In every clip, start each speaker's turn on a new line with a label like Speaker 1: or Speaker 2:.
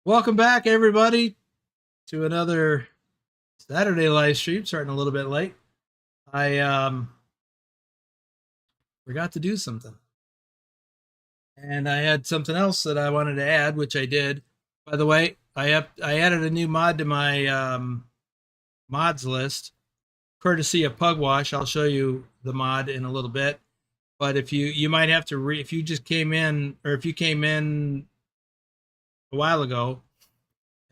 Speaker 1: Welcome back, everybody, to another Saturday live stream. Starting a little bit late. I forgot to do something, and I had something else that I wanted to add, which I did. By the way, I added a new mod to my mods list, courtesy of Pugwash. I'll show you the mod in a little bit. But if you might have to if you just came in, or if you came in a while ago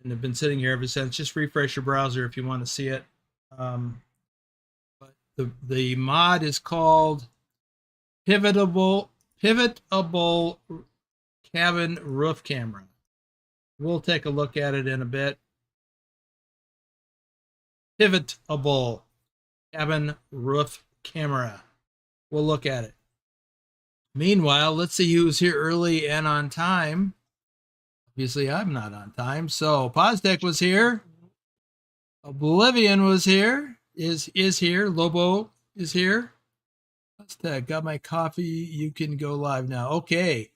Speaker 1: and have been sitting here ever since, just refresh your browser if you want to see it. Um, but the mod is called Pivotable Cabin Roof Camera. We'll take a look at it in a bit. Pivotable Cabin Roof Camera. We'll look at it. Meanwhile, let's see who's here early and on time. Obviously, I'm not on time. So Pozdek was here. Oblivion was here. Is here. Lobo is here. Pozdek, got my coffee. You can go live now. Okay.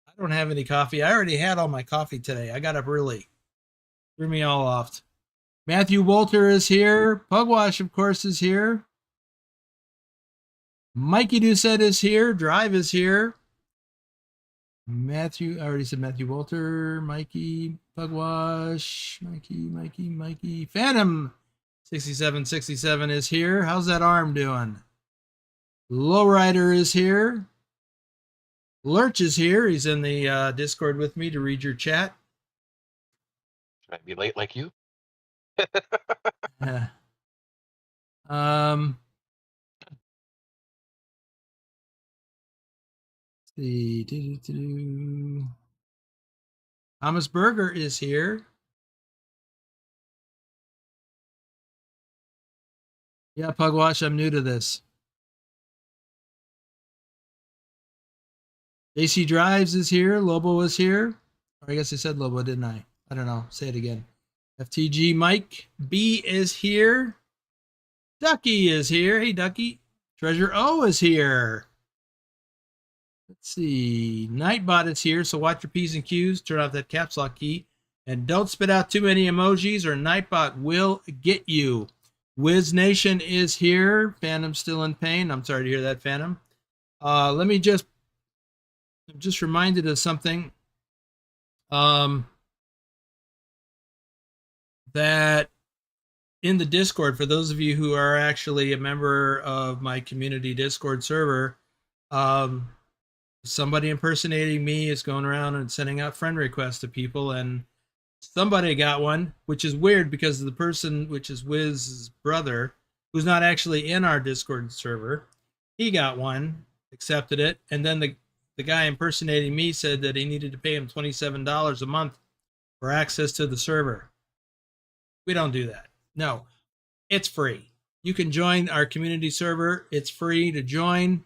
Speaker 1: I don't have any coffee. I already had all my coffee today. I got up early. Threw me all off. Matthew Walter is here. Pugwash, of course, is here. Mikey Doucette is here. Drive is here. Matthew, I already said Matthew Walter, Mikey, Pugwash, Mikey. Phantom 6767 is here. How's that arm doing? Lowrider is here. Lurch is here. He's in the Discord with me to read your chat.
Speaker 2: Should I be late like you?
Speaker 1: Let's see. Thomas Berger is here. Yeah, Pugwash, I'm new to this. JC Drives is here. Lobo is here. Or I guess I said Lobo, didn't I? I don't know. Say it again. FTG Mike B is here. Ducky is here. Hey, Ducky. Treasure O is here. Let's see. Nightbot is here, so watch your P's and Q's. Turn off that caps lock key. And don't spit out too many emojis or Nightbot will get you. Wiz Nation is here. Phantom's still in pain. I'm sorry to hear that, Phantom. Let me I'm just reminded of something. That in the Discord, for those of you who are actually a member of my community Discord server, somebody impersonating me is going around and sending out friend requests to people, and somebody got one, which is weird because the person, which is Wiz's brother, who's not actually in our Discord server, he got one, accepted it, and then the guy impersonating me said that he needed to pay him $27 a month for access to the server. We don't do that. No, it's free. You can join our community server. It's free to join.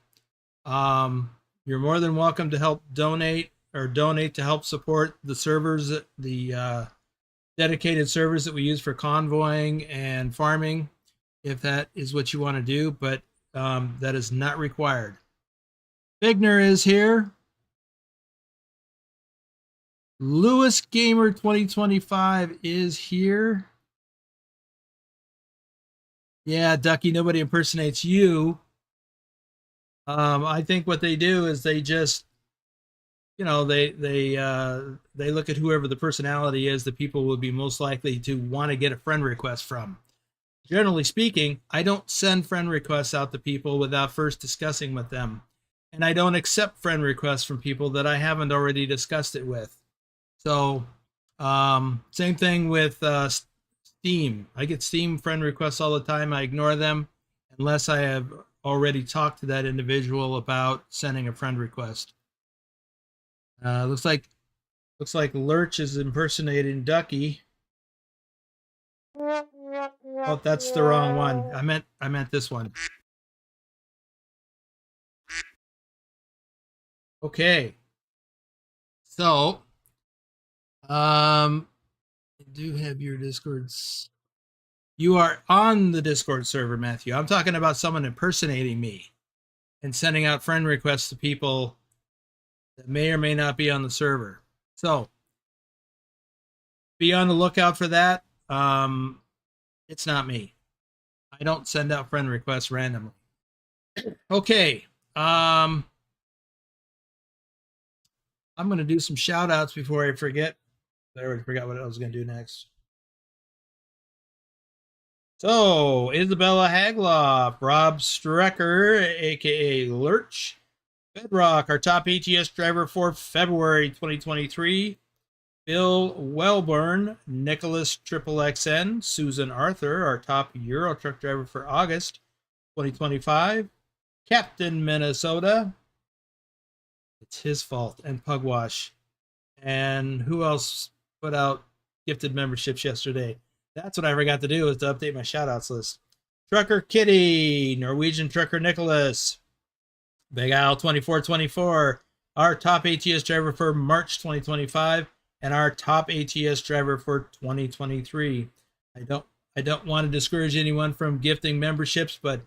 Speaker 1: You're more than welcome to help donate to help support the servers, the dedicated servers that we use for convoying and farming, if that is what you want to do, but that is not required. Bigner is here. Lewis Gamer 2025 is here. Yeah, Ducky, nobody impersonates you. I think what they do is they just, they look at whoever the personality is that people will be most likely to want to get a friend request from. Generally speaking, I don't send friend requests out to people without first discussing with them. And I don't accept friend requests from people that I haven't already discussed it with. So, same thing with Steam. I get Steam friend requests all the time. I ignore them unless I have already talked to that individual about sending a friend request. Looks like Lurch is impersonating Ducky. Oh, that's the wrong one. I meant this one. Okay. So, I do have your Discords. You are on the Discord server, Matthew. I'm talking about someone impersonating me and sending out friend requests to people that may or may not be on the server. So, be on the lookout for that. It's not me. I don't send out friend requests randomly. Okay. I'm going to do some shout outs before I forget. I already forgot what I was going to do next. So, Isabella Hagloff, Rob Strecker, aka Lurch, Bedrock, our top ATS driver for February 2023, Bill Wellburn, Nicholas Triple XN, Susan Arthur, our top Euro truck driver for August 2025, Captain Minnesota, it's his fault, and Pugwash. And who else put out gifted memberships yesterday? That's what I forgot to do, is to update my shoutouts list. Trucker Kitty, Norwegian Trucker Nicholas, Big Isle 2424, our top ATS driver for March 2025, and our top ATS driver for 2023. I don't want to discourage anyone from gifting memberships, but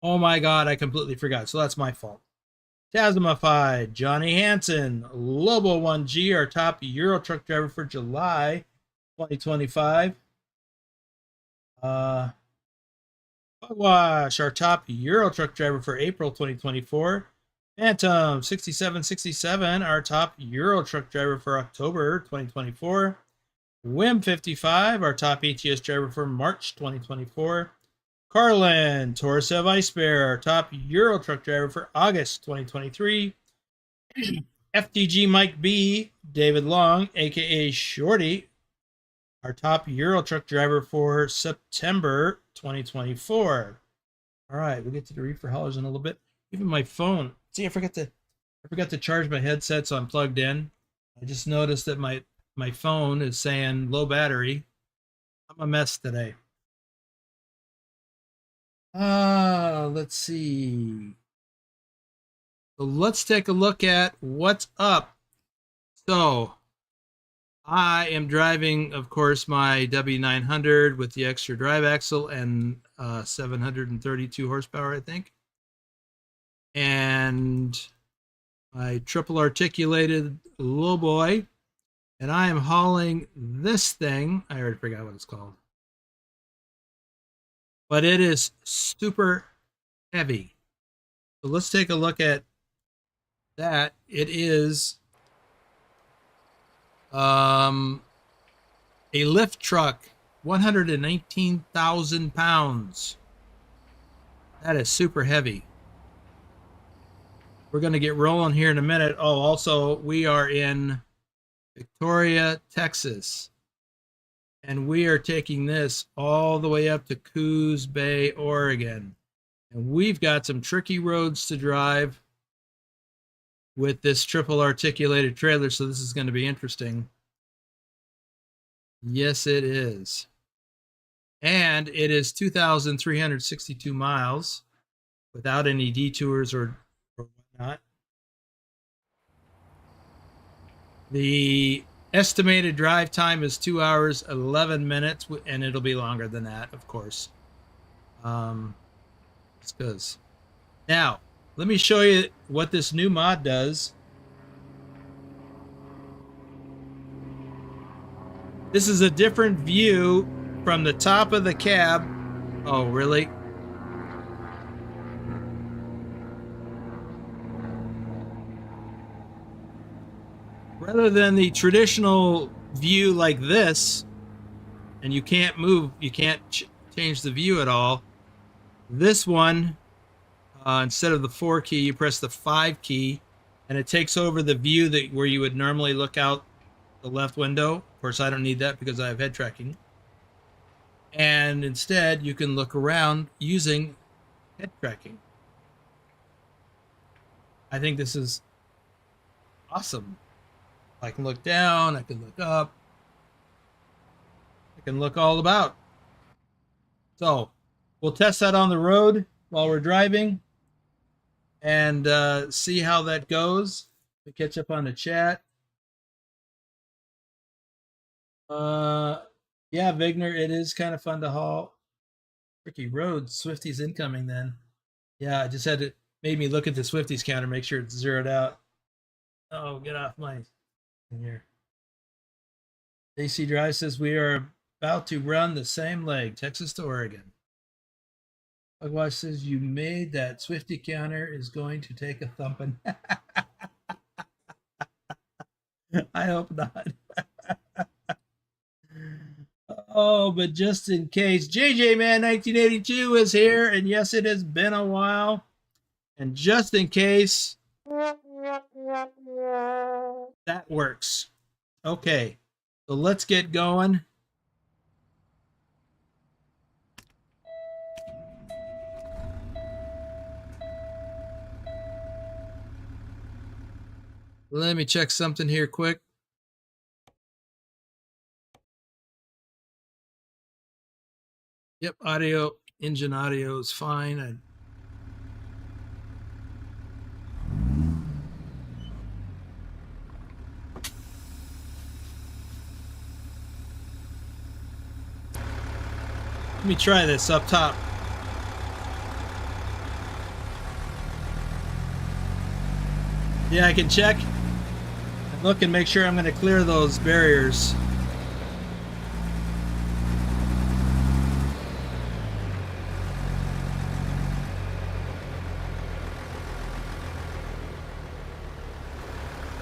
Speaker 1: oh my god, I completely forgot. So that's my fault. Tasmified, Johnny Hansen, Lobo 1G, our top Euro truck driver for July 2025. Pugwash, our top Euro truck driver for April 2024. Phantom 6767, our top Euro truck driver for October 2024. Wim 55, our top ATS driver for March 2024. Carlin Torsev Ice Bear, our top Euro truck driver for August 2023. FTG Mike B, David Long, aka Shorty, our top Euro truck driver for September 2024. All right, we'll get to the reefer haulers in a little bit. Even my phone. See, I forgot to charge my headset, so I'm plugged in. I just noticed that my phone is saying low battery. I'm a mess today. Let's see. So let's take a look at what's up. So I am driving, of course, my W900 with the extra drive axle and 732 horsepower, I think. And my triple articulated lowboy. And I am hauling this thing. I already forgot what it's called. But it is super heavy. So let's take a look at that. It is a lift truck, 119,000 pounds. That is super heavy. We're going to get rolling here in a minute. Oh, also, we are in Victoria, Texas. And we are taking this all the way up to Coos Bay, Oregon. And we've got some tricky roads to drive with this triple articulated trailer, so this is going to be interesting. Yes, it is. And it is 2,362 miles without any detours or whatnot. The estimated drive time is 2 hours, 11 minutes, and it'll be longer than that, of course. It's because. Now, let me show you what this new mod does. This is a different view from the top of the cab. Oh, really? Rather than the traditional view like this, and you can't move, you can't change the view at all. This one, instead of the 4 key, you press the 5 key, and it takes over the view that where you would normally look out the left window. Of course, I don't need that because I have head tracking. And instead, you can look around using head tracking. I think this is awesome. I can look down, I can look up, I can look all about. So we'll test that on the road while we're driving and see how that goes. We catch up on the chat. Yeah, Vigner, it is kind of fun to haul. Tricky roads. Swifties incoming then. Yeah, I just had to made me look at the Swifties counter, make sure it's zeroed out. Oh, get off my in here. AC Drive says we are about to run the same leg, Texas to Oregon. Pugwash says you made that Swifty counter is going to take a thumping. I hope not. Oh, but just in case, JJ Man 1982 is here, and yes, it has been a while. And just in case, that works. Okay, so let's get going. Let me check something here quick. Yep, audio, engine audio is fine. Let me try this up top. Yeah, I can check and look and make sure I'm going to clear those barriers.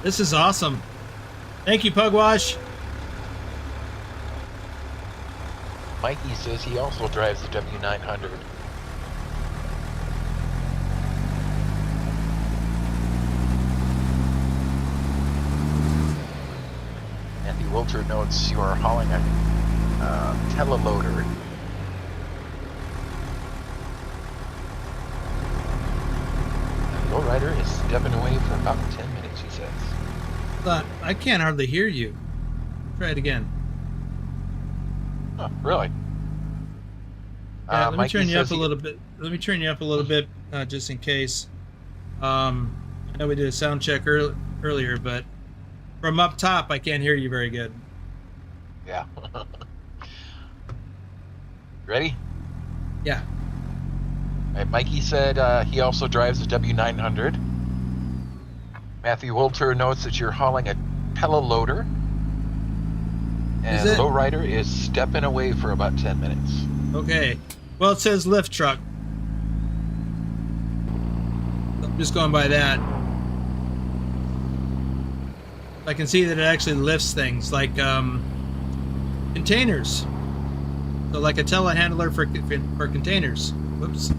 Speaker 1: This is awesome. Thank you, Pugwash.
Speaker 2: Mikey says he also drives the W900. Andy Wilter notes you are hauling a teleloader. Lowrider is stepping away for about 10 minutes, he says.
Speaker 1: I can't hardly hear you. Try it again.
Speaker 2: Oh, really?
Speaker 1: Yeah, let me turn you up a little bit. Let me turn you up a little bit, just in case. I know we did a sound check earlier, but from up top, I can't hear you very good.
Speaker 2: Yeah. Ready?
Speaker 1: Yeah.
Speaker 2: Mikey said he also drives a W900. Matthew Wolter notes that you're hauling a teleloader. And Lowrider is stepping away for about 10 minutes.
Speaker 1: Okay. Well, it says lift truck. I'm just going by that. I can see that it actually lifts things like containers. So like a telehandler for containers. Whoops.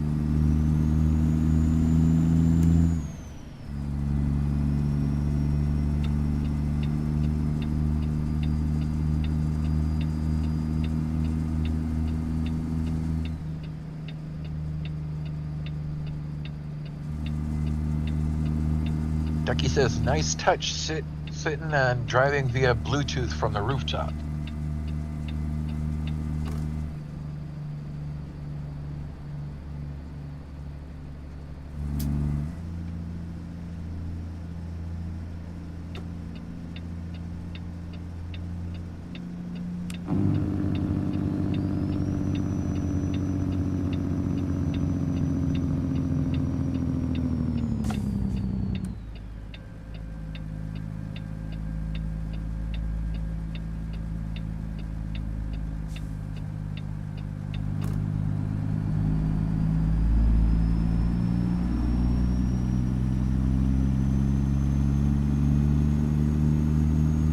Speaker 2: Ducky says, nice touch sitting and driving via Bluetooth from the rooftop.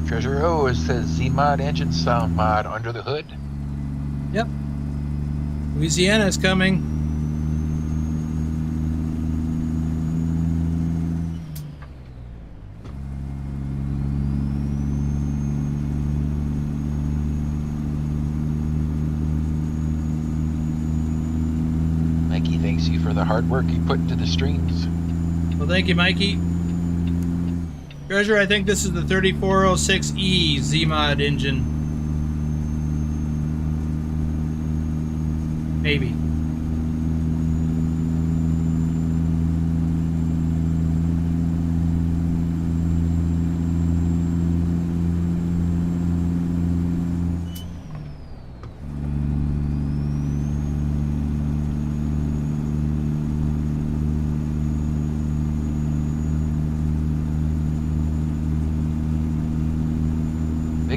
Speaker 2: Treasure O says Zeemod engine sound mod under the hood.
Speaker 1: Yep. Louisiana is coming.
Speaker 2: Mikey thanks you for the hard work you put into the streams.
Speaker 1: Well, thank you, Mikey. Treasure, I think this is the 3406E Zeemod engine. Maybe.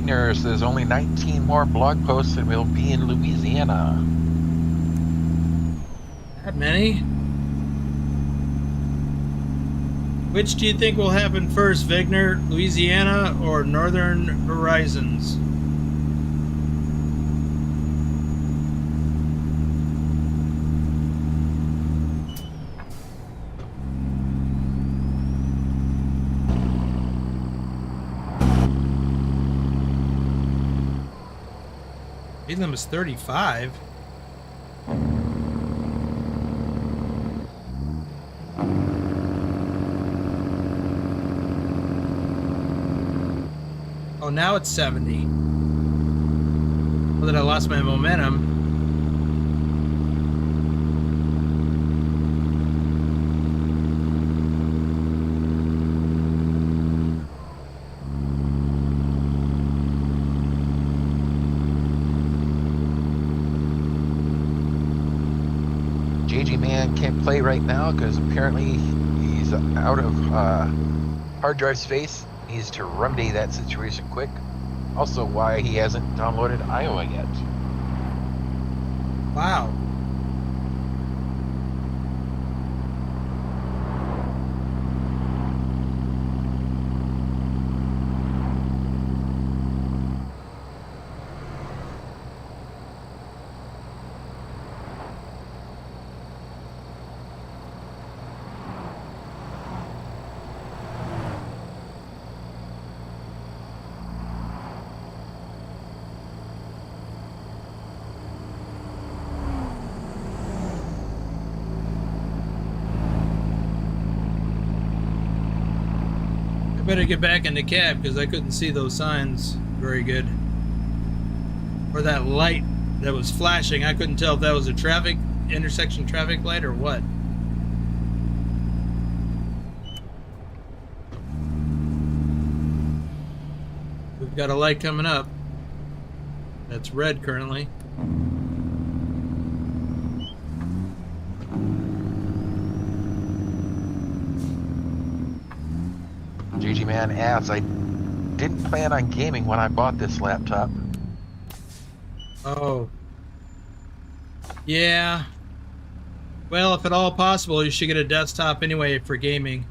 Speaker 2: Vigner says only 19 more blog posts and we'll be in Louisiana.
Speaker 1: That many? Which do you think will happen first, Vigner? Louisiana or Northern Horizons? Speed limit is 35. Oh, now it's 70. Well, that I lost my momentum.
Speaker 2: JG Man can't play right now because apparently he's out of hard drive space. Needs to remedy that situation quick. Also, why he hasn't downloaded Iowa yet.
Speaker 1: Wow. Better get back in the cab because I couldn't see those signs very good. Or that light that was flashing, I couldn't tell if that was a traffic intersection traffic light or what. We've got a light coming up that's red currently.
Speaker 2: GG Man asks, I didn't plan on gaming when I bought this laptop.
Speaker 1: Oh. Yeah. Well, if at all possible, you should get a desktop anyway for gaming.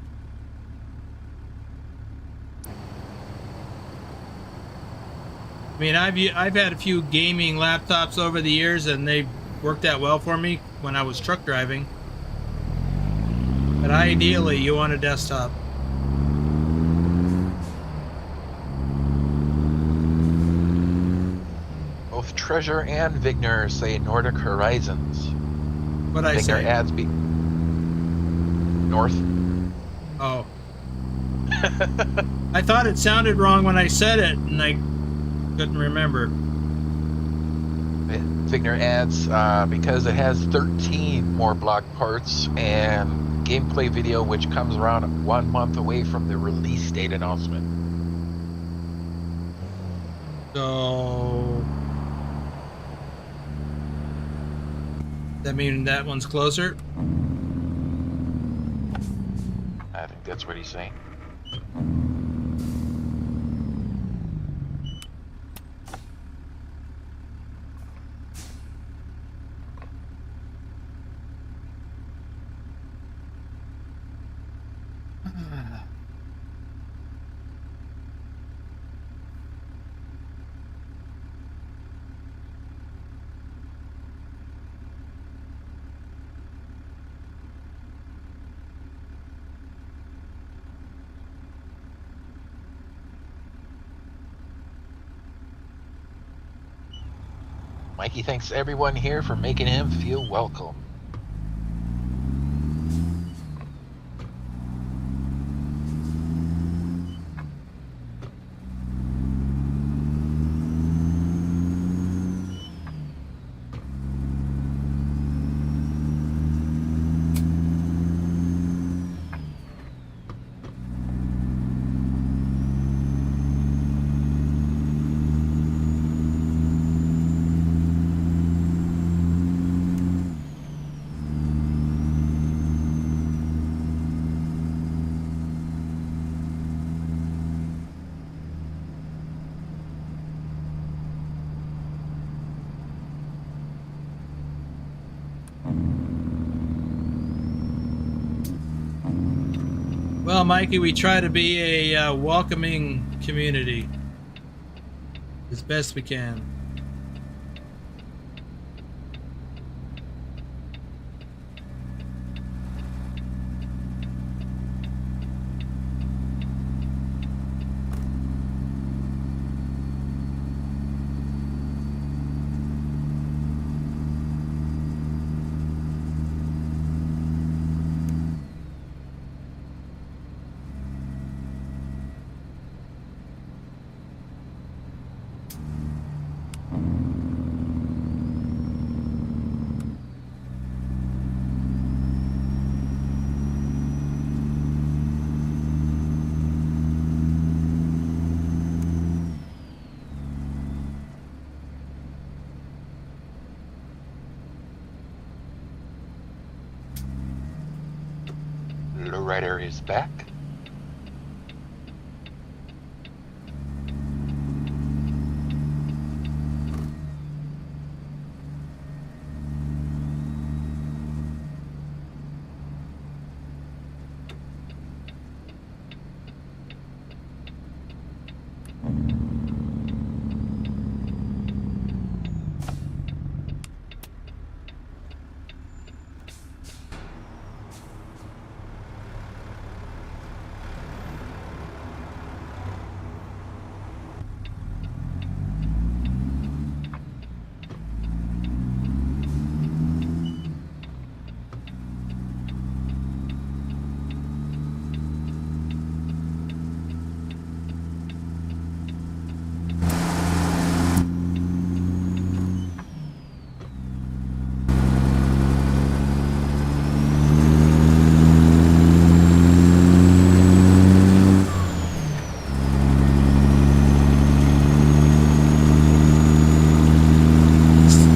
Speaker 1: I mean, I've had a few gaming laptops over the years, and they worked out well for me when I was truck driving. But ideally, you want a desktop.
Speaker 2: Both Treasure and Vigner say Nordic Horizons.
Speaker 1: What'd I say?
Speaker 2: Vigner adds North.
Speaker 1: Oh. I thought it sounded wrong when I said it, and I couldn't remember.
Speaker 2: Vigner adds, because it has 13 more block parts and gameplay video, which comes around 1 month away from the release date announcement.
Speaker 1: So... that mean that one's closer?
Speaker 2: I think that's what he's saying. Mikey thanks everyone here for making him feel welcome.
Speaker 1: Well, Mikey, we try to be a welcoming community as best we can.
Speaker 2: Lowrider is back.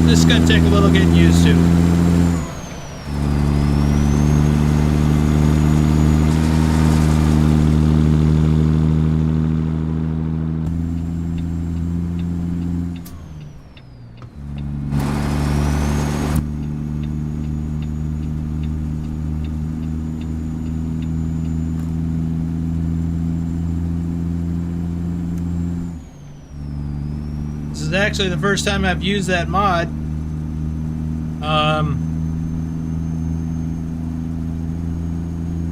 Speaker 2: This is going to take a little getting used to. This is actually the first time I've used that mod.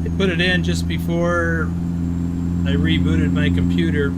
Speaker 2: I put it in just before I rebooted my computer.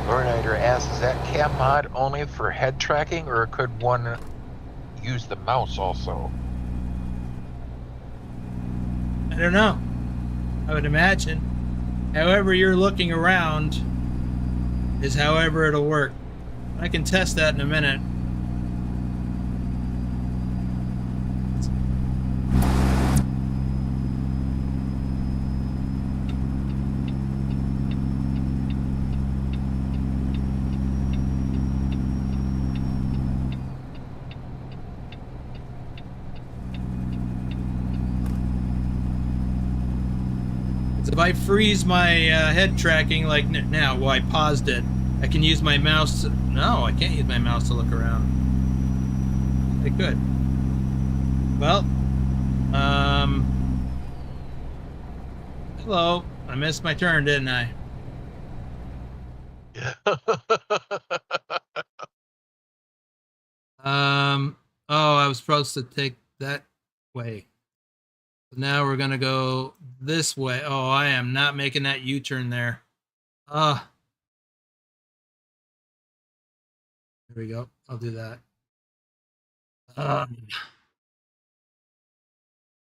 Speaker 2: Lowrider asks, is that cam mod only for head tracking, or could one use the mouse also?
Speaker 1: I don't know. I would imagine. However you're looking around is however it'll work. I can test that in a minute. If I freeze my head tracking like now, well, I paused it, I can use my mouse. No, I can't use my mouse to look around. I could. Well, hello. I missed my turn, didn't I?
Speaker 2: Yeah.
Speaker 1: Oh, I was supposed to take that way. Now we're gonna go this way. Oh, I am not making that U-turn there. Here we go. I'll do that.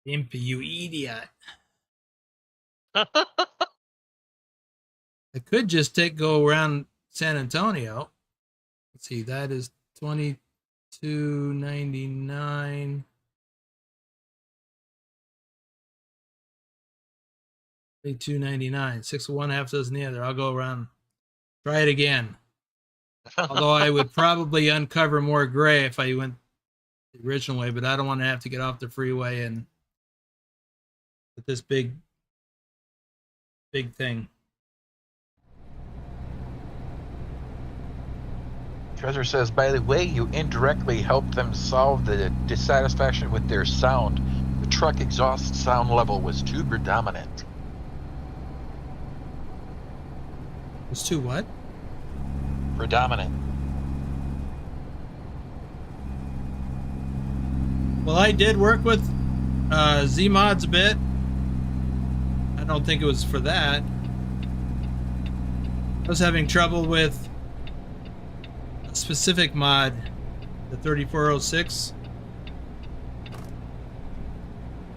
Speaker 1: Impy, you idiot. I could just go around San Antonio. Let's see, that is 22.99. 22.99. 6 of one, half dozen the other. I'll go around. Try it again. Although I would probably uncover more gray if I went the original way, but I don't want to have to get off the freeway and with this big thing.
Speaker 2: Treasure says, by the way, you indirectly helped them solve the dissatisfaction with their sound. The truck exhaust sound level was too predominant.
Speaker 1: Was too what?
Speaker 2: Predominant.
Speaker 1: Well, I did work with Zeemods a bit. I don't think it was for that. I was having trouble with a specific mod, the 3406,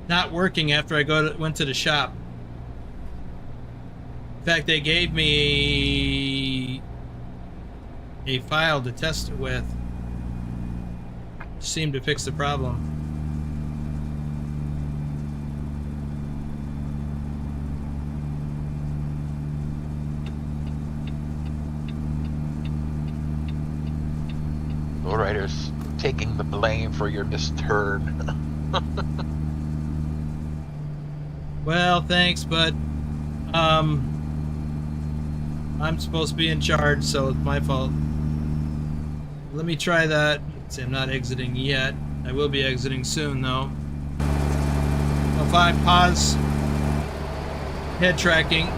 Speaker 1: not working after I went to the shop. In fact, they gave me a file to test it with. Seemed to fix the problem.
Speaker 2: Lowriders taking the blame for your missed turn.
Speaker 1: Well, thanks, but I'm supposed to be in charge, so it's my fault. Let me try that. Let's see, I'm not exiting yet. I will be exiting soon, though. If I pause head tracking.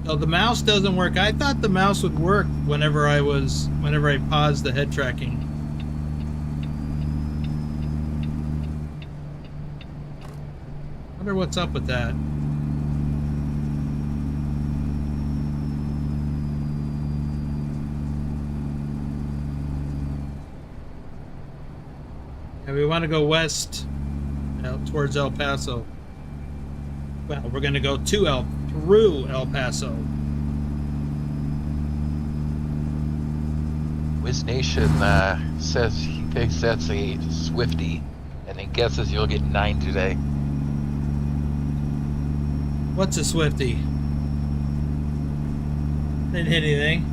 Speaker 1: Oh, the mouse doesn't work. I thought the mouse would work whenever I paused the head tracking. Wonder what's up with that. And we want to go west towards El Paso. Well, we're going to go through El Paso.
Speaker 2: Wiz Nation says he thinks that's a Swifty, and he guesses you'll get 9 today.
Speaker 1: What's a Swifty? Didn't hit anything.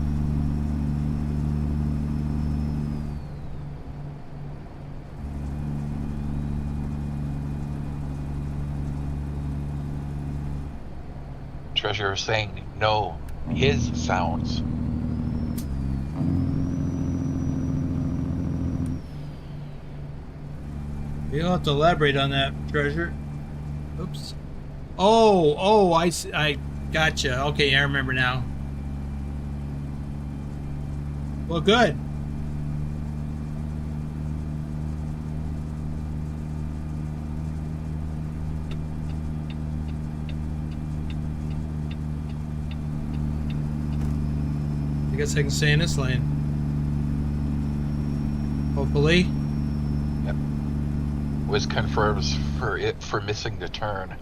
Speaker 2: Treasure saying no, his sounds.
Speaker 1: You don't have to elaborate on that, Treasure. Oops. Oh, I gotcha. Okay, I remember now. Well, good. I guess I can stay in this lane. Hopefully.
Speaker 2: Yep. Wiz confirms for missing the turn.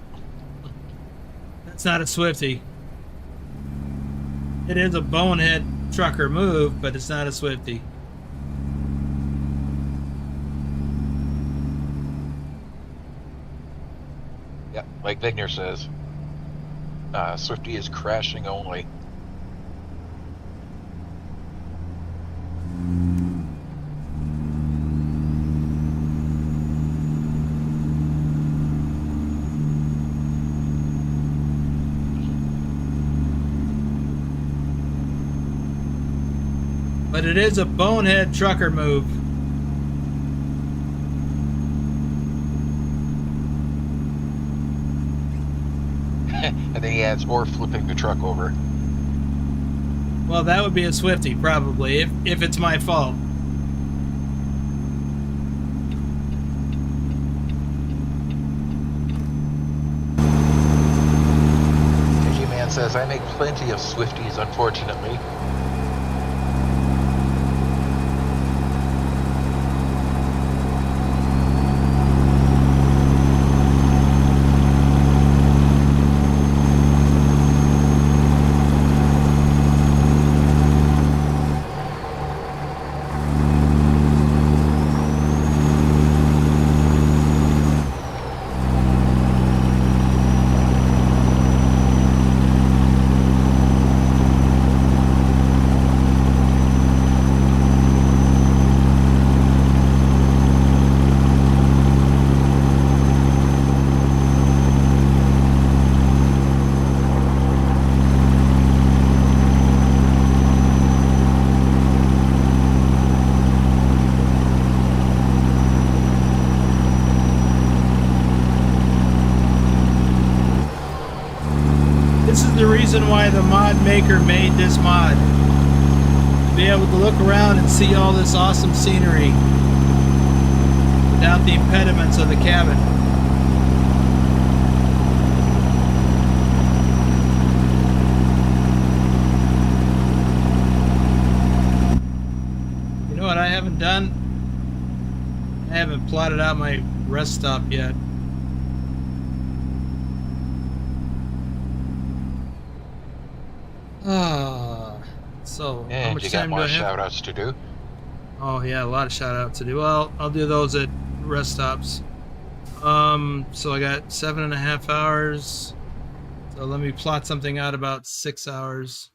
Speaker 1: That's not a Swifty. It is a bonehead trucker move, but it's not a Swifty.
Speaker 2: Yep, like Vigner says, Swifty is crashing only.
Speaker 1: But it is a bonehead trucker move.
Speaker 2: pads or flipping the truck over.
Speaker 1: Well, that would be a Swifty, probably, if it's my fault.
Speaker 2: Man says, I make plenty of Swifties, unfortunately.
Speaker 1: The reason why the mod maker made this mod, to be able to look around and see all this awesome scenery without the impediments of the cabin. You know what I haven't done? I haven't plotted out my rest stop yet. So
Speaker 2: and
Speaker 1: how much
Speaker 2: you got
Speaker 1: time do
Speaker 2: more
Speaker 1: I have?
Speaker 2: shout outs to do.
Speaker 1: Oh yeah, a lot of shout outs to do. Well, I'll do those at rest stops. So I got 7.5 hours. So let me plot something out about 6 hours.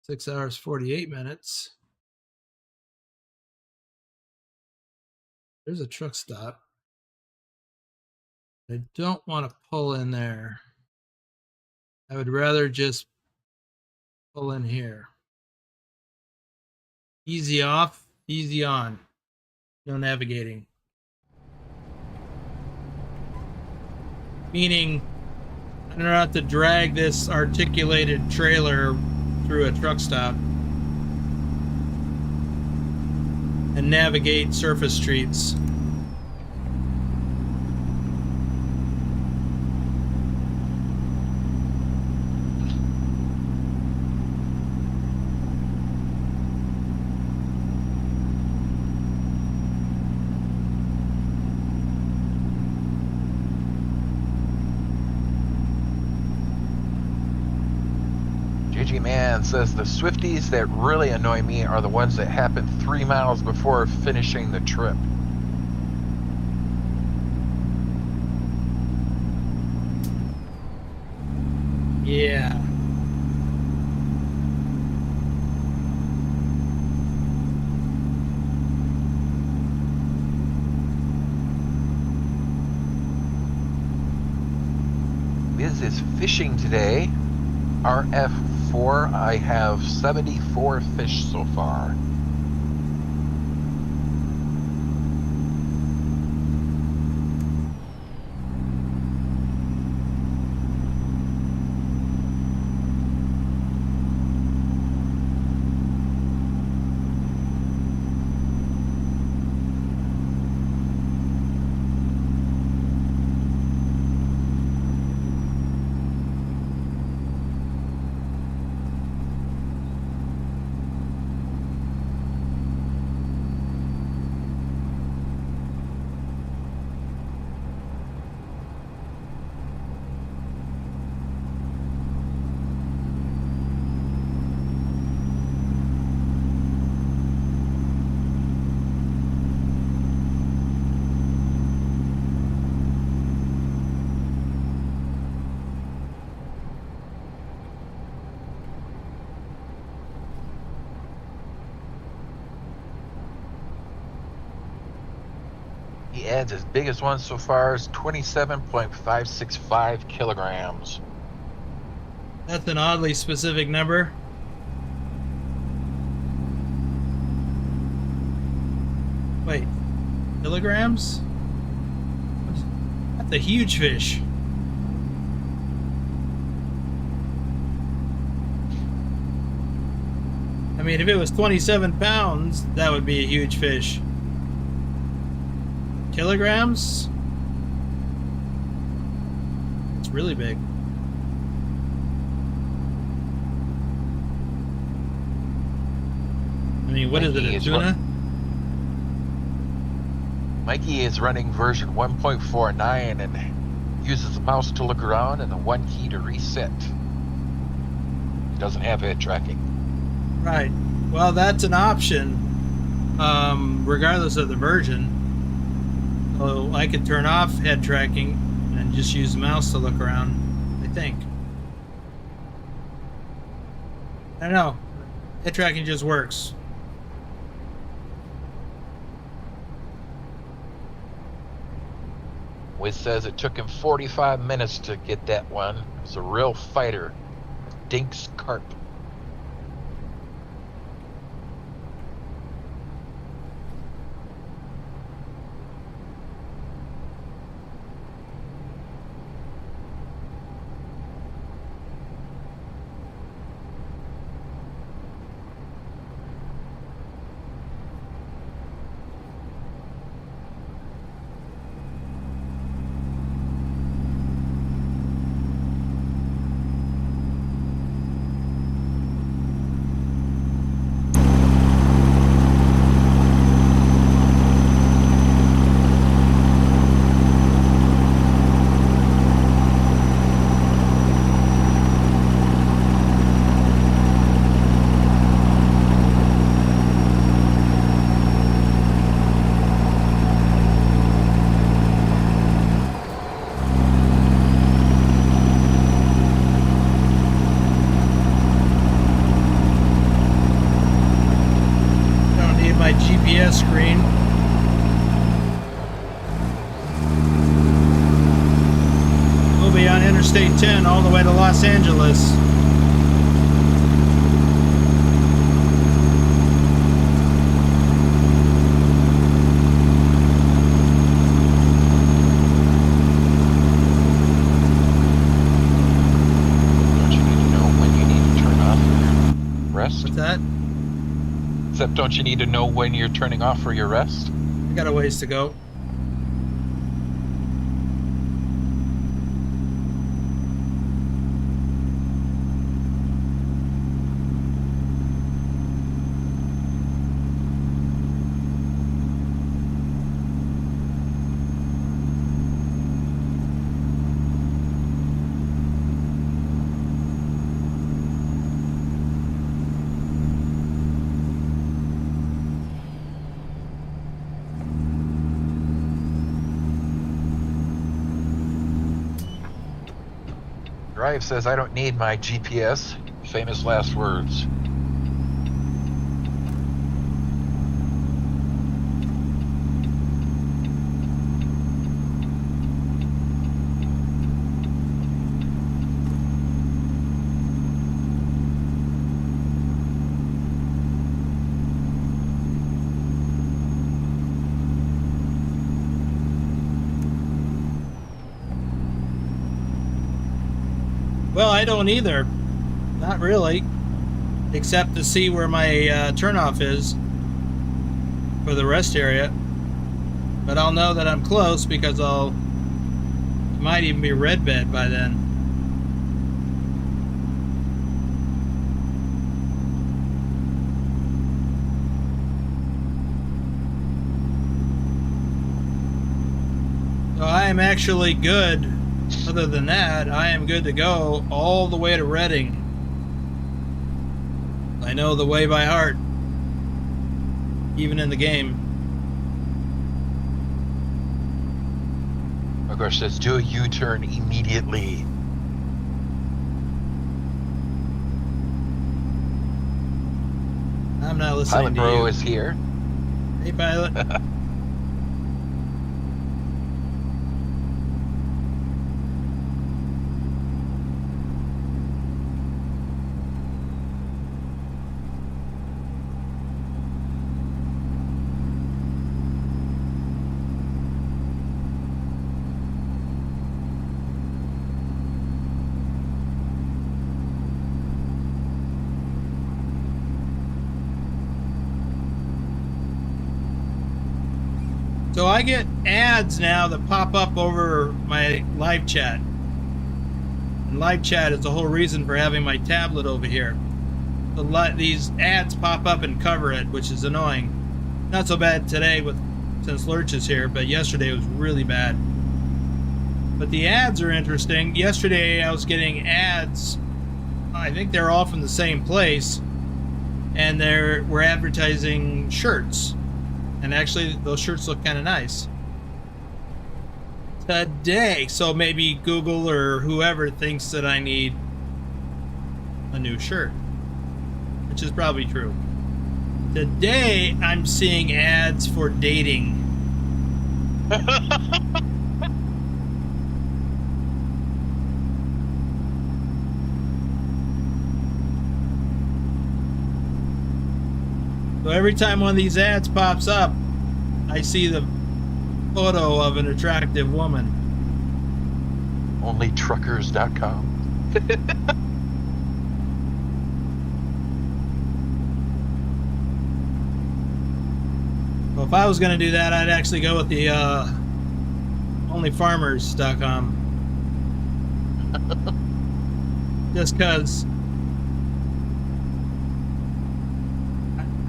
Speaker 1: Six hours, 48 minutes. There's a truck stop. I don't want to pull in there. I would rather just pull in here. Easy off, easy on. No navigating. Meaning, I don't have to drag this articulated trailer through a truck stop and navigate surface streets.
Speaker 2: Man says the Swifties that really annoy me are the ones that happen 3 miles before finishing the trip.
Speaker 1: Yeah.
Speaker 2: Wiz is fishing today. RF4, I have 74 fish so far. He adds his biggest one so far is 27.565 kilograms.
Speaker 1: That's an oddly specific number. Wait. kilograms? That's a huge fish. I mean, if it was 27 pounds, that would be a huge fish. Kilograms? It's really big. I mean, what is it, a tuna?
Speaker 2: Mikey is running version 1.49 and uses the mouse to look around and the one key to reset. He doesn't have head tracking.
Speaker 1: Right. Well, that's an option, regardless of the version. So I could turn off head tracking and just use the mouse to look around, I think. I don't know. Head tracking just works.
Speaker 2: Wiz says it took him 45 minutes to get that one. It's a real fighter. Dinks carp.
Speaker 1: GPS screen. We'll be on Interstate 10 all the way to Los Angeles.
Speaker 2: Don't you need to know when you need to turn off or rest?
Speaker 1: What's that?
Speaker 2: Except don't you need to know when you're turning off for your rest?
Speaker 1: I got a ways to go.
Speaker 2: Drive says, I don't need my GPS. Famous last words.
Speaker 1: Well, I don't either. Not really. Except to see where my turnoff is for the rest area. But I'll know that I'm close because it might even be red bed by then. So I am actually good. Other than that, I am good to go all the way to Reading. I know the way by heart, even in the game.
Speaker 2: Of course, says, do a U-turn immediately.
Speaker 1: I'm not listening
Speaker 2: Pilot
Speaker 1: to
Speaker 2: Bro
Speaker 1: you.
Speaker 2: is here.
Speaker 1: Hey, Pilot. So I get ads now that pop up over my live chat. And live chat is the whole reason for having my tablet over here. So these ads pop up and cover it, which is annoying. Not so bad today since Lurch is here, but yesterday was really bad. But the ads are interesting. Yesterday I was getting ads. I think they're all from the same place, and we're advertising shirts. And actually, those shirts look kind of nice. Today, so maybe Google or whoever thinks that I need a new shirt, which is probably true. Today, I'm seeing ads for dating. So every time one of these ads pops up, I see the photo of an attractive woman.
Speaker 2: Only truckers.com.
Speaker 1: Well, if I was going to do that, I'd actually go with the onlyfarmers.com. Just because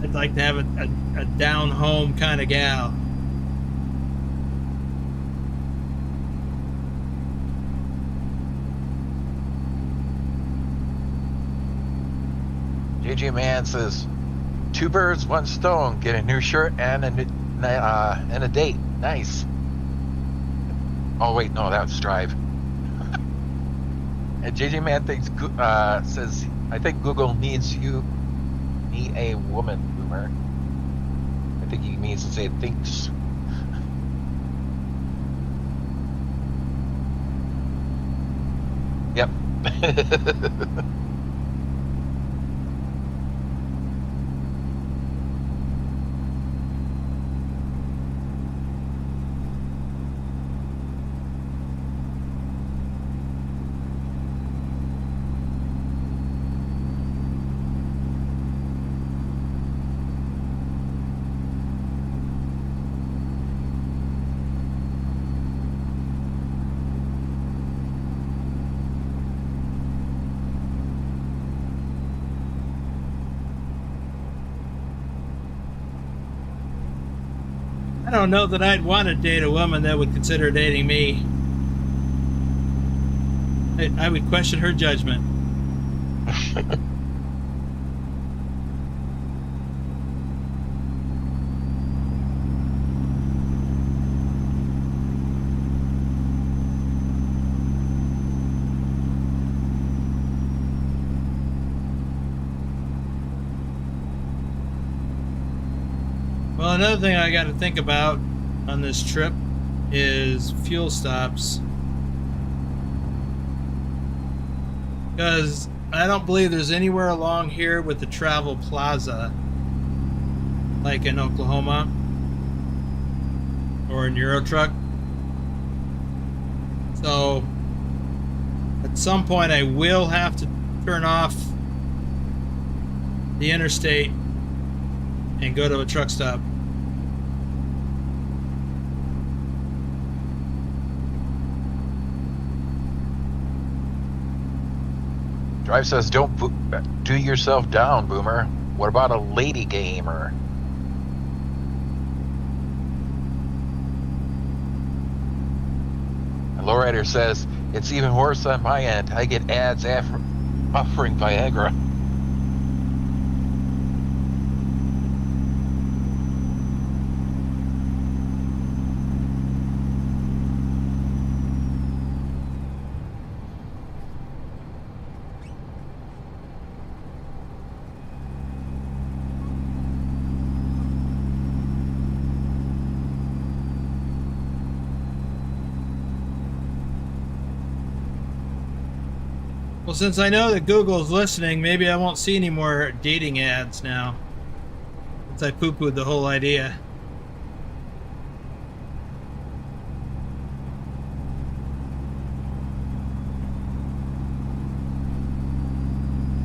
Speaker 1: I'd like to have a down home kind of gal.
Speaker 2: JJ Man says, 2 birds, 1 stone. Get a new shirt and a date. Nice. Oh wait, no, that was Strive. And JJ Man says, I think Google needs you. Me a woman, Boomer. I think he means to say thinks. Yep.
Speaker 1: I don't know that I'd want to date a woman that would consider dating me. I would question her judgment. Well, another thing I got to think about on this trip is fuel stops. Because I don't believe there's anywhere along here with the travel plaza, like in Oklahoma or in Eurotruck. So at some point I will have to turn off the interstate and go to a truck stop.
Speaker 2: Drive says, don't do yourself down, Boomer. What about a lady gamer? And Lowrider says, it's even worse on my end. I get ads offering Viagra.
Speaker 1: Well, since I know that Google's listening, maybe I won't see any more dating ads now. Since I poo-pooed the whole idea.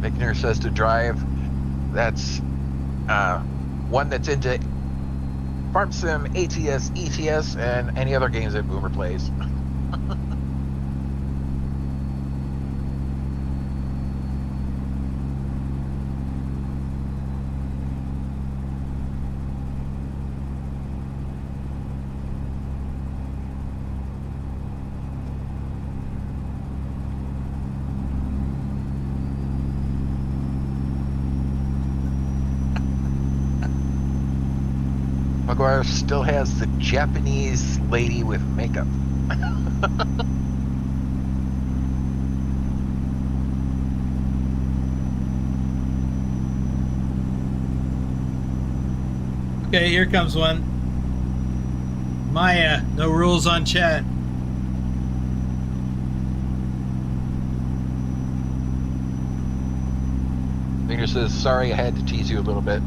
Speaker 2: Mickner says to Drive, that's one that's into Farm Sim, ATS, ETS, and any other games that Boomer plays. McGuire still has the Japanese lady with makeup.
Speaker 1: Okay, here comes one. Maya, no rules on chat.
Speaker 2: Finger says, sorry, I had to tease you a little bit.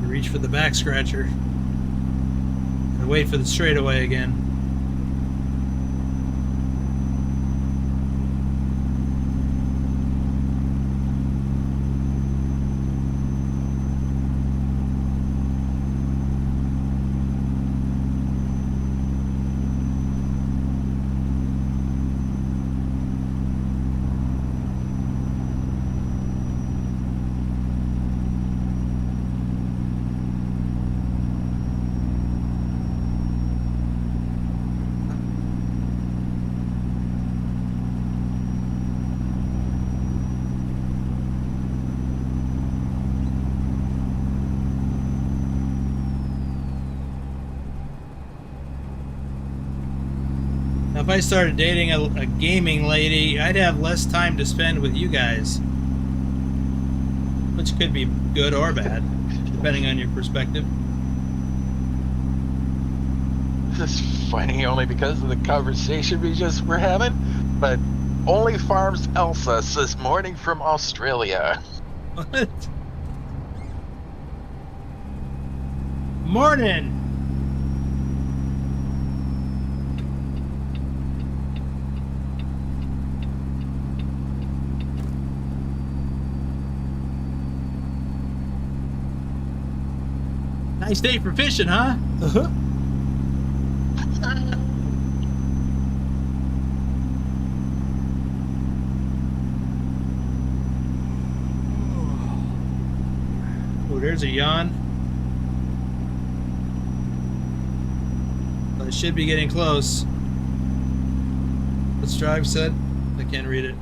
Speaker 1: Reach for the back scratcher. And wait for the straightaway again. Now, if I started dating a gaming lady, I'd have less time to spend with you guys. Which could be good or bad, depending on your perspective.
Speaker 2: This is funny only because of the conversation we just were having, but Only Farms Elsa says morning from Australia.
Speaker 1: What? Morning! Nice day for fishing, huh? Uh-huh. Oh, there's a yawn. I should be getting close. What's Drive said? I can't read it.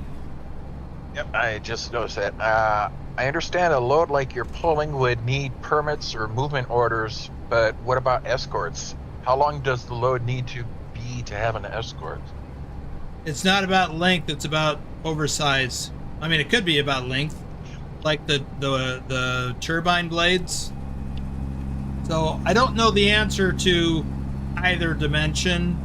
Speaker 2: Yep, I just noticed that. I understand a load like you're pulling would need permits or movement orders, but what about escorts? How long does the load need to be to have an escort?
Speaker 1: It's not about length, it's about oversize. I mean, it could be about length, like the turbine blades. So I don't know the answer to either dimension.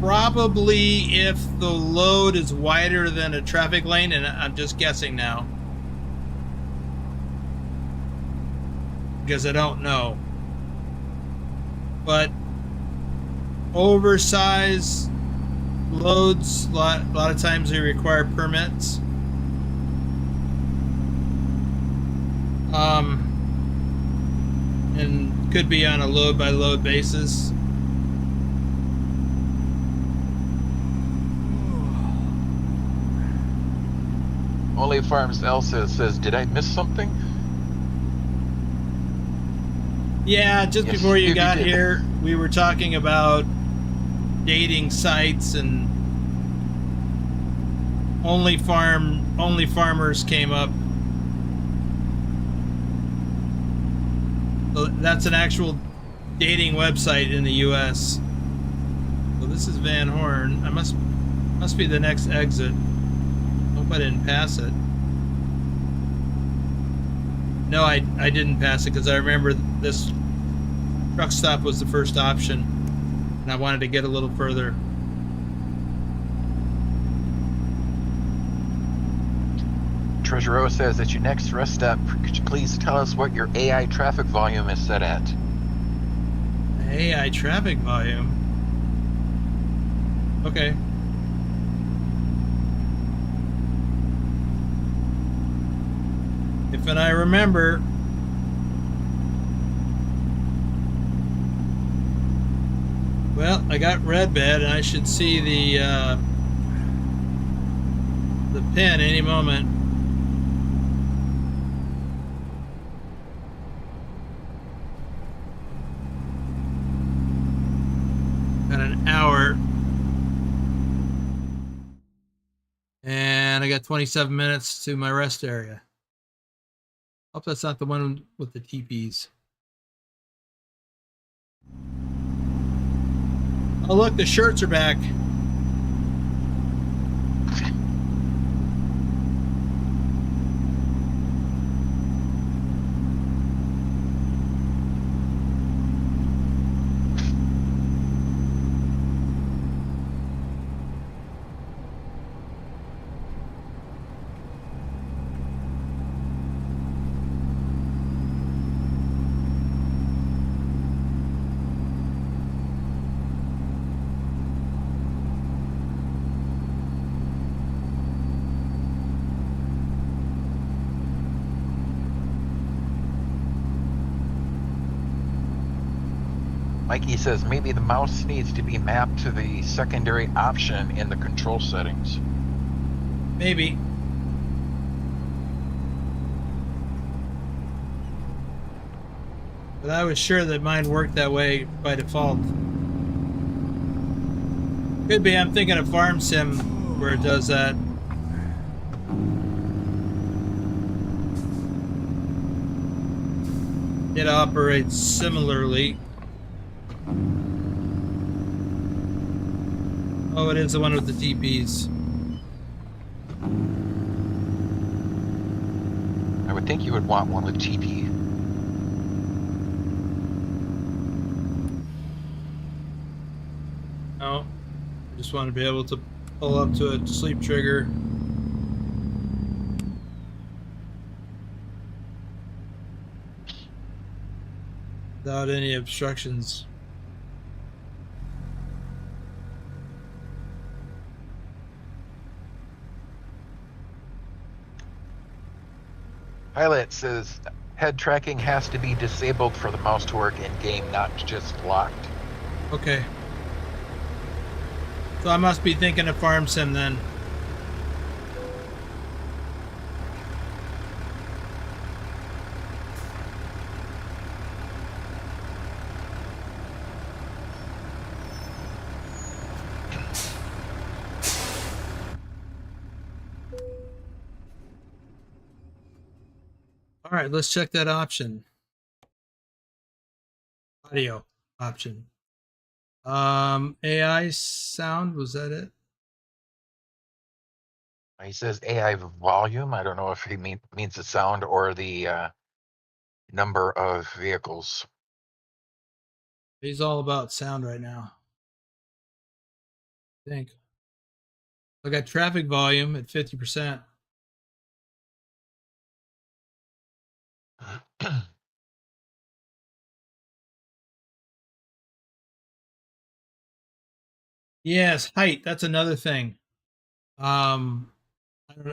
Speaker 1: Probably if the load is wider than a traffic lane, and I'm just guessing now, because I don't know. But oversized loads, a lot of times they require permits. And could be on a load by load basis.
Speaker 2: Only Farms Elsa says, did I miss something?
Speaker 1: Yeah, just
Speaker 2: Yes,
Speaker 1: before you got
Speaker 2: did.
Speaker 1: here, we were talking about dating sites, and only farmers came up. So that's an actual dating website in the U.S. So this is Van Horn. I must be the next exit. Hope I didn't pass it. No, I didn't pass it because I remember this truck stop was the first option, and I wanted to get a little further.
Speaker 2: Treasure O says at your next rest stop, could you please tell us what your AI traffic volume is set at?
Speaker 1: AI traffic volume. Okay. If I remember, well, I got red bed, and I should see the pin any moment. Got an hour, and I got 27 minutes to my rest area. Hope that's not the one with the teepees. Oh, look, the shirts are back.
Speaker 2: Mikey says maybe the mouse needs to be mapped to the secondary option in the control settings.
Speaker 1: Maybe. But I was sure that mine worked that way by default. Could be I'm thinking of Farm Sim where it does that. It operates similarly. Oh, it is the one with the TPs.
Speaker 2: I would think you would want one with TP.
Speaker 1: No, I just want to be able to pull up to a sleep trigger. Without any obstructions.
Speaker 2: Pilot says head tracking has to be disabled for the mouse to work in game, not just locked.
Speaker 1: Okay. So I must be thinking of Farm Sim then. All right, let's check that option. Audio option. AI sound, was that it?
Speaker 2: He says AI volume. I don't know if he means the sound or the number of vehicles.
Speaker 1: He's all about sound right now. I think. I got traffic volume at 50%. Yes, height. That's another thing. Um,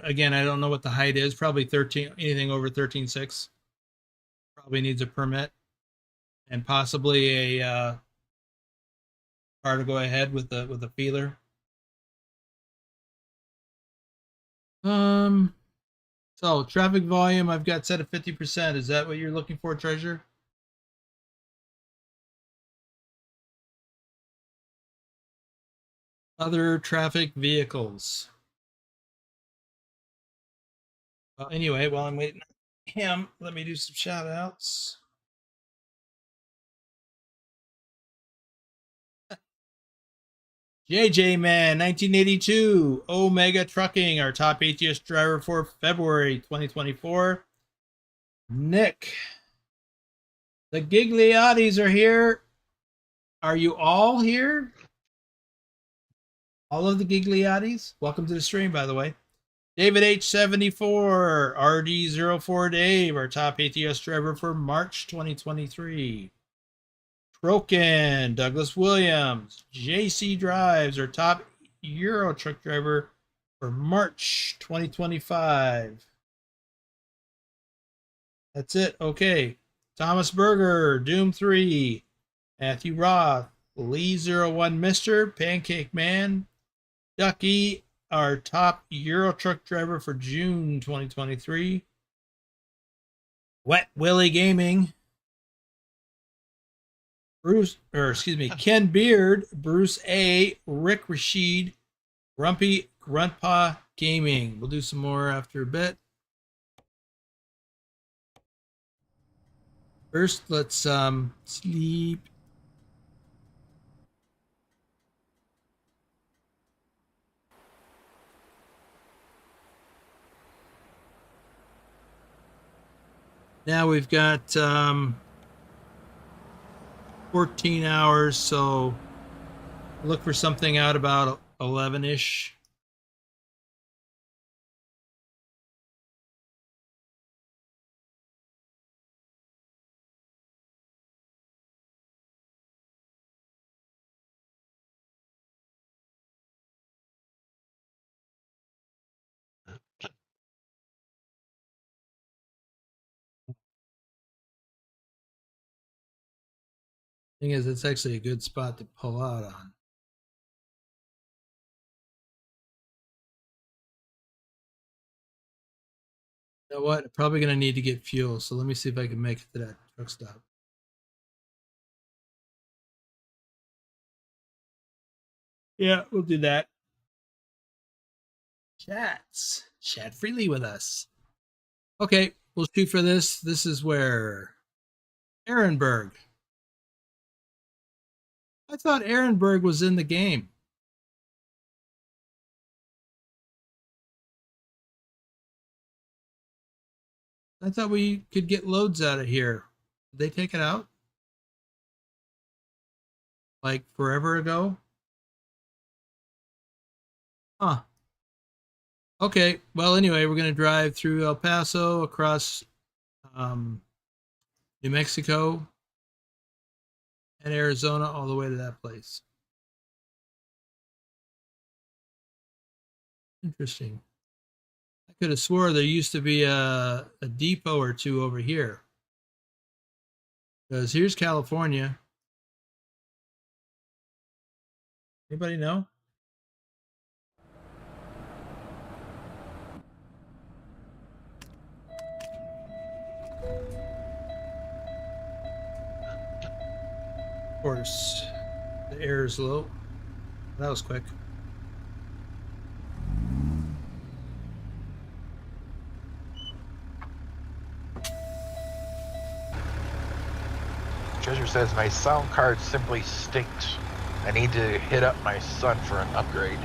Speaker 1: again, I don't know what the height is. Probably 13. Anything over 13.6 probably needs a permit. and possibly a car to go ahead with a feeler. So traffic volume I've got set at 50%. Is that what you're looking for, Treasure? Other traffic vehicles. Well, anyway, while I'm waiting on him, let me do some shout outs. JJ Man 1982, Omega Trucking, our top ATS driver for February 2024. Nick, the Gigliottis are here. Are you all here? All of the Gigliottis? Welcome to the stream, by the way. David H74, RD04 Dave, our top ATS driver for March 2023. Troken, Douglas Williams, JC Drives, our top Euro truck driver for March 2025. That's it. Okay. Thomas Berger, Doom 3, Matthew Roth, Lee01 Mister, Pancake Man, Ducky, our top Euro truck driver for June 2023. Wet Willie Gaming, Ken Beard, Bruce A, Rick Rashid, Grumpy Grandpa Gaming. We'll do some more after a bit. First, let's sleep. Now we've got 14 hours, so look for something out about 11-ish. Thing is, it's actually a good spot to pull out on. You know what? I'm probably going to need to get fuel, so let me see if I can make it to that truck stop. Yeah, we'll do that. Chat freely with us. Okay, we'll shoot for this. This is where Ehrenberg. I thought Ehrenberg was in the game. I thought we could get loads out of here. Did they take it out? Like forever ago? Huh. Okay, well, anyway, we're going to drive through El Paso, across New Mexico, and Arizona, all the way to that place. Interesting. I could have swore there used to be a depot or two over here. Because here's California. Anybody know? Of course, the air is low. That was quick.
Speaker 2: Treasure says my sound card simply stinks. I need to hit up my son for an upgrade.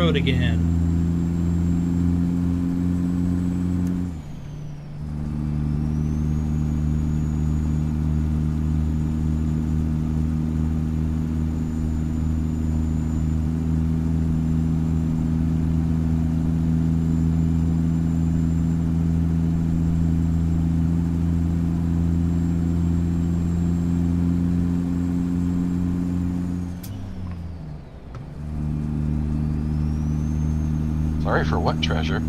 Speaker 1: road again.
Speaker 2: Sorry for what, Treasure?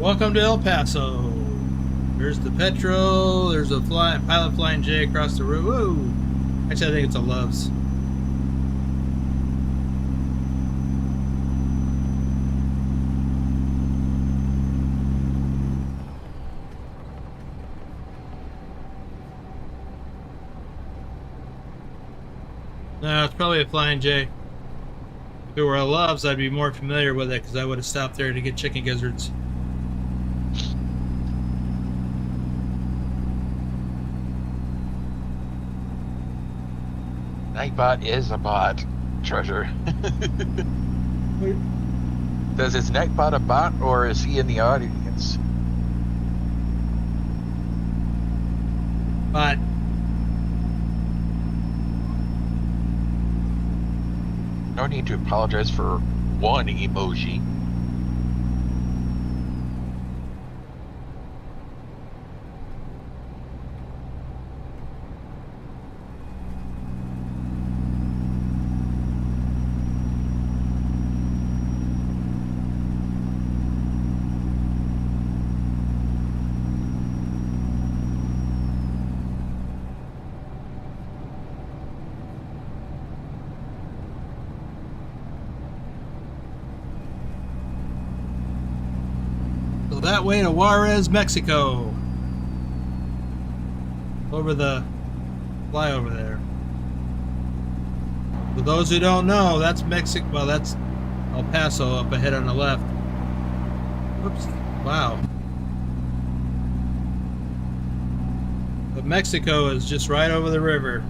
Speaker 1: Welcome to El Paso. There's the Petro. There's a pilot flying J across the road. Whoa! Actually, I think it's a Loves. No, it's probably a flying J. If it were a Loves, I'd be more familiar with it because I would have stopped there to get chicken gizzards.
Speaker 2: Nightbot is a bot, Treasure. Does his Nightbot a bot, or is he in the audience?
Speaker 1: But
Speaker 2: No need to apologize for one emoji.
Speaker 1: so that way to Juarez, Mexico. Over the flyover there. For those who don't know, that's Mexico. Well, that's El Paso up ahead on the left. Oops. Wow. But Mexico is just right over the river.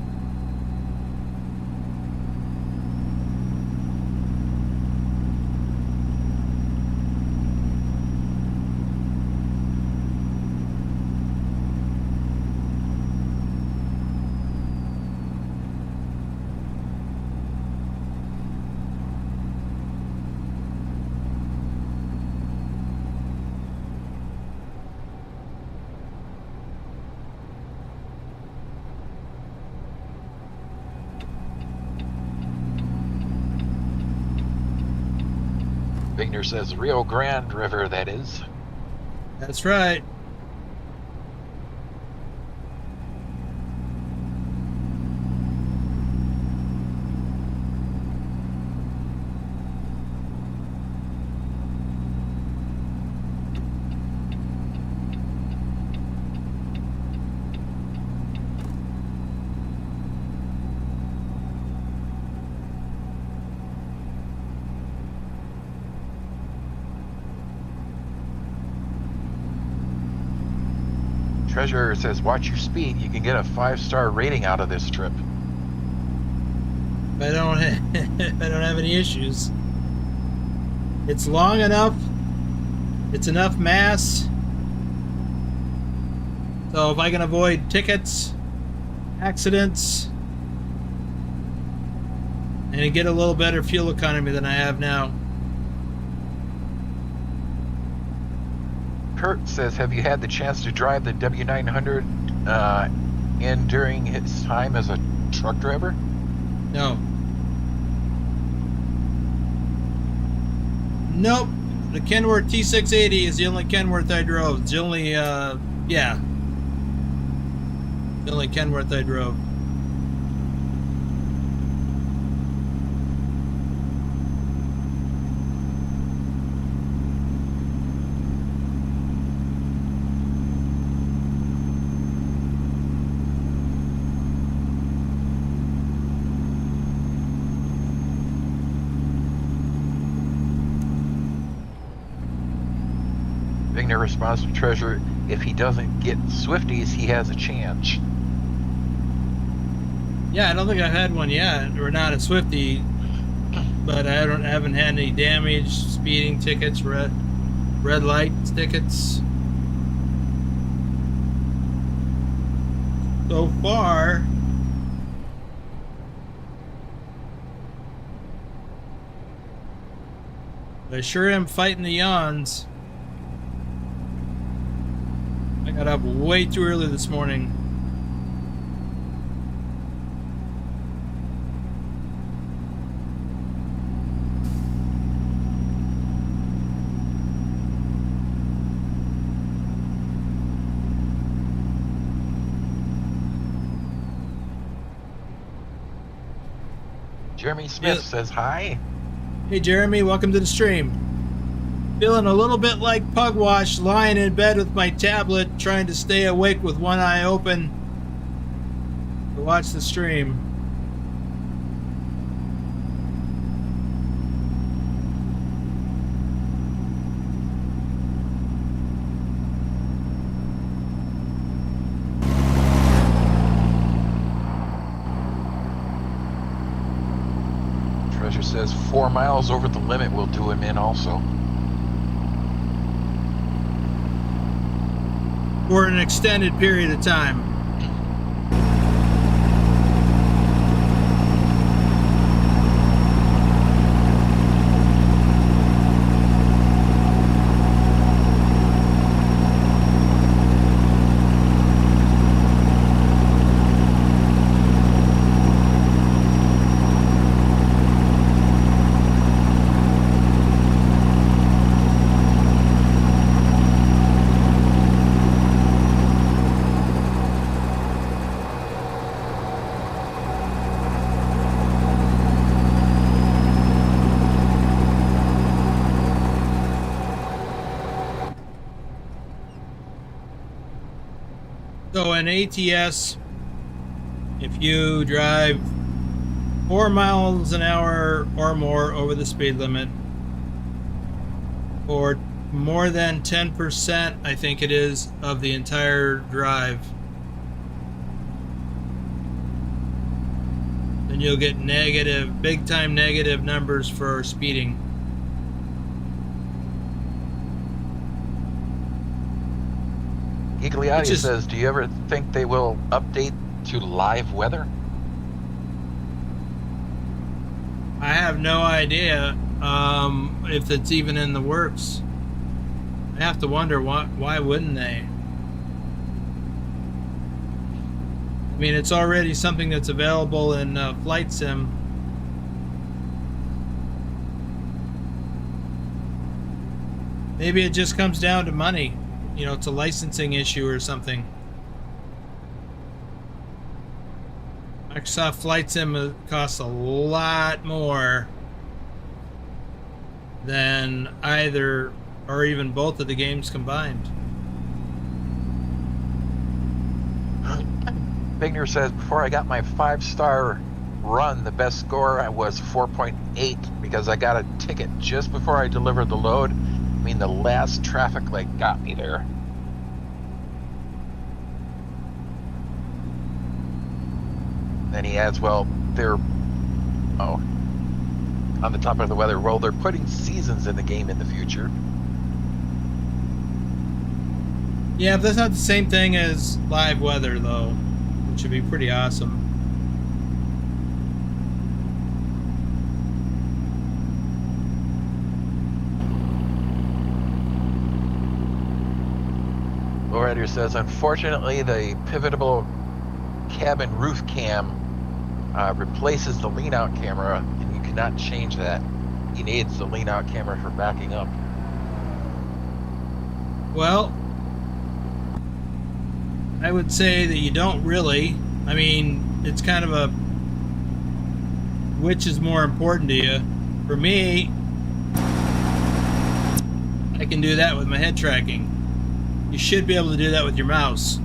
Speaker 2: Vigner says Rio Grande River, that is.
Speaker 1: That's right.
Speaker 2: Treasurer says, watch your speed. You can get a 5-star rating out of this trip.
Speaker 1: I don't I don't have any issues. It's long enough. It's enough mass. So if I can avoid tickets, accidents, and get a little better fuel economy than I have now,
Speaker 2: Kurt says, have you had the chance to drive the W900 in during his time as a truck driver?
Speaker 1: No. Nope. The Kenworth T680 is the only Kenworth I drove. It's the only, yeah. The only Kenworth I drove.
Speaker 2: Vigner responds to Treasure, if he doesn't get Swifties, he has a chance.
Speaker 1: Yeah, I don't think I've had one yet, or not a Swiftie, but I haven't had any damage, speeding tickets, red light tickets. So far, I sure am fighting the yawns. I got up way too early this morning.
Speaker 2: Jeremy Smith says hi.
Speaker 1: Hey Jeremy, welcome to the stream. Feeling a little bit like Pugwash, lying in bed with my tablet, trying to stay awake with one eye open to watch the stream.
Speaker 2: Treasure says 4 miles over the limit will do him in also.
Speaker 1: For an extended period of time. So an ATS, if you drive 4 miles an hour or more over the speed limit, or more than 10%, I think it is, of the entire drive, then you'll get negative, big time negative numbers for speeding.
Speaker 2: Gigliotti says, do you ever think they will update to live weather?
Speaker 1: I have no idea if it's even in the works. I have to wonder why wouldn't they? I mean, it's already something that's available in Flight Sim. Maybe it just comes down to money. You know, it's a licensing issue or something. Microsoft Flight Sim costs a lot more than either or even both of the games combined.
Speaker 2: Bigner says, before I got my 5-star run, the best score was 4.8 because I got a ticket just before I delivered the load. I mean, the last traffic light got me there. Then he adds, well, they're, on the topic of the weather, well, they're putting seasons in the game in the future.
Speaker 1: Yeah, but that's not the same thing as live weather, though, which would be pretty awesome.
Speaker 2: Lowrider says, unfortunately, the pivotable cabin roof cam replaces the lean out camera, and you cannot change that. He needs the lean out camera for backing up.
Speaker 1: Well, I would say that you don't really. I mean, it's kind of a which is more important to you. For me, I can do that with my head tracking. You should be able to do that with your mouse.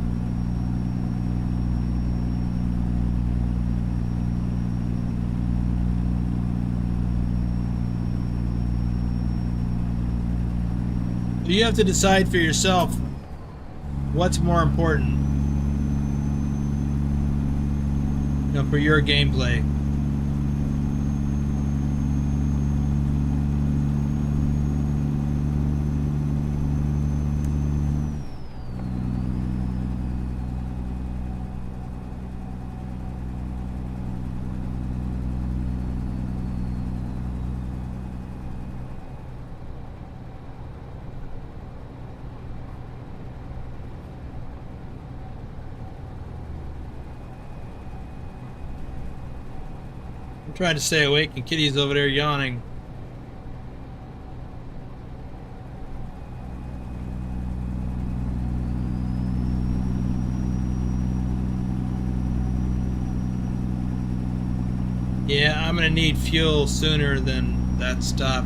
Speaker 1: So you have to decide for yourself what's more important, you know, for your gameplay. I'm trying to stay awake and Kitty's over there yawning. Yeah, I'm gonna need fuel sooner than that stop.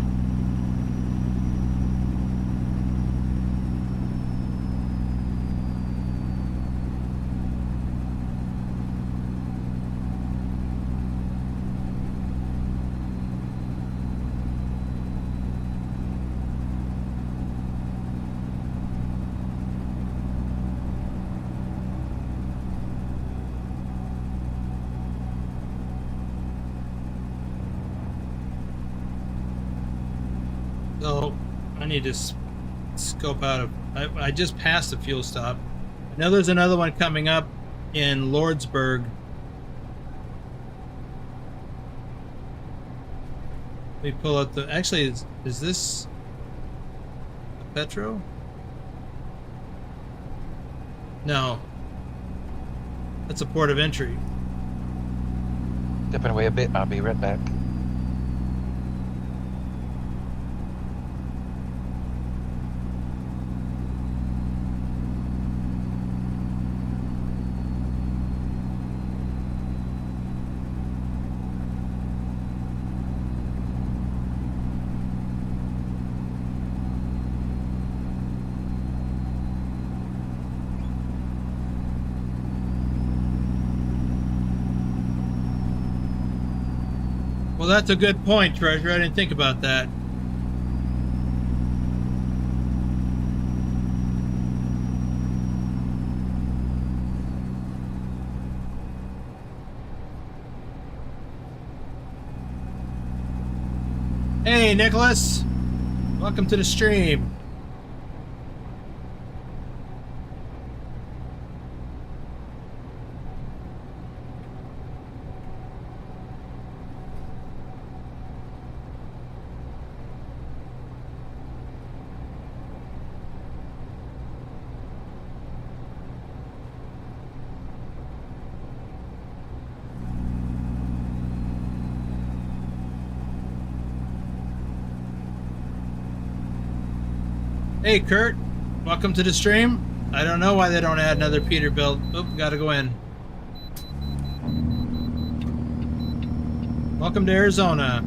Speaker 1: So I need to scope out I just passed the fuel stop. I know there's another one coming up in Lordsburg. Let me pull up the. Actually, is this a Petro? No. That's a port of entry.
Speaker 2: Stepping away a bit, I'll be right back.
Speaker 1: Well, that's a good point, Treasure. I didn't think about that. Hey, Nicholas. Welcome to the stream. Hey, Kurt. Welcome to the stream. I don't know why they don't add another Peterbilt. Oop, gotta go in. Welcome to Arizona.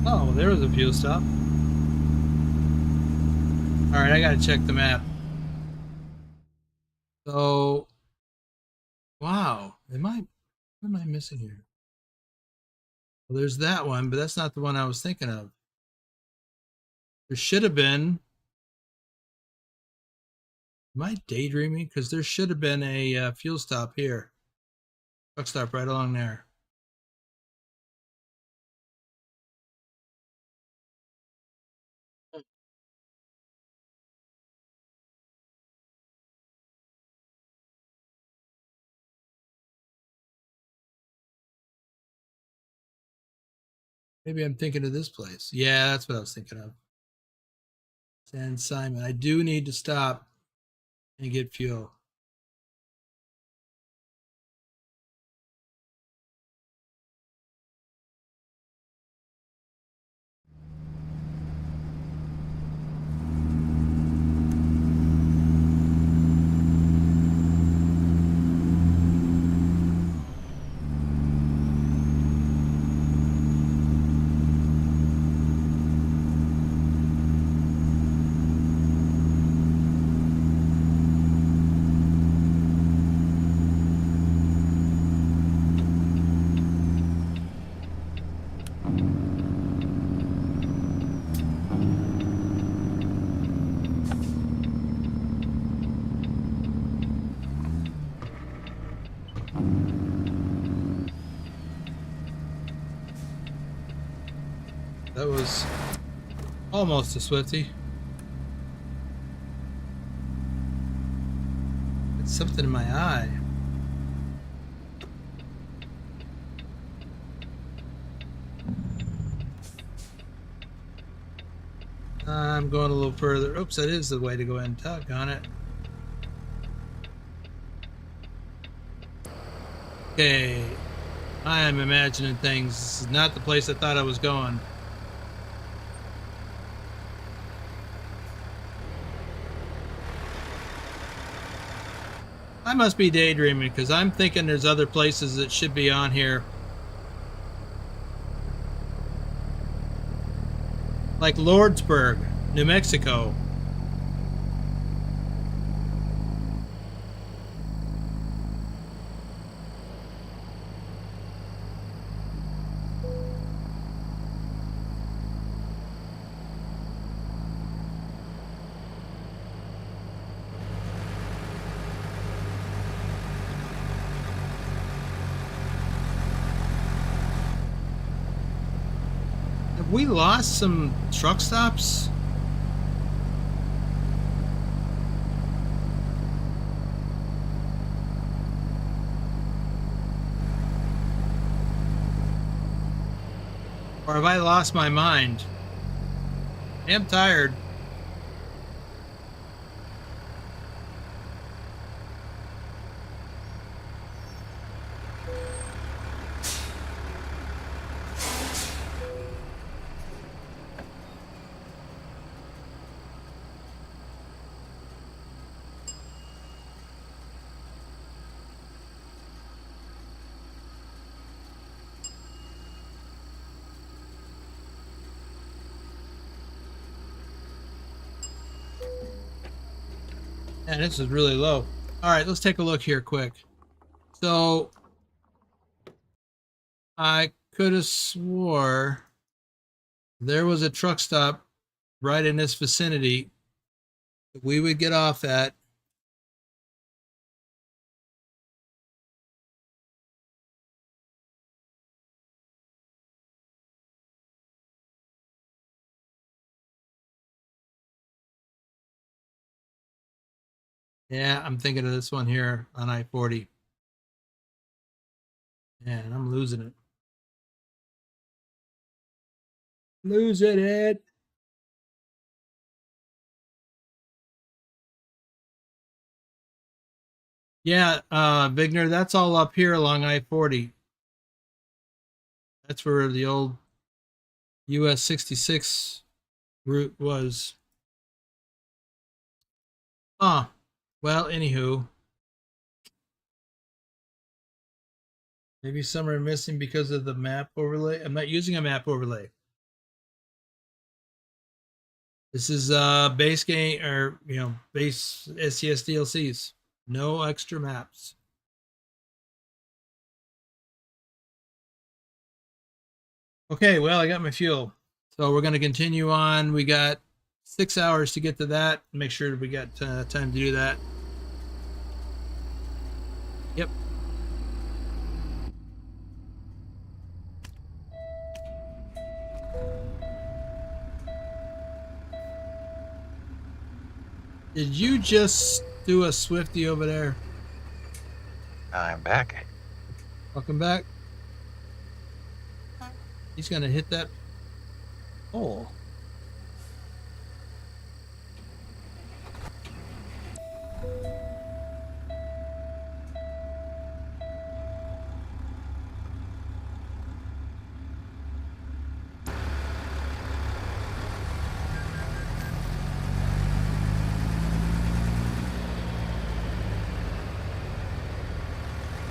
Speaker 1: Oh, there was a fuel stop. All right, I gotta check the map. So, wow, what am I missing here? Well, there's that one, but that's not the one I was thinking of. There should have been. Am I daydreaming? Because there should have been a fuel stop here. Truck stop right along there. Maybe I'm thinking of this place. Yeah, that's what I was thinking of. San Simon. I do need to stop and get fuel. That was almost a Swifty. It's something in my eye. I'm going a little further. Oops, that is the way to go in. Doggone it. Okay. I am imagining things. This is not the place I thought I was going. I must be daydreaming because I'm thinking there's other places that should be on here. Like Lordsburg, New Mexico. Have we lost some truck stops? Or have I lost my mind? I am tired. Man, this is really low. All right, let's take a look here quick. So I could have swore there was a truck stop right in this vicinity that we would get off at. Yeah, I'm thinking of this one here on I-40. Man, I'm losing it. Losing it. Yeah, Vigner, that's all up here along I-40. That's where the old US 66 route was. Ah, well, anywho, maybe some are missing because of the map overlay. I'm not using a map overlay. This is base game, or base SCS DLCs. No extra maps. Okay, well, I got my fuel. So we're going to continue on. We got 6 hours to get to that. Make sure we got time to do that. Yep. Did you just do a Swifty over there?
Speaker 2: I'm back.
Speaker 1: Welcome back. He's going to hit that hole.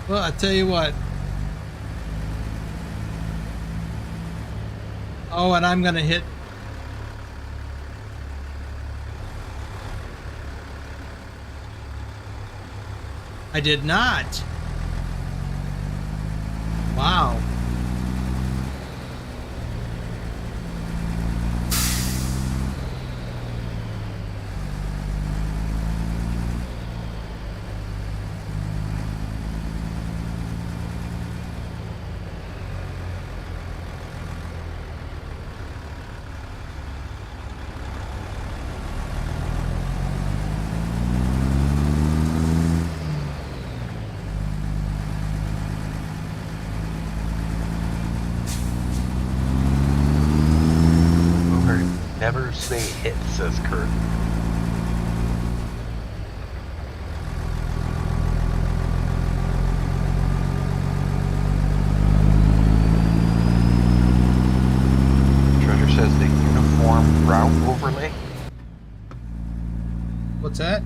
Speaker 1: Well, I tell you what. Oh, and I'm going to hit. I did not. Wow.
Speaker 2: Never say hit, says Kurt. Treasure says the uniform route overlay.
Speaker 1: What's that?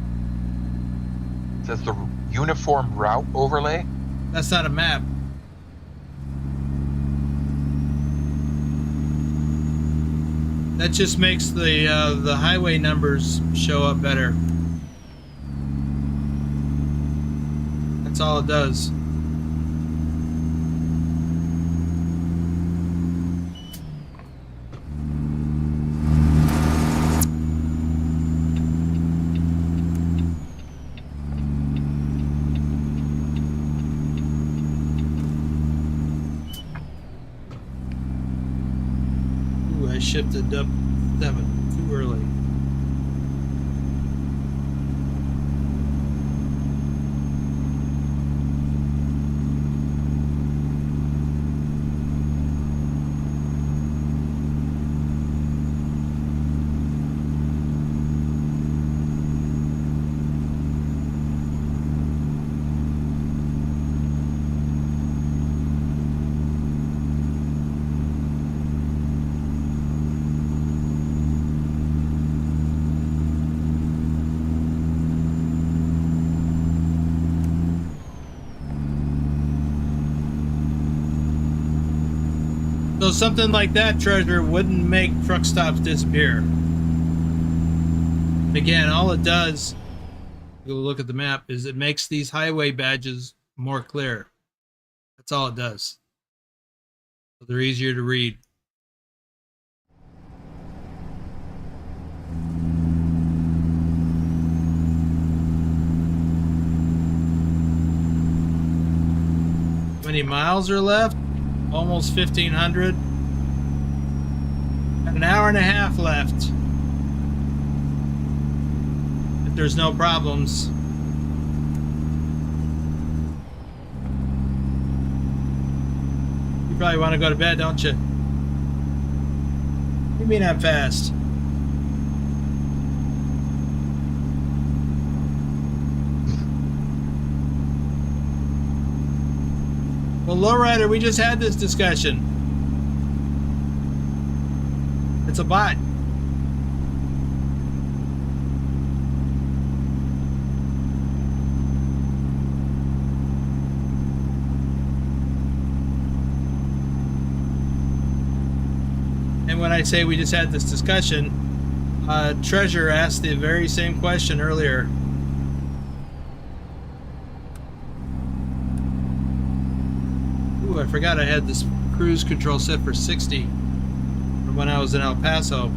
Speaker 2: It says the uniform route overlay.
Speaker 1: That's not a map. That just makes the highway numbers show up better. That's all it does. Ooh, I shifted up 7 too early. So something like that, Treasure, wouldn't make truck stops disappear. Again, all it does, go look at the map, is it makes these highway badges more clear. That's all it does. So they're easier to read. How many miles are left? Almost 1,500. Got an hour and a half left. If there's no problems. You probably want to go to bed, don't you? You mean I'm fast? Well, Lowrider, we just had this discussion. It's a bot. And when I say we just had this discussion, Treasure asked the very same question earlier. Ooh, I forgot I had this cruise control set for 60 from when I was in El Paso.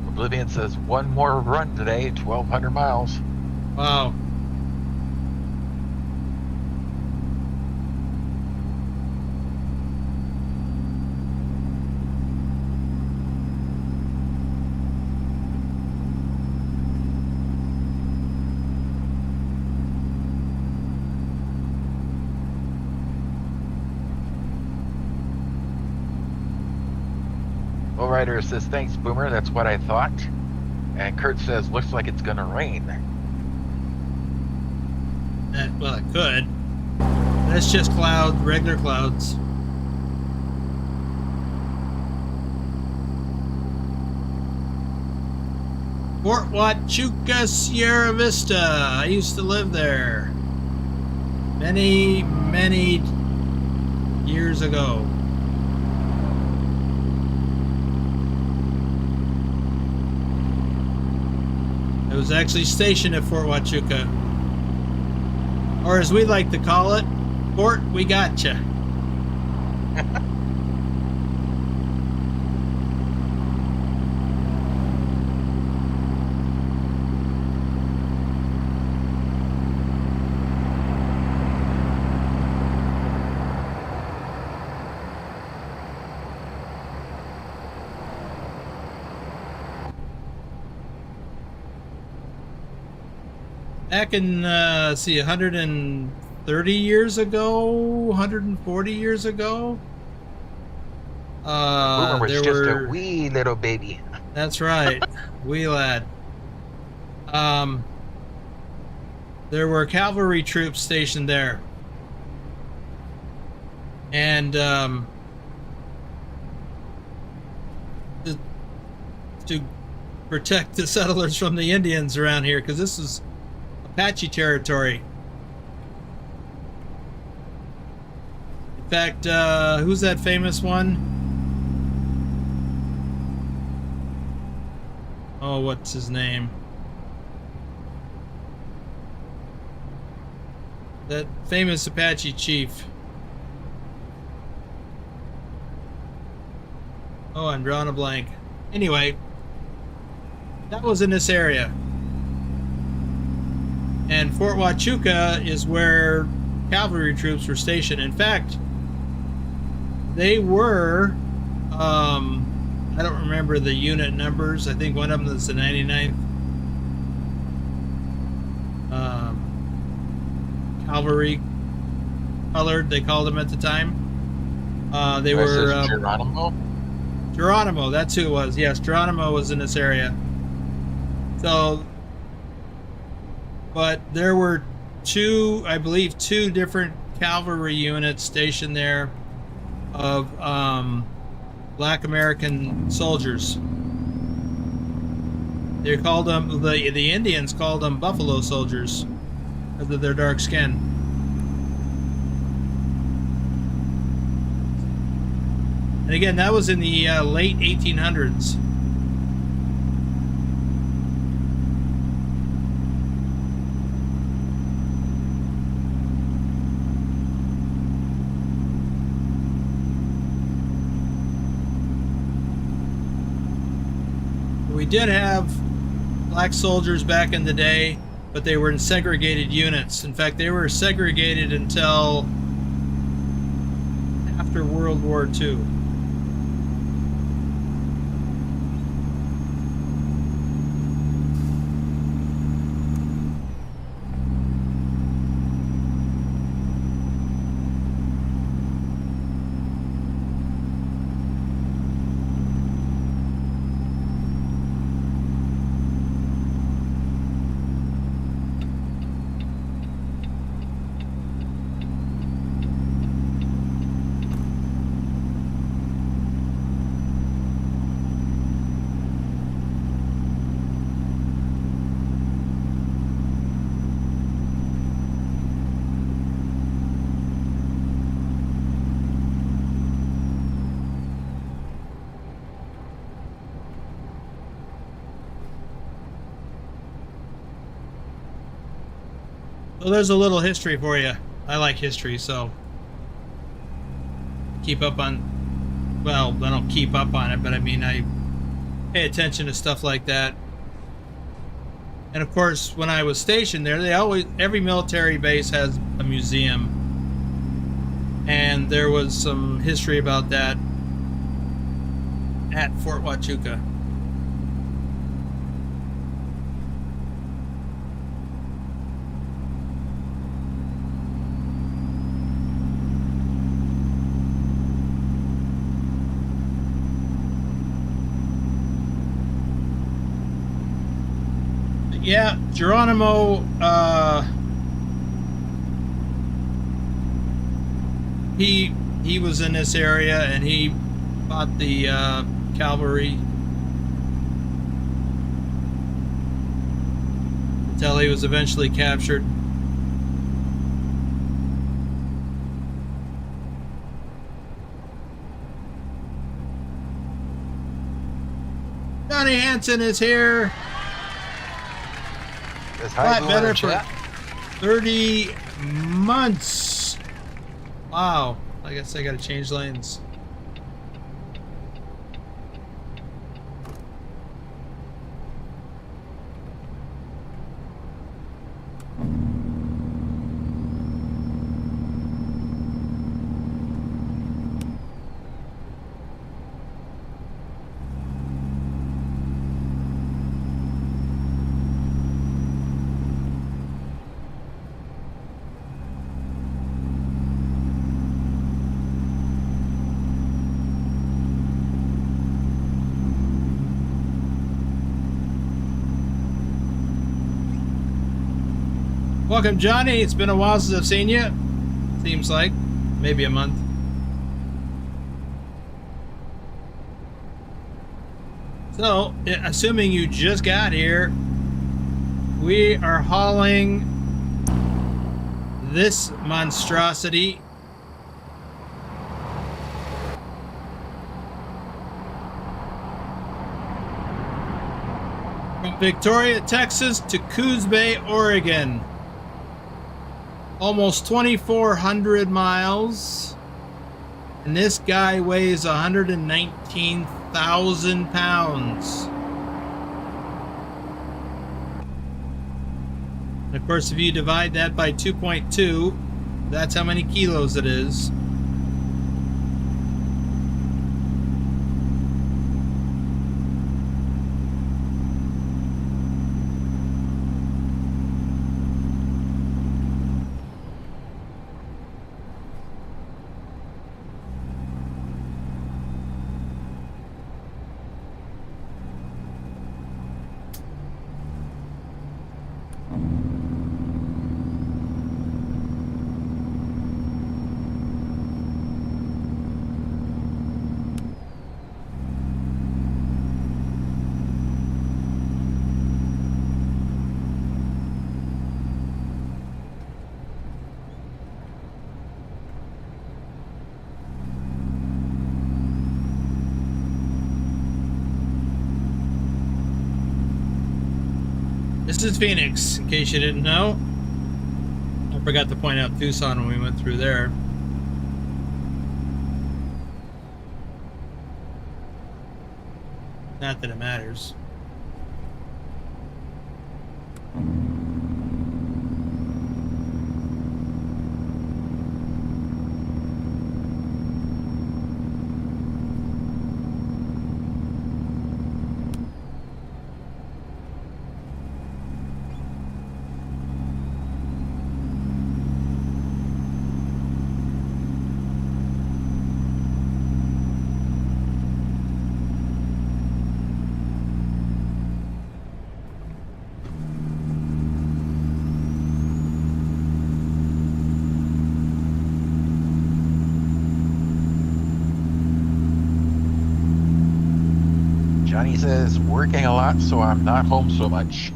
Speaker 2: Oblivion says one more run today, 1,200 miles.
Speaker 1: Wow.
Speaker 2: Lowrider says, thanks, Boomer. That's what I thought. And Kurt says, looks like it's going to rain.
Speaker 1: Well, it could. That's just cloud, regular clouds. Fort Huachuca, Sierra Vista. I used to live there many, many years ago. I was actually stationed at Fort Huachuca. Or as we like to call it, Fort We Gotcha. Back in, see, 130 years ago, 140 years ago,
Speaker 2: Boomer was
Speaker 1: there
Speaker 2: just
Speaker 1: were...
Speaker 2: a wee little baby.
Speaker 1: That's right, wee lad. There were cavalry troops stationed there. And, to protect the settlers from the Indians around here, because this is Apache territory. In fact, who's that famous one? Oh, what's his name? That famous Apache chief. Oh, I'm drawing a blank. Anyway, that was in this area. And Fort Huachuca is where cavalry troops were stationed. In fact, they were, I don't remember the unit numbers. I think one of them is the 99th Cavalry Colored, they called them at the time. They were...
Speaker 2: Geronimo?
Speaker 1: Geronimo, that's who it was. Yes, Geronimo was in this area. So... But there were I believe two different cavalry units stationed there of black American soldiers. They called them, the Indians called them buffalo soldiers because of their dark skin. And again, that was in the late 1800s. We did have black soldiers back in the day, but they were in segregated units. In fact, they were segregated until after World War II. So there's a little history for you. I like history, so keep up on, well, I don't keep up on it, but I mean, I pay attention to stuff like that. And of course, when I was stationed there, every military base has a museum. And there was some history about that at Fort Huachuca. Yeah, Geronimo, he was in this area and he fought the cavalry until he was eventually captured. Johnny Hansen is here.
Speaker 2: That's
Speaker 1: A lot better for
Speaker 2: chat.
Speaker 1: 30 months. Wow. I guess I gotta change lanes. Welcome, Johnny. It's been a while since I've seen you. Seems like maybe a month. So, assuming you just got here, we are hauling this monstrosity. From Victoria, Texas to Coos Bay, Oregon. Almost 2,400 miles. And this guy weighs 119,000 pounds. And of course, if you divide that by 2.2, that's how many kilos it is. This is Phoenix, in case you didn't know. I forgot to point out Tucson when we went through there. Not that it matters.
Speaker 2: Johnny says, working a lot, so I'm not home so much.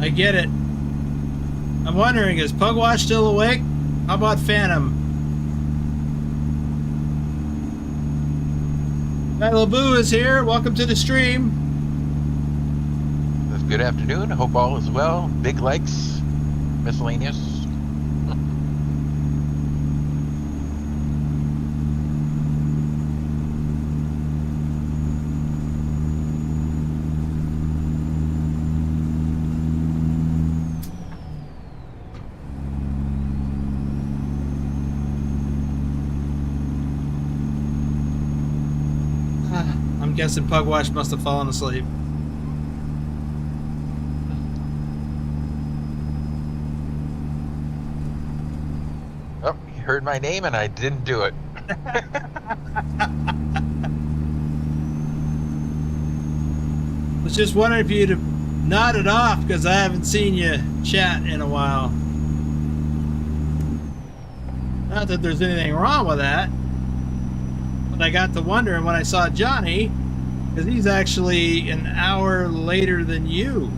Speaker 1: I get it. I'm wondering, is Pugwash still awake? How about Phantom? Boo is here. Welcome to the stream.
Speaker 2: Says, good afternoon. Hope all is well. Big likes. miscellaneous.
Speaker 1: I'm guessing Pugwash must have fallen asleep.
Speaker 2: Oh, you heard my name and I didn't do it.
Speaker 1: Was just wondering if you'd have nodded off because I haven't seen you chat in a while. Not that there's anything wrong with that, but I got to wondering when I saw Johnny, because he's actually an hour later than you.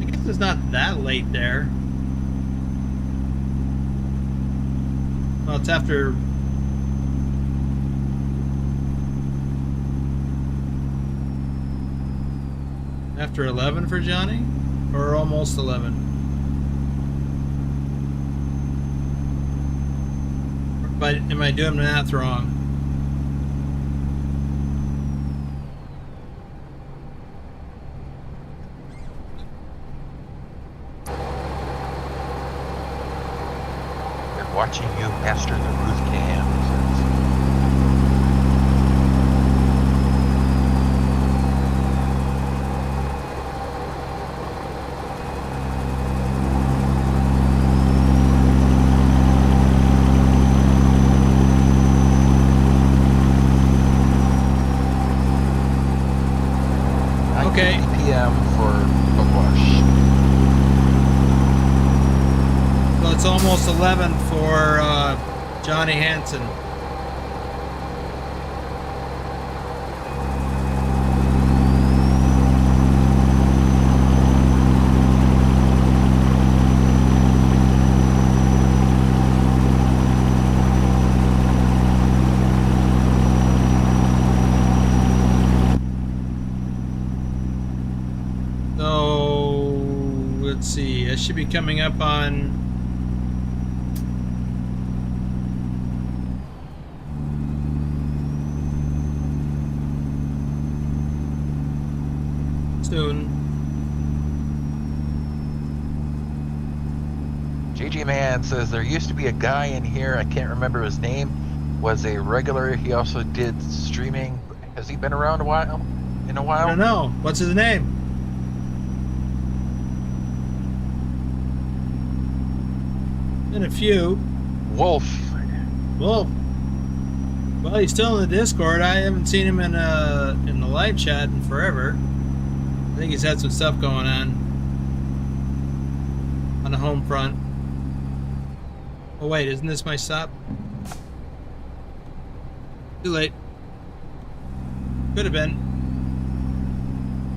Speaker 1: I guess it's not that late there. Well, it's after. After 11 for Johnny? Or almost 11? But am I doing math wrong?
Speaker 2: They're watching you master the roof cams.
Speaker 1: Okay.
Speaker 2: PM for Pugwash.
Speaker 1: So it's almost 11 for Johnny Hansen. So let's see. It should be coming up on. Soon.
Speaker 2: JJ Man says there used to be a guy in here, I can't remember his name, was a regular. He also did streaming. Has he been around a while? In a while?
Speaker 1: I don't know. What's his name? Been a few.
Speaker 2: Wolf.
Speaker 1: Well, he's still in the Discord. I haven't seen him in the live chat in forever. I think he's had some stuff going on the home front. Oh wait, isn't this my stop? Too late. Could have been.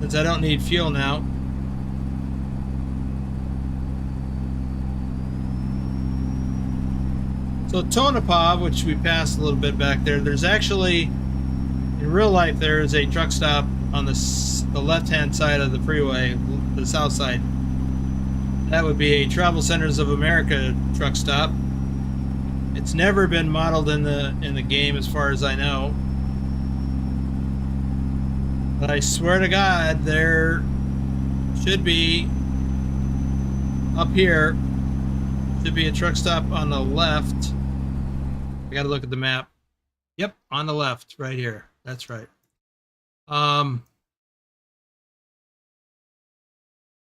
Speaker 1: Since I don't need fuel now. So Tonopah, which we passed a little bit back there, there's actually, in real life, there is a truck stop on the left-hand side of the freeway, the south side. That would be a Travel Centers of America truck stop. It's never been modeled in the game, as far as I know. But I swear to God, there should be up here. Should be a truck stop on the left. I got to look at the map. Yep, on the left, right here. That's right.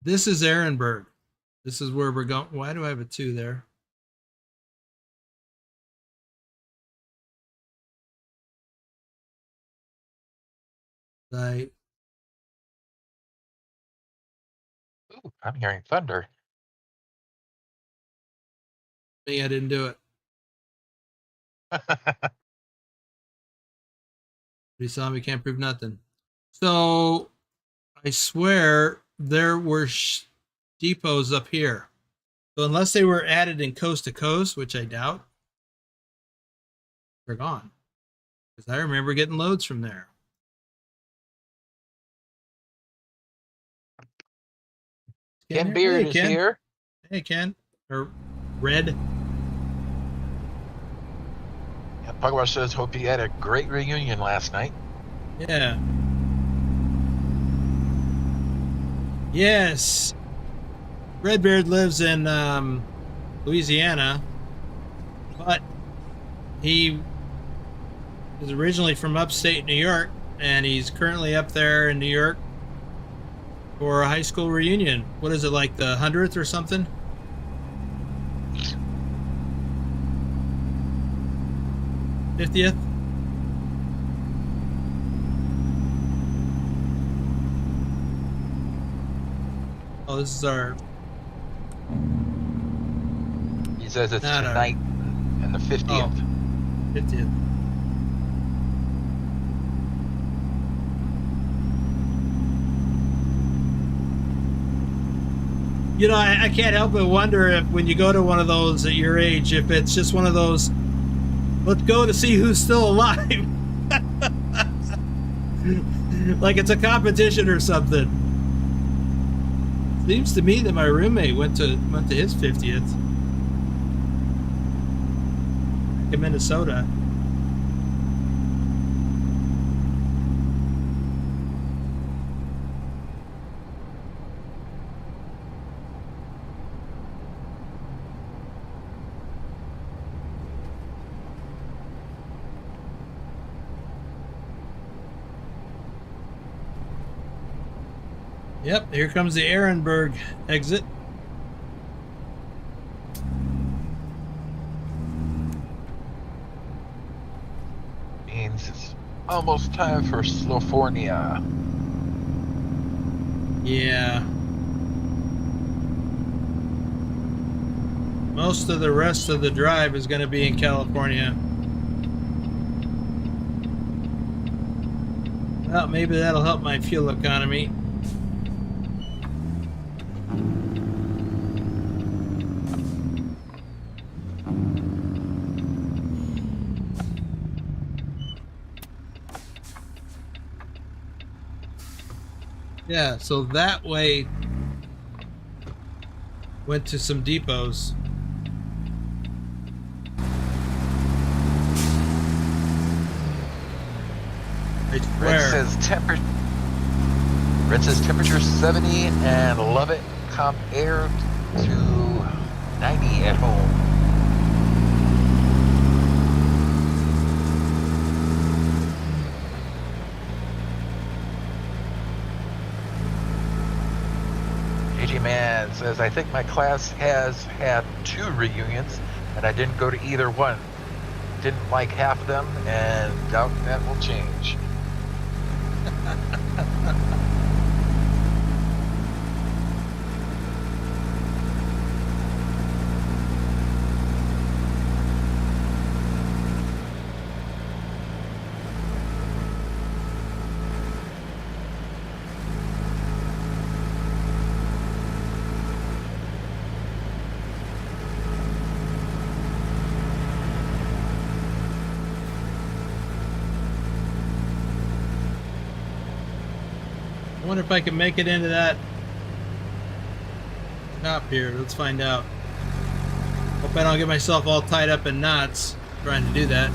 Speaker 1: This is Ehrenberg. This is where we're going. Why do I have a 2 there? Right.
Speaker 2: Ooh, I'm hearing thunder.
Speaker 1: Me, I didn't do it. You saw me, can't prove nothing. So I swear there were depots up here. So unless they were added in coast to coast, which I doubt, they're gone. Because I remember getting loads from there.
Speaker 2: Ken
Speaker 1: here?
Speaker 2: Beard
Speaker 1: Hey,
Speaker 2: is
Speaker 1: Ken.
Speaker 2: here.
Speaker 1: Hey, Ken. Or Red.
Speaker 2: Yeah, Pugwash says, hope you had a great reunion last night.
Speaker 1: Yeah. Yes. Redbeard lives in Louisiana, but he is originally from upstate New York, and he's currently up there in New York for a high school reunion. What is it, like the 100th or something? '50th? Oh, this is our.
Speaker 2: He says it's
Speaker 1: Not our.
Speaker 2: tonight and the 50th.
Speaker 1: Oh, 50th. You know, I can't help but wonder if when you go to one of those at your age, if it's just one of those, let's go to see who's still alive. Like it's a competition or something. Seems to me that my roommate went to his 50th in Minnesota. Yep, here comes the Ehrenberg exit.
Speaker 2: Means it's almost time for Slofornia.
Speaker 1: Yeah. Most of the rest of the drive is going to be in California. Well, maybe that'll help my fuel economy. Yeah, so that way went to some depots.
Speaker 2: Red says temperature 70 and love it. Comp air to 90 at home. JG Man says, I think my class has had 2 reunions and I didn't go to either one. Didn't like half of them and doubt that will change.
Speaker 1: I wonder if I can make it into that top here. Let's find out. Hope I don't get myself all tied up in knots trying to do that.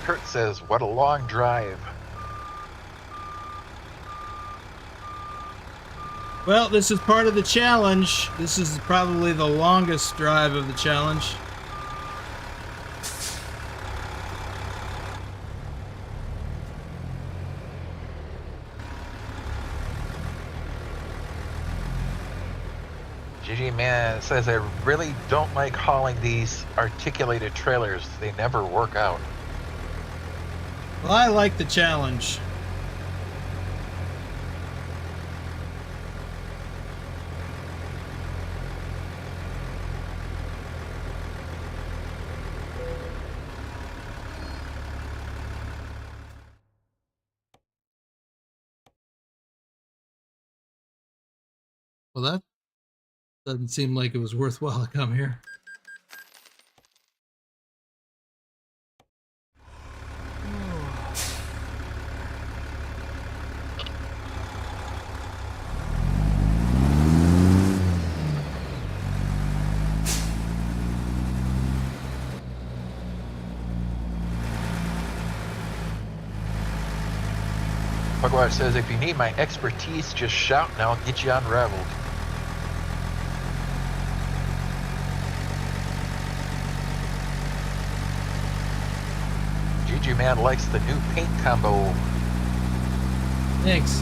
Speaker 2: Kurt says, what a long drive.
Speaker 1: Well, this is part of the challenge. This is probably the longest drive of the challenge.
Speaker 2: GG Man says, I really don't like hauling these articulated trailers. They never work out.
Speaker 1: Well, I like the challenge. Well, that doesn't seem like it was worthwhile to come here.
Speaker 2: Pugwatch says, if you need my expertise, just shout and I'll get you unraveled. Juju Man likes the new paint combo.
Speaker 1: Thanks.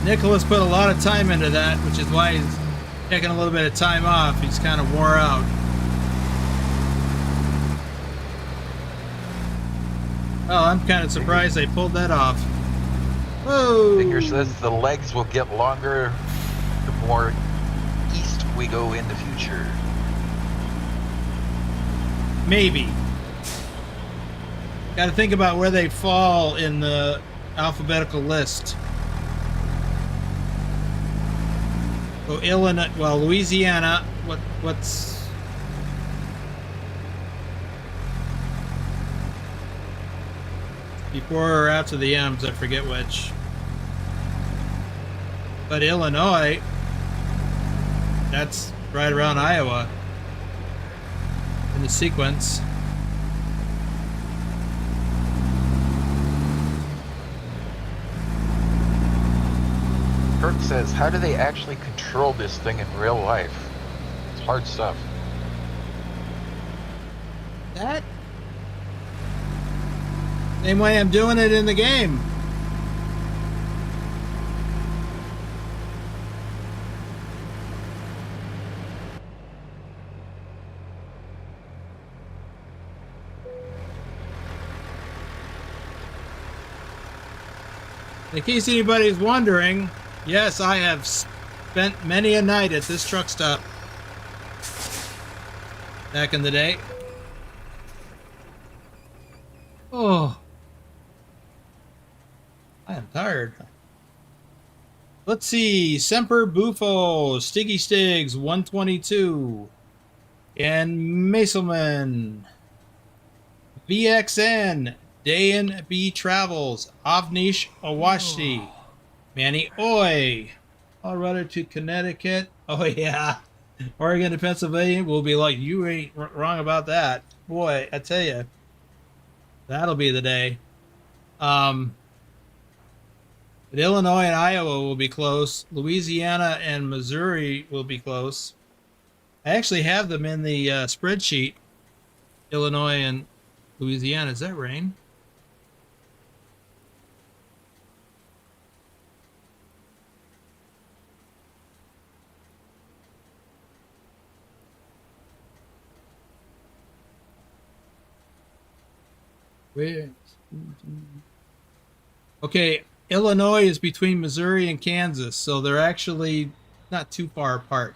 Speaker 1: Nicholas put a lot of time into that, which is why he's taking a little bit of time off. He's kind of wore out. Oh, I'm kind of surprised they pulled that off. Whoa!
Speaker 2: Finger says the legs will get longer the more east we go in the future.
Speaker 1: Maybe. Got to think about where they fall in the alphabetical list. So Illinois, well, Louisiana. What's before or after the M's? I forget which. But Illinois, that's right around Iowa in the sequence.
Speaker 2: Kirk says, how do they actually control this thing in real life? It's hard stuff.
Speaker 1: That same way I'm doing it in the game. In case anybody's wondering, yes, I have spent many a night at this truck stop back in the day. Oh, I am tired. Let's see. Semper Bufo, Stiggy Stigs, 122. And Maselman. VXN, Dayan B Travels, Avnish Awashi, Manny Oi, Colorado to Connecticut. Oh, yeah. Oregon to Pennsylvania. We'll be like, you ain't wrong about that. Boy, I tell you, that'll be the day. But Illinois and Iowa will be close. Louisiana and Missouri will be close. I actually have them in the spreadsheet. Illinois and Louisiana. Is that rain? Where? Okay, Illinois is between Missouri and Kansas, so they're actually not too far apart.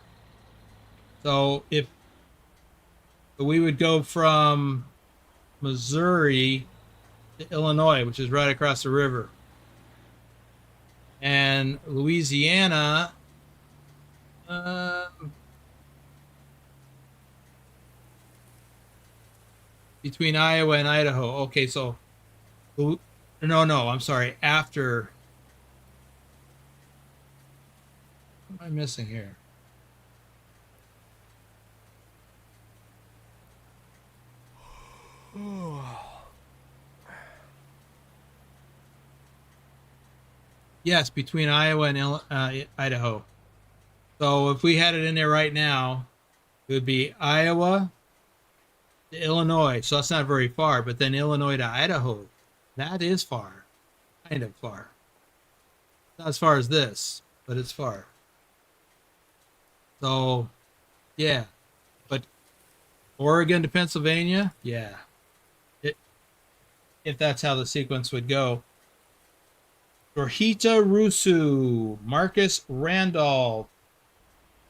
Speaker 1: So if we would go from Missouri to Illinois, which is right across the river, and Louisiana, between Iowa and Idaho. Okay, so no, I'm sorry. After, what am I missing here? Yes, between Iowa and Idaho. So if we had it in there right now, it would be Iowa to Illinois. So that's not very far, but then Illinois to Idaho, that is far, kind of far. Not as far as this, but it's far. So, yeah. But Oregon to Pennsylvania, yeah. If that's how the sequence would go. Gorhita Rusu, Marcus Randolph.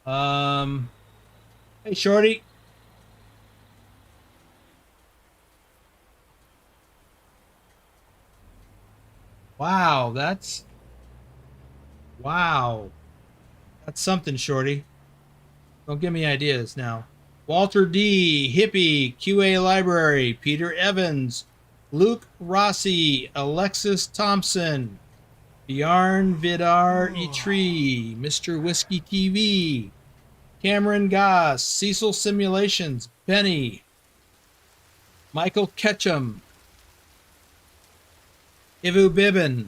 Speaker 1: Hey, Shorty. Wow, wow. That's something, Shorty. Don't give me ideas now. Walter D, Hippie, QA Library, Peter Evans, Luke Rossi, Alexis Thompson, Bjarn Vidar Etree, Mr. Whiskey TV, Cameron Goss, Cecil Simulations, Benny, Michael Ketchum, Ivu Bibbin.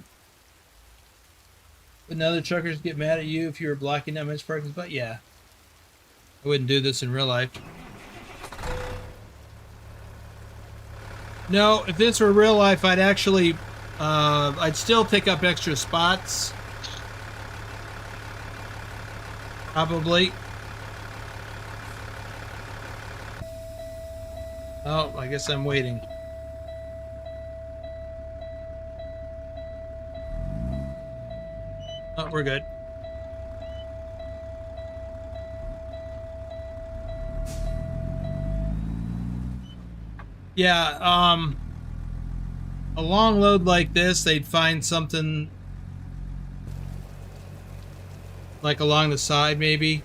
Speaker 1: Wouldn't other truckers get mad at you if you were blocking that much parking spot? Yeah. I wouldn't do this in real life. No, if this were real life, I'd actually, I'd still take up extra spots. Probably. Oh, I guess I'm waiting. Oh, we're good. Yeah, a long load like this, they'd find something like along the side maybe.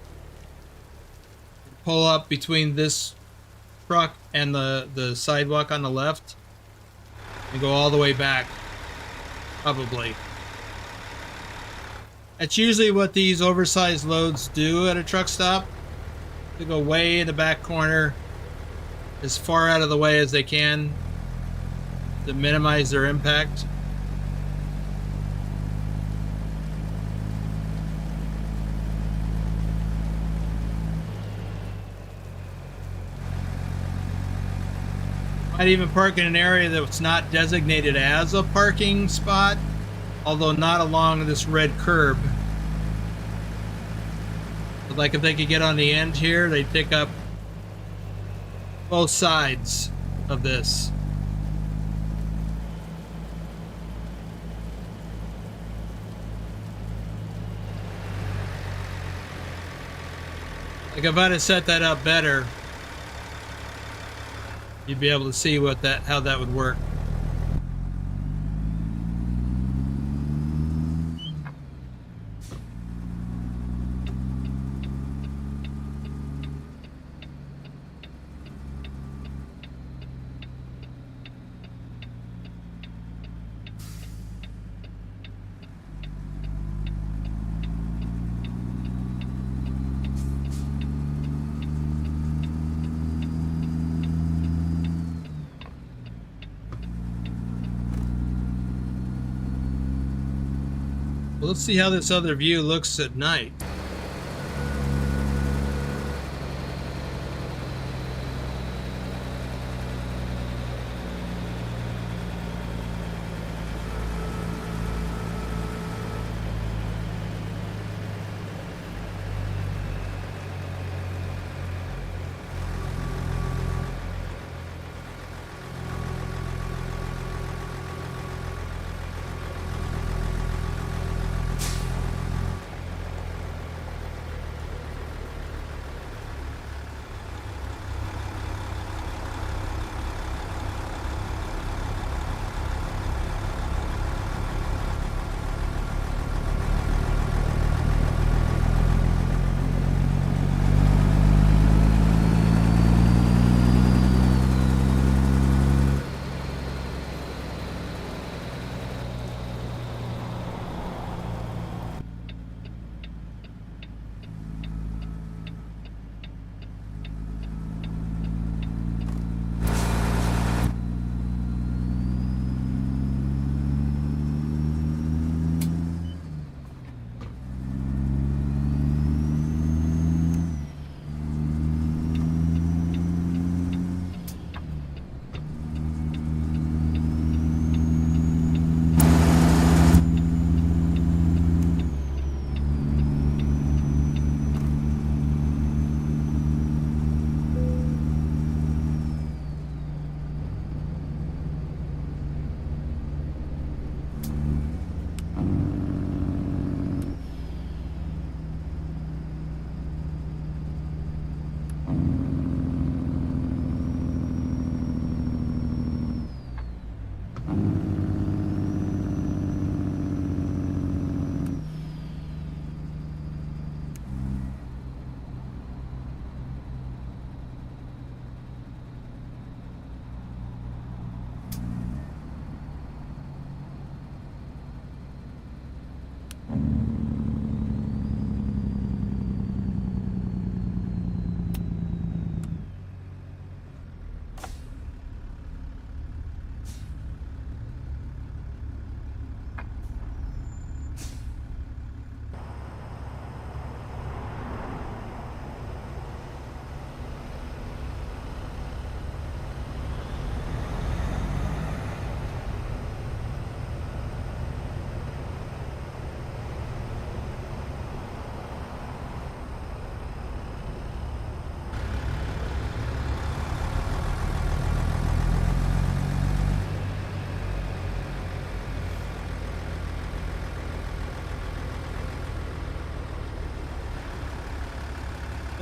Speaker 1: Pull up between this truck and the sidewalk on the left and go all the way back, probably. That's usually what these oversized loads do at a truck stop. They go way in the back corner, as far out of the way as they can to minimize their impact. Might even park in an area that's not designated as a parking spot, although not along this red curb. But like if they could get on the end here, they'd pick up both sides of this. Like if I'd have set that up better, you'd be able to see how that would work. Well, let's see how this other view looks at night.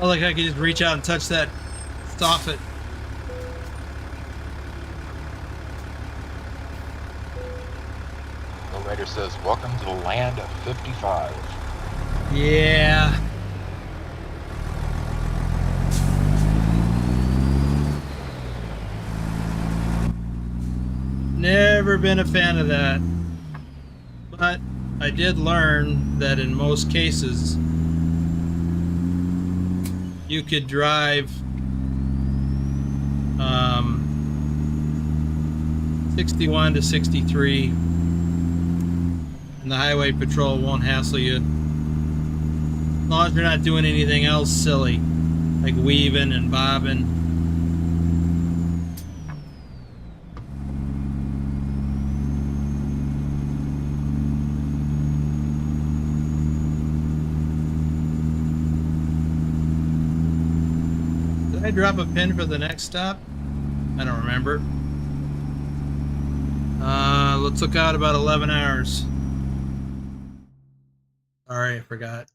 Speaker 1: Oh, like I could just reach out and touch that soffit.
Speaker 2: Lowrider says, welcome to the land of 55.
Speaker 1: Yeah. Never been a fan of that. But I did learn that in most cases, you could drive 61 to 63 and the highway patrol won't hassle you. As long as you're not doing anything else silly, like weaving and bobbing. Did I drop a pin for the next stop? I don't remember. Let's look out about 11 hours. Sorry, I forgot.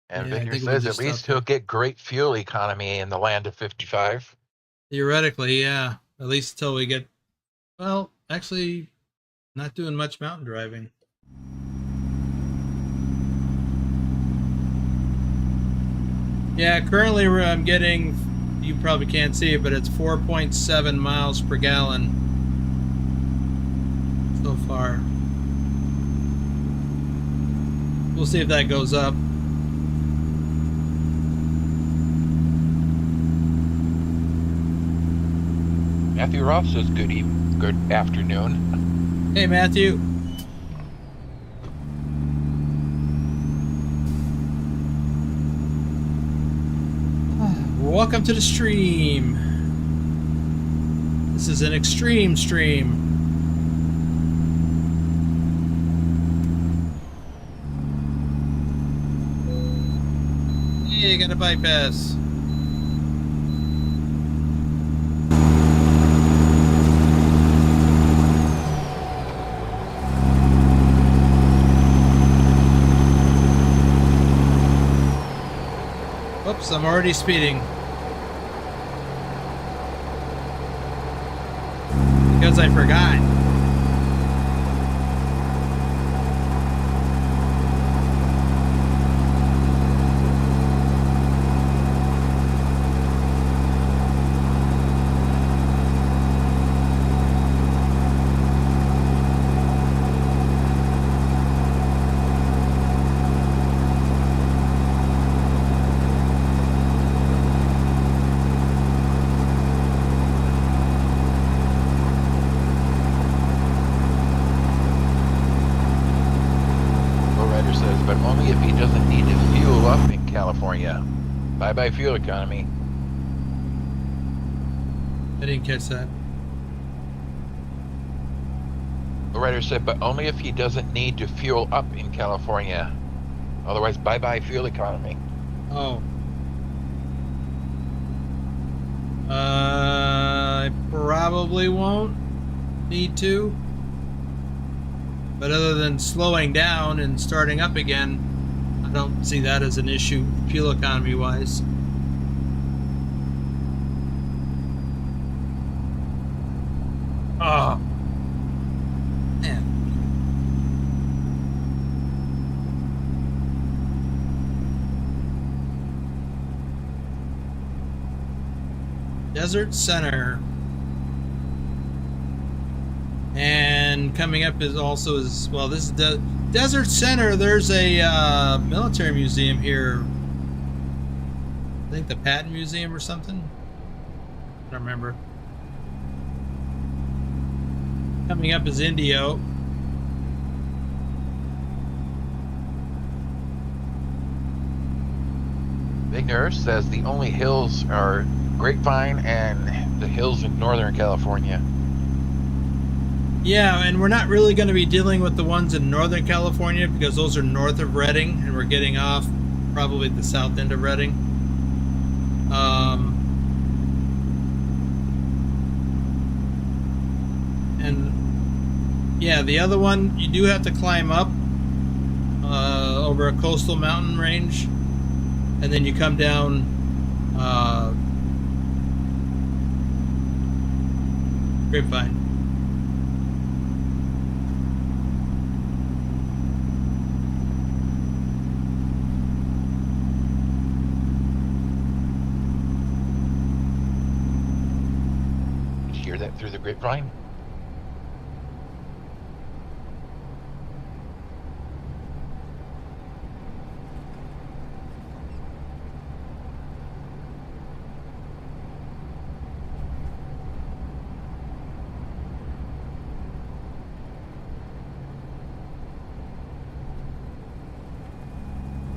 Speaker 2: And
Speaker 1: Yeah,
Speaker 2: Victor says at least he'll get great fuel economy in the land of 55.
Speaker 1: Theoretically, yeah. At least until we get, well, actually, not doing much mountain driving. Yeah, currently I'm getting, you probably can't see it, but it's 4.7 miles per gallon so far. We'll see if that goes up.
Speaker 2: Matthew Ross says good afternoon.
Speaker 1: Hey, Matthew. Welcome to the stream. This is an extreme stream. Yeah, you got a bypass. Oops, I'm already speeding. Because I forgot.
Speaker 2: Bye-bye fuel economy.
Speaker 1: I didn't catch that.
Speaker 2: The writer said, but only if he doesn't need to fuel up in California. Otherwise, bye-bye fuel economy.
Speaker 1: Oh. I probably won't need to. But other than slowing down and starting up again, I don't see that as an issue fuel economy wise. Oh, man. Desert Center. And coming up is also is, well, this is Desert Center. There's a military museum here. I think the Patton Museum or something. I don't remember. Coming up is Indio.
Speaker 2: Big Nurse says the only hills are Grapevine and the hills in Northern California.
Speaker 1: Yeah, and we're not really going to be dealing with the ones in Northern California because those are north of Redding, and we're getting off probably at the south end of Redding. Yeah, the other one, you do have to climb up over a coastal mountain range, and then you come down Grapevine.
Speaker 2: Did you hear that through the grapevine?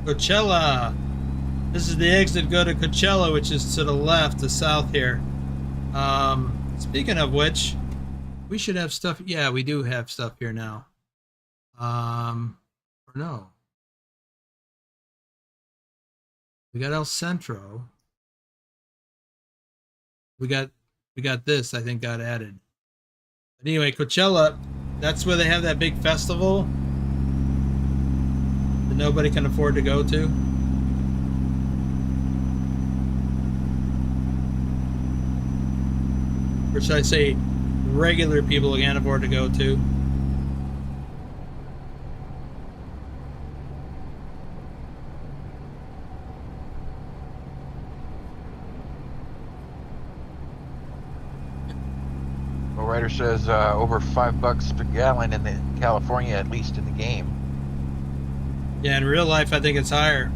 Speaker 1: Coachella. This is the exit. Go to Coachella, which is to the left, the south here. Speaking of which, we should have stuff. Yeah, we do have stuff here now. Or no. We got El Centro. We got this, I think, got added. But anyway, Coachella, that's where they have that big festival that nobody can afford to go to. Or should I say regular people can't afford to go to.
Speaker 2: Writer says over $5 per gallon in California, at least in the game.
Speaker 1: Yeah, in real life, I think it's higher.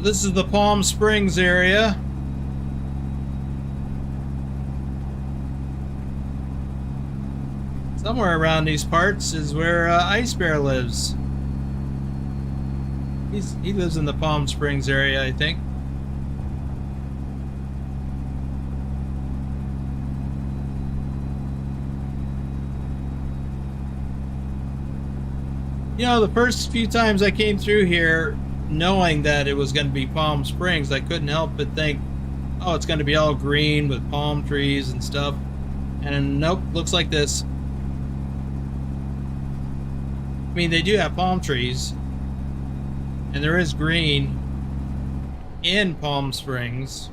Speaker 1: This is the Palm Springs area. Somewhere around these parts is where Ice Bear lives. He lives in the Palm Springs area, I think. You know, the first few times I came through here, knowing that it was going to be Palm Springs, I couldn't help but think, oh, it's going to be all green with palm trees and stuff. And nope, looks like this. I mean, they do have palm trees, and there is green in Palm Springs.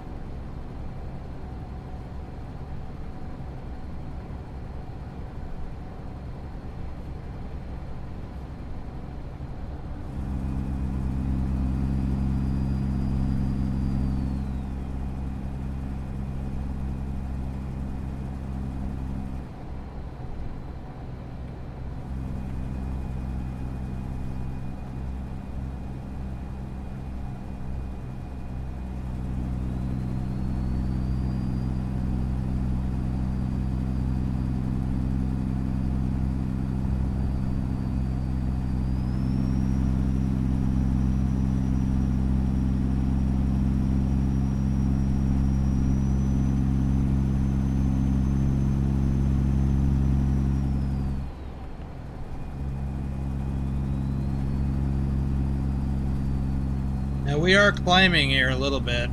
Speaker 1: Now we are climbing here a little bit.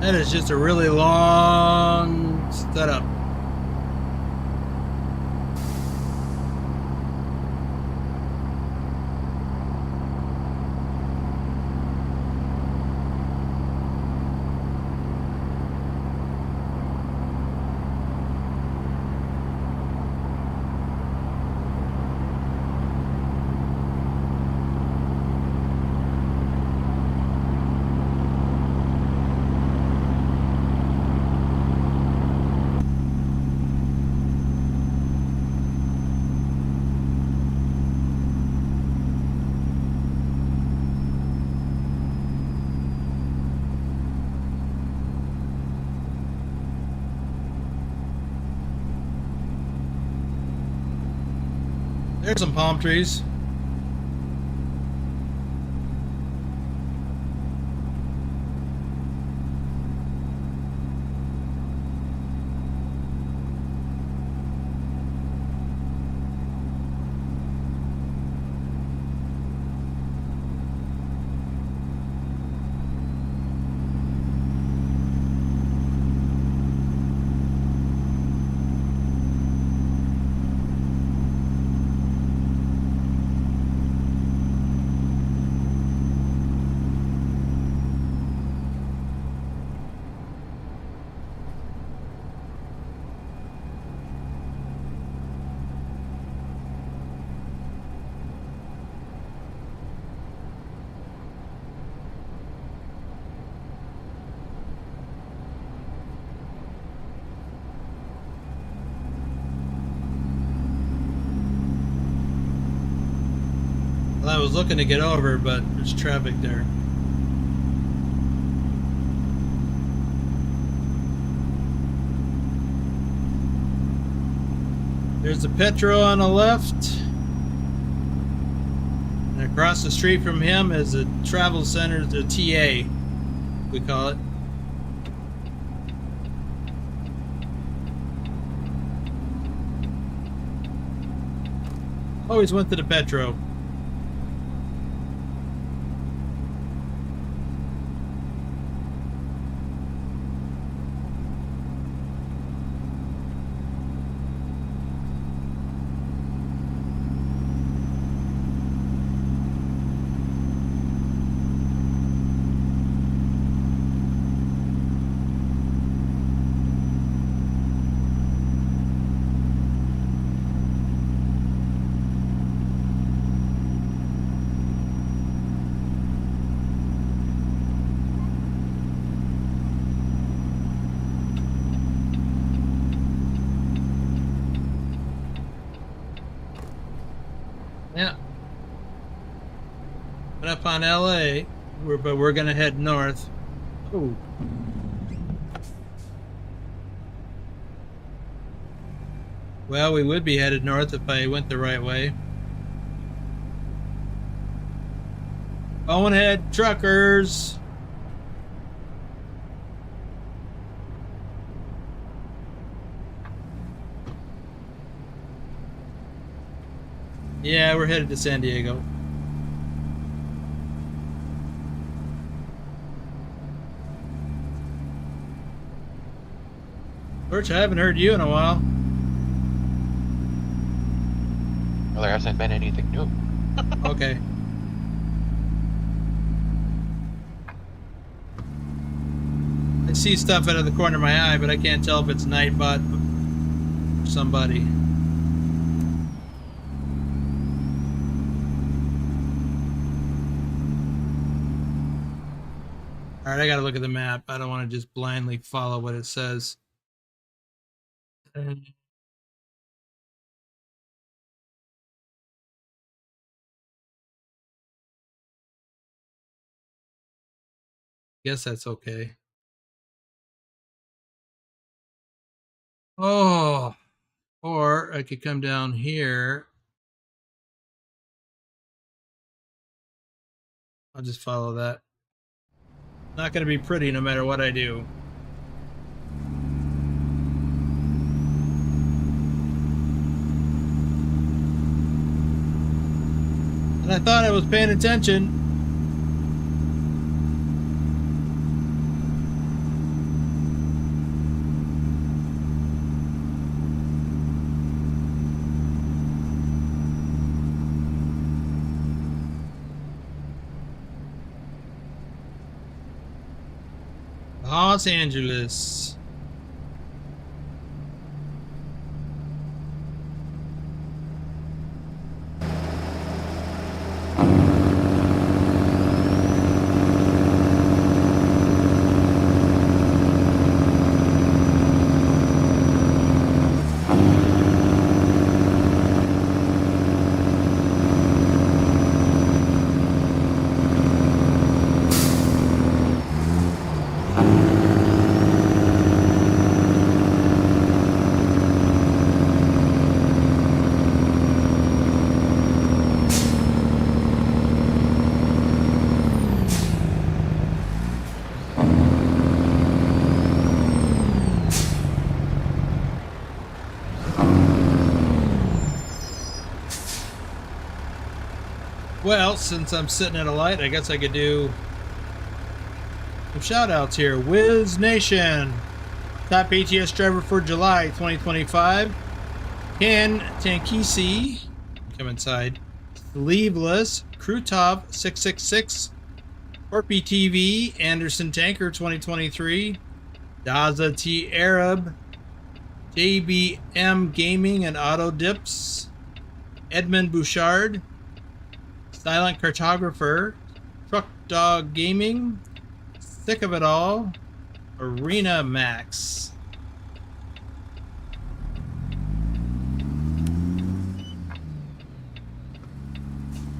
Speaker 1: That is just a really long setup. There's some palm trees. Well, I was looking to get over, but there's traffic there. There's the Petro on the left. And across the street from him is a travel center, the TA, we call it. Always went to the Petro. Yeah. But up on LA, but we're gonna head north. Oh. Well, we would be headed north if I went the right way. Bonehead truckers. Yeah, we're headed to San Diego. Birch, I haven't heard you in a while.
Speaker 2: Well, there hasn't been anything new.
Speaker 1: Okay. I see stuff out of the corner of my eye, but I can't tell if it's Nightbot or somebody. Alright, I gotta look at the map. I don't want to just blindly follow what it says. Guess that's okay. Oh, or I could come down here. I'll just follow that. Not going to be pretty no matter what I do. And I thought I was paying attention. Los Angeles. Well, since I'm sitting at a light, I guess I could do some shout outs here. Wiz Nation, top ATS driver for July 2025. Ken Tankisi, come inside. Sleeveless, Krutov 666, Orpy TV, Anderson Tanker 2023, Daza T Arab, JBM Gaming and Auto Dips, Edmund Bouchard, Silent Cartographer, Truck Dog Gaming, Sick of It All, Arena Max.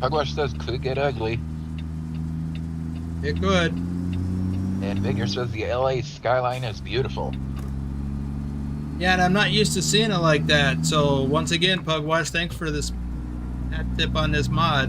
Speaker 2: Pugwash says could get ugly.
Speaker 1: It could.
Speaker 2: And Vigor says the LA skyline is beautiful.
Speaker 1: Yeah, and I'm not used to seeing it like that. So once again, Pugwash, thanks for this hat tip on this mod.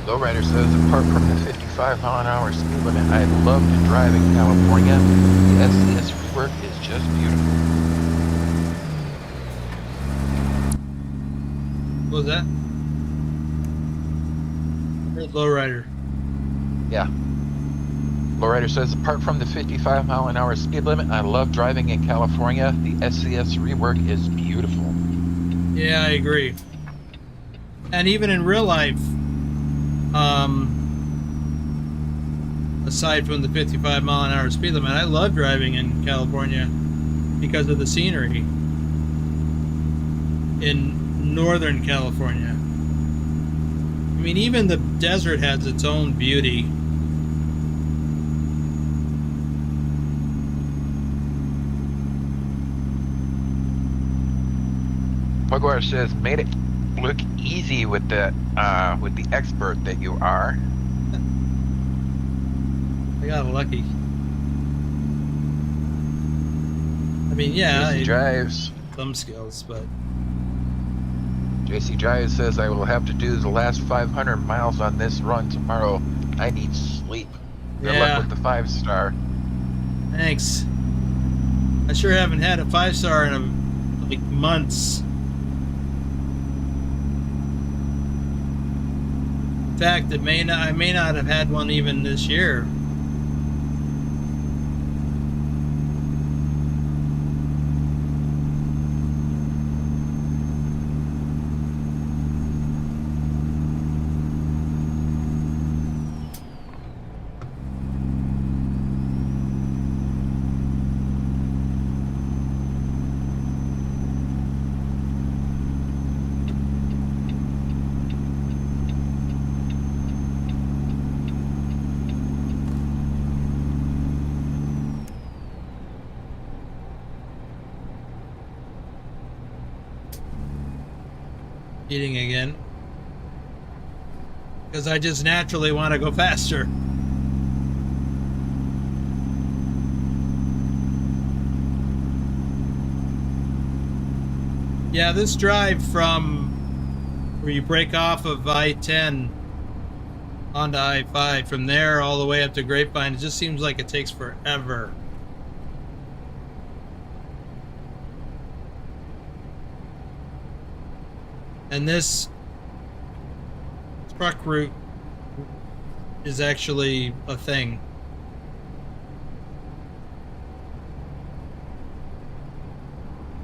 Speaker 2: Lowrider says, apart from the 55-mile-an-hour speed limit, I love to drive in California. The SCS rework is just beautiful.
Speaker 1: What was that? Lowrider.
Speaker 2: Yeah. Lowrider says, apart from the 55-mile-an-hour speed limit, I love driving in California. The SCS rework is beautiful.
Speaker 1: Yeah, I agree. And even in real life, aside from the 55-mile-an-hour speed limit, I love driving in California because of the scenery in Northern California. I mean, even the desert has its own beauty.
Speaker 2: Pugwash says, made it look easy with the expert that you are.
Speaker 1: I got lucky. I mean, yeah,
Speaker 2: JC drives.
Speaker 1: Some skills, but
Speaker 2: JC drives says, I will have to do the last 500 miles on this run tomorrow. I need sleep. Good luck with the 5-star.
Speaker 1: Thanks. I sure haven't had a 5-star in like months. In fact, I may not have had one even this year. Eating again because I just naturally want to go faster. Yeah, this drive from where you break off of I-10 onto I-5, from there all the way up to Grapevine, it just seems like it takes forever. And this truck route is actually a thing.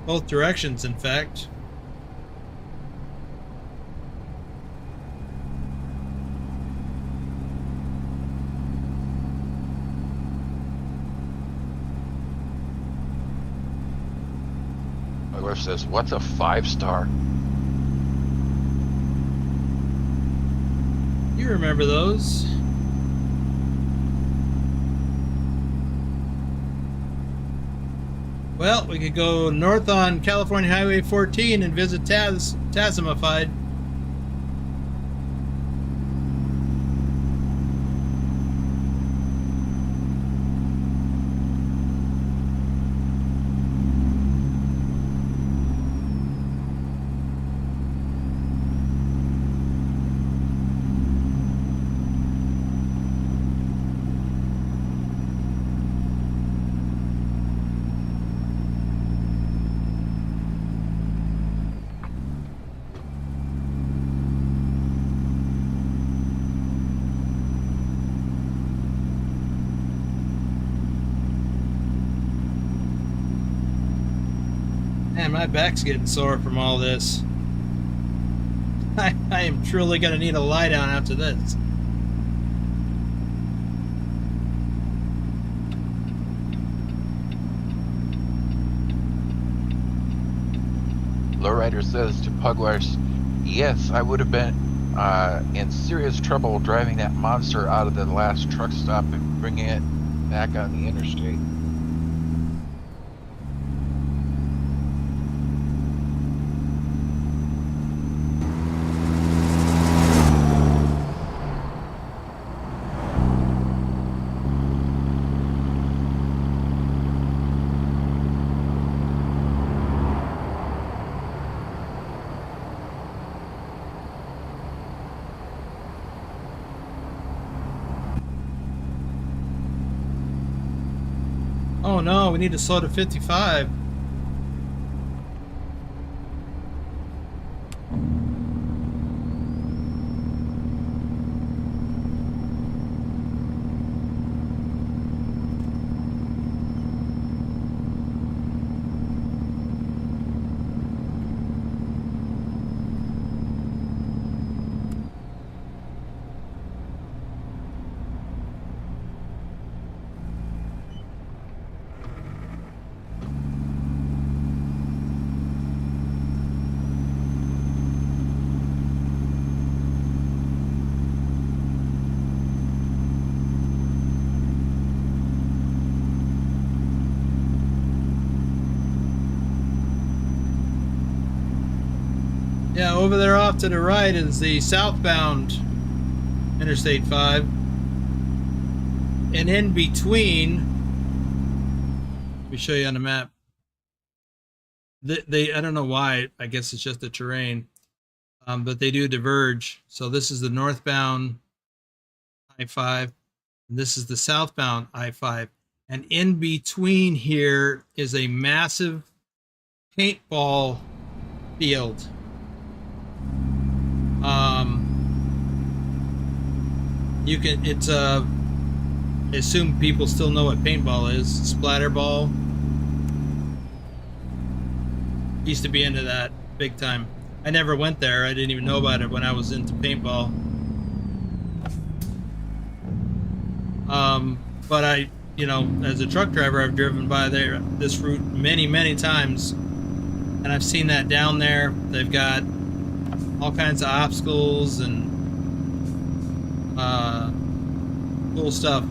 Speaker 1: Both directions, in fact.
Speaker 2: My wife says, "What's a 5-star?"
Speaker 1: You remember those? Well, we could go north on California Highway 14 and visit Tasmified. Man, my back's getting sore from all this. I am truly going to need a lie down after this.
Speaker 2: Lowrider says to Pugwash, "Yes, I would have been in serious trouble driving that monster out of the last truck stop and bringing it back on the interstate."
Speaker 1: Oh no, we need to slow to 55. Yeah, over there off to the right is the southbound Interstate 5. And in between, let me show you on the map. They I don't know why, I guess it's just the terrain, but they do diverge. So this is the northbound I-5, and this is the southbound I-5. And in between here is a massive paintball field. You can, it's I assume people still know what paintball is. Splatterball. Used to be into that big time. I never went there. I didn't even know about it when I was into paintball. But I, you know, as a truck driver, I've driven by there, this route many times, and I've seen that down there. They've got all kinds of obstacles and cool stuff.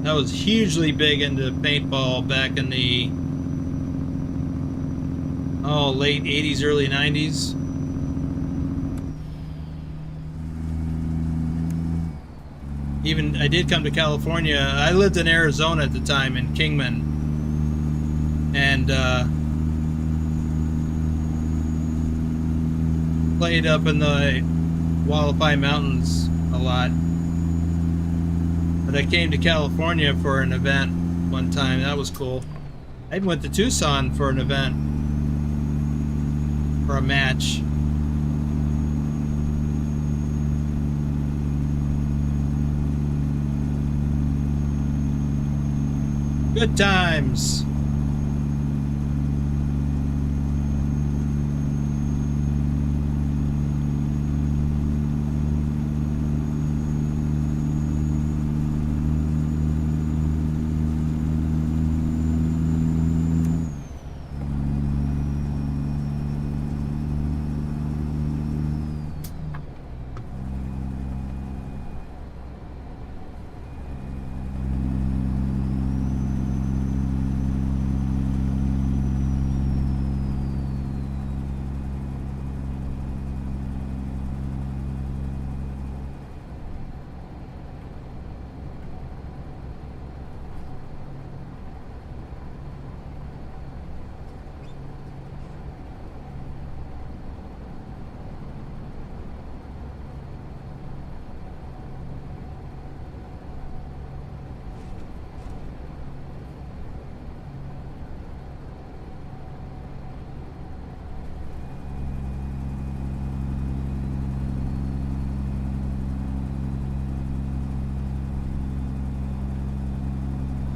Speaker 1: I was hugely big into paintball back in the late 80s, early 90s. Even I did come to California. I lived in Arizona at the time, in Kingman, and played up in the Hualapai Mountains a lot. But I came to California for an event one time. That was cool. I even went to Tucson for an event, for a match. Good times.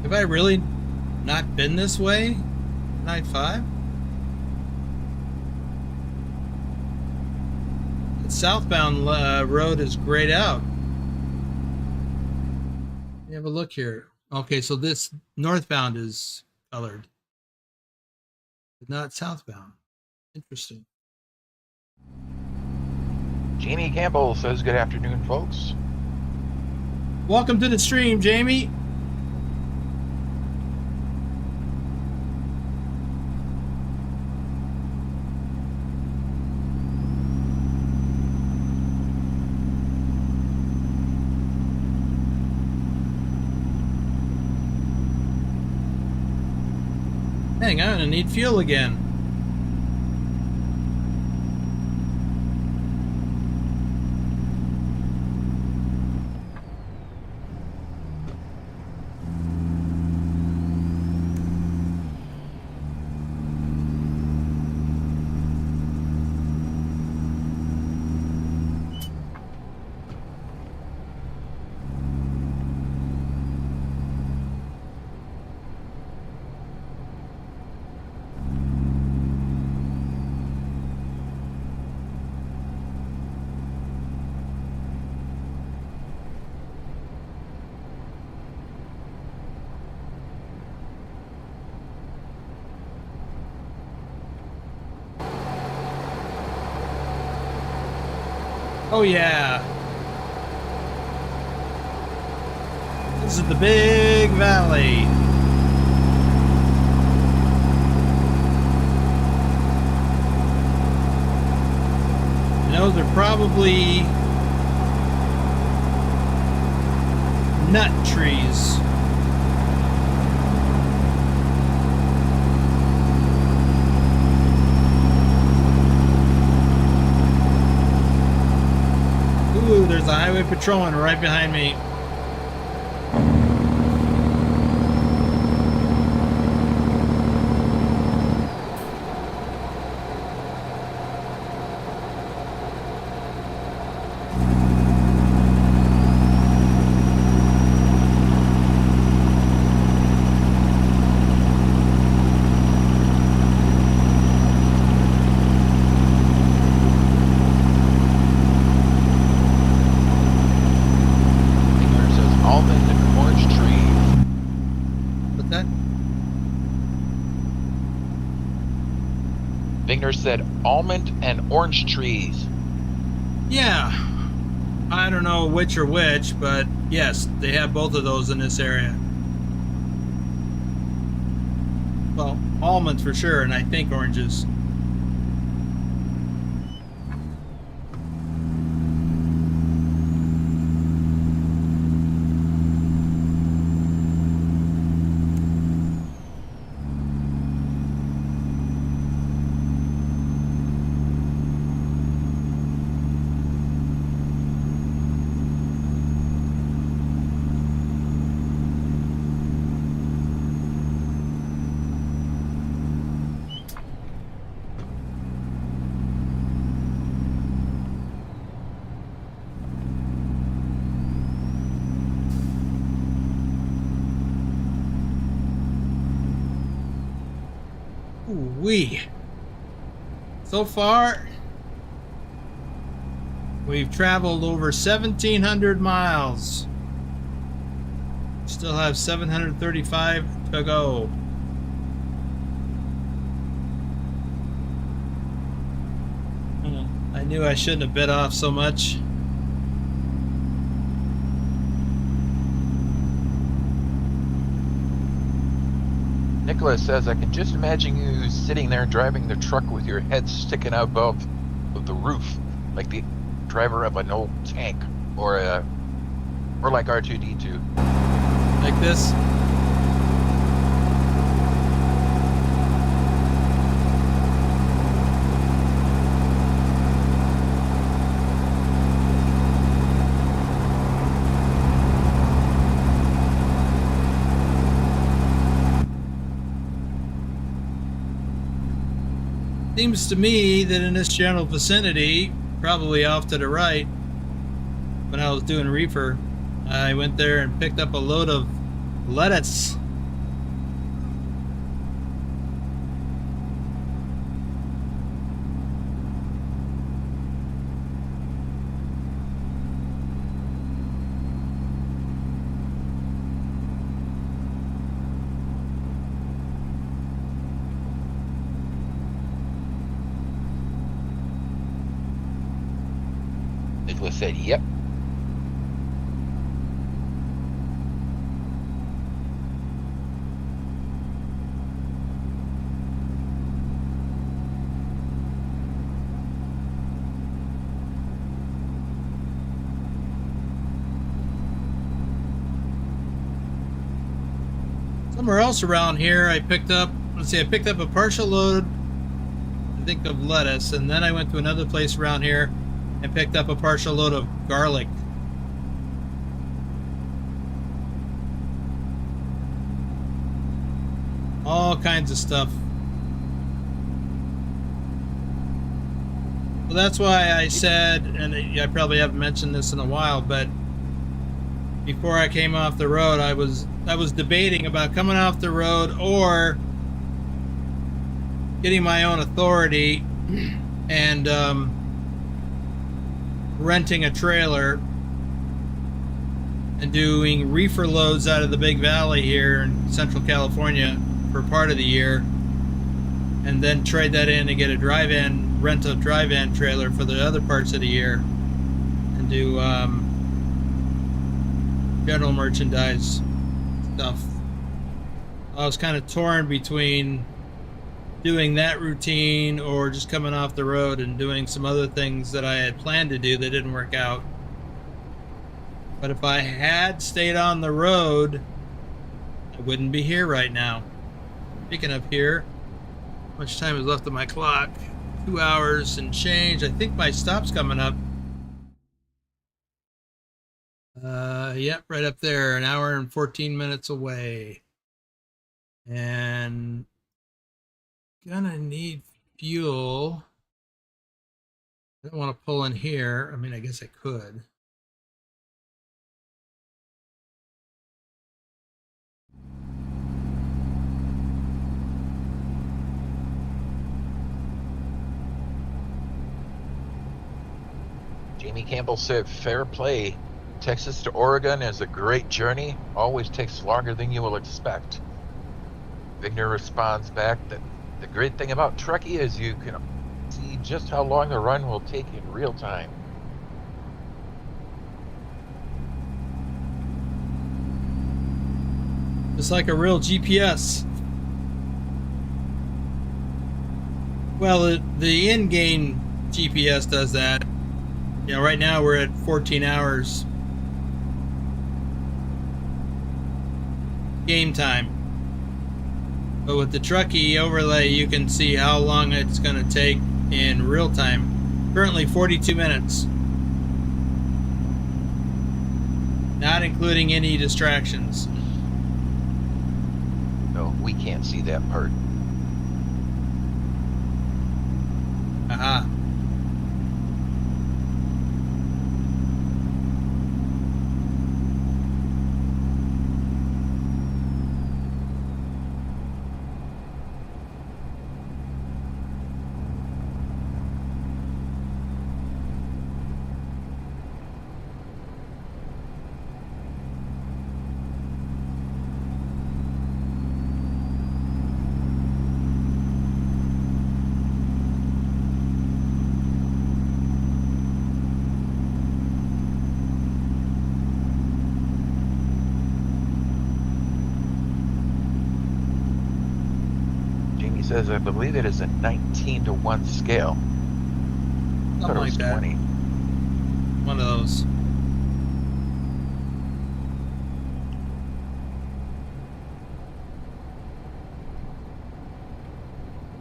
Speaker 1: Have I really not been this way? Night 5? The southbound road is grayed out. Let me have a look here. Okay, so this northbound is colored, but not southbound. Interesting.
Speaker 2: Jamie Campbell says, good afternoon, folks.
Speaker 1: Welcome to the stream, Jamie. Dang, I'm gonna need fuel again. Oh yeah. This is the big valley. And those are probably nut trees. Ooh, there's a highway patrolman right behind me.
Speaker 2: Said almond and orange trees.
Speaker 1: Yeah, I don't know which or which, but yes, they have both of those in this area. Well, almonds for sure, and I think oranges. wee. So far, we've traveled over 1,700 miles. Still have 735 to go. I knew I shouldn't have bit off so much.
Speaker 2: Nicholas says, I can just imagine you sitting there driving the truck with your head sticking out above the roof, like the driver of an old tank, or like R2-D2.
Speaker 1: Like this. Seems to me that in this general vicinity, probably off to the right, when I was doing reefer, I went there and picked up a load of lettuce.
Speaker 2: Nicholas said, yep.
Speaker 1: Somewhere else around here, I picked up, let's see, I picked up a partial load, I think, of lettuce, and then I went to another place around here and picked up a partial load of garlic. All kinds of stuff. Well, that's why I said, and I probably haven't mentioned this in a while, but before I came off the road, I was debating about coming off the road or getting my own authority and renting a trailer and doing reefer loads out of the Big Valley here in Central California for part of the year, and then trade that in and get a drive-in, rent a drive-in trailer for the other parts of the year, and do general merchandise stuff. I was kind of torn between doing that routine or just coming off the road and doing some other things that I had planned to do that didn't work out. But if I had stayed on the road, I wouldn't be here right now. Picking up here, how much time is left on my clock? 2 hours and change. I think my stop's coming up. Yep, right up there, 1 hour and 14 minutes away. And gonna need fuel. I don't want to pull in here. I mean, I guess I could.
Speaker 2: Jamie Campbell said, fair play. Texas to Oregon is a great journey. Always takes longer than you will expect. Vigner responds back that the great thing about Trucky is you can see just how long the run will take in real time.
Speaker 1: Just like a real GPS. Well, the in-game GPS does that. You know, right now we're at 14 hours game time. But with the Trucky overlay, you can see how long it's going to take in real time. Currently 42 minutes. Not including any distractions.
Speaker 2: No, we can't see that part.
Speaker 1: Aha.
Speaker 2: says I believe it is a 19-to-1 scale. I thought
Speaker 1: Something
Speaker 2: it
Speaker 1: like
Speaker 2: was
Speaker 1: that.
Speaker 2: 20.
Speaker 1: One of those.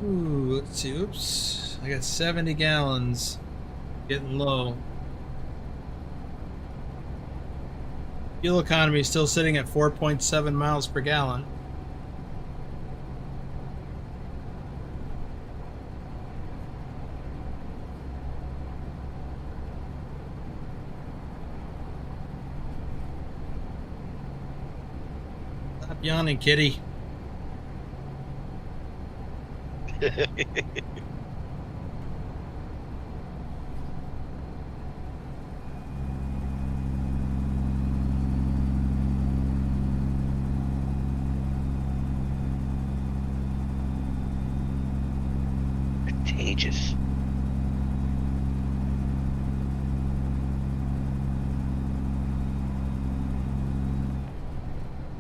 Speaker 1: Ooh, let's see. Oops. I got 70 gallons. Getting low. Fuel economy is still sitting at 4.7 miles per gallon. Stop yawning, kitty.
Speaker 2: Contagious.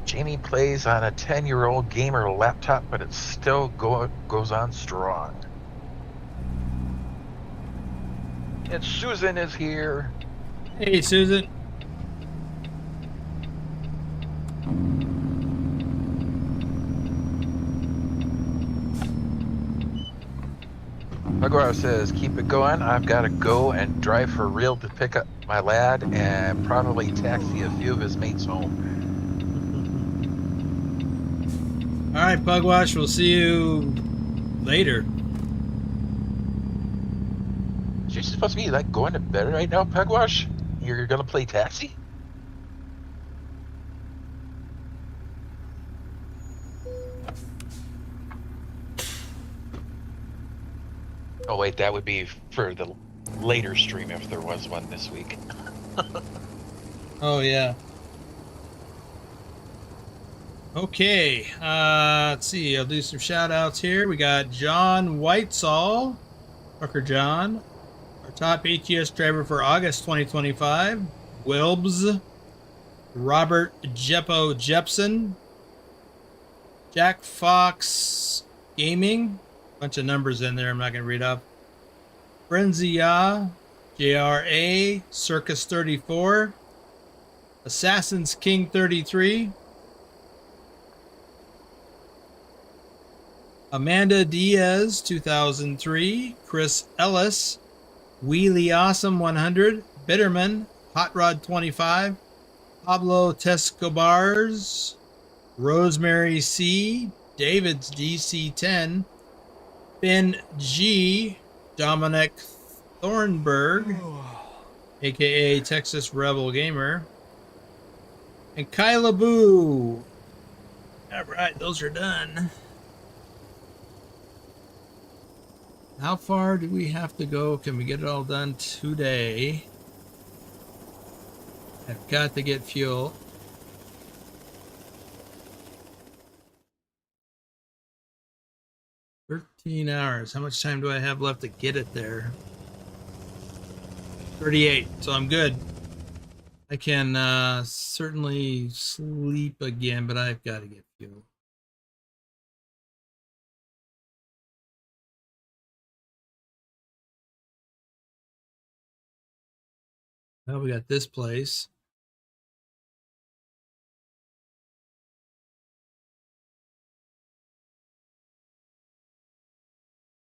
Speaker 2: Jamie plays on a 10-year-old gamer laptop, but it still goes on strong. And Susan is here.
Speaker 1: Hey, Susan.
Speaker 2: Maguire says, keep it going. I've got to go and drive for real to pick up my lad and probably taxi a few of his mates home.
Speaker 1: All right, Pugwash. We'll see you later.
Speaker 2: You're supposed to be like going to bed right now, Pugwash? You're going to play taxi? Oh, wait, that would be for the later stream if there was one this week.
Speaker 1: Oh, yeah. Okay. Let's see. I'll do some shout outs here. We got John Whitesall, Trucker John, our top ATS driver for August 2025. Wilbs, Robert Jeppo Jepson, Jack Fox Gaming. Bunch of numbers in there. I'm not going to read up. Frenzia, JRA, Circus 34, Assassin's King 33, Amanda Diaz 2003, Chris Ellis, Wheelie Awesome 100, Bitterman, Hot Rod 25, Pablo Tescobars, Rosemary C, David's DC 10, Ben G, Dominic Thornburg, aka Texas Rebel Gamer, and Kyla Boo. All right, those are done. How far do we have to go? Can we get it all done today? I've got to get fuel. $13. How much time do I have left to get it there? 38. So I'm good. I can certainly sleep again, but I've got to get fuel. Now we got this place.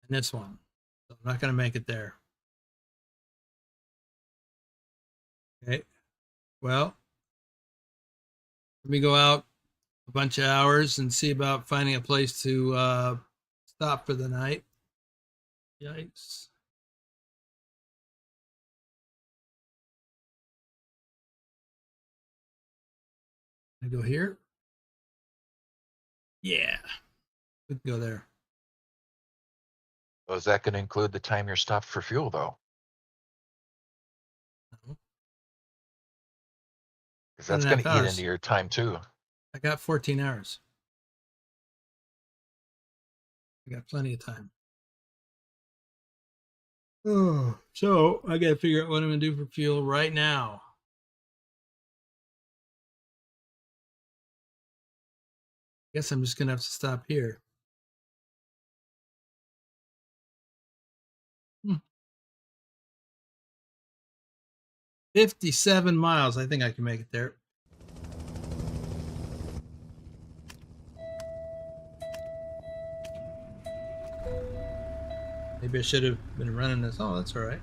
Speaker 1: And this one. So I'm not going to make it there. Okay. Well, let me go out a bunch of hours and see about finding a place to stop for the night. Yikes. I go here. Yeah, we can go there.
Speaker 2: Was that going to include the time you're stopped for fuel, though?
Speaker 1: No,
Speaker 2: Because
Speaker 1: one
Speaker 2: that's
Speaker 1: and a
Speaker 2: going
Speaker 1: half
Speaker 2: to eat into
Speaker 1: hours.
Speaker 2: your time, too.
Speaker 1: I got 14 hours. I got plenty of time. Oh, so I got to figure out what I'm going to do for fuel right now. Guess I'm just going to have to stop here. 57 miles. I think I can make it there. Maybe I should have been running this. Oh, that's all right.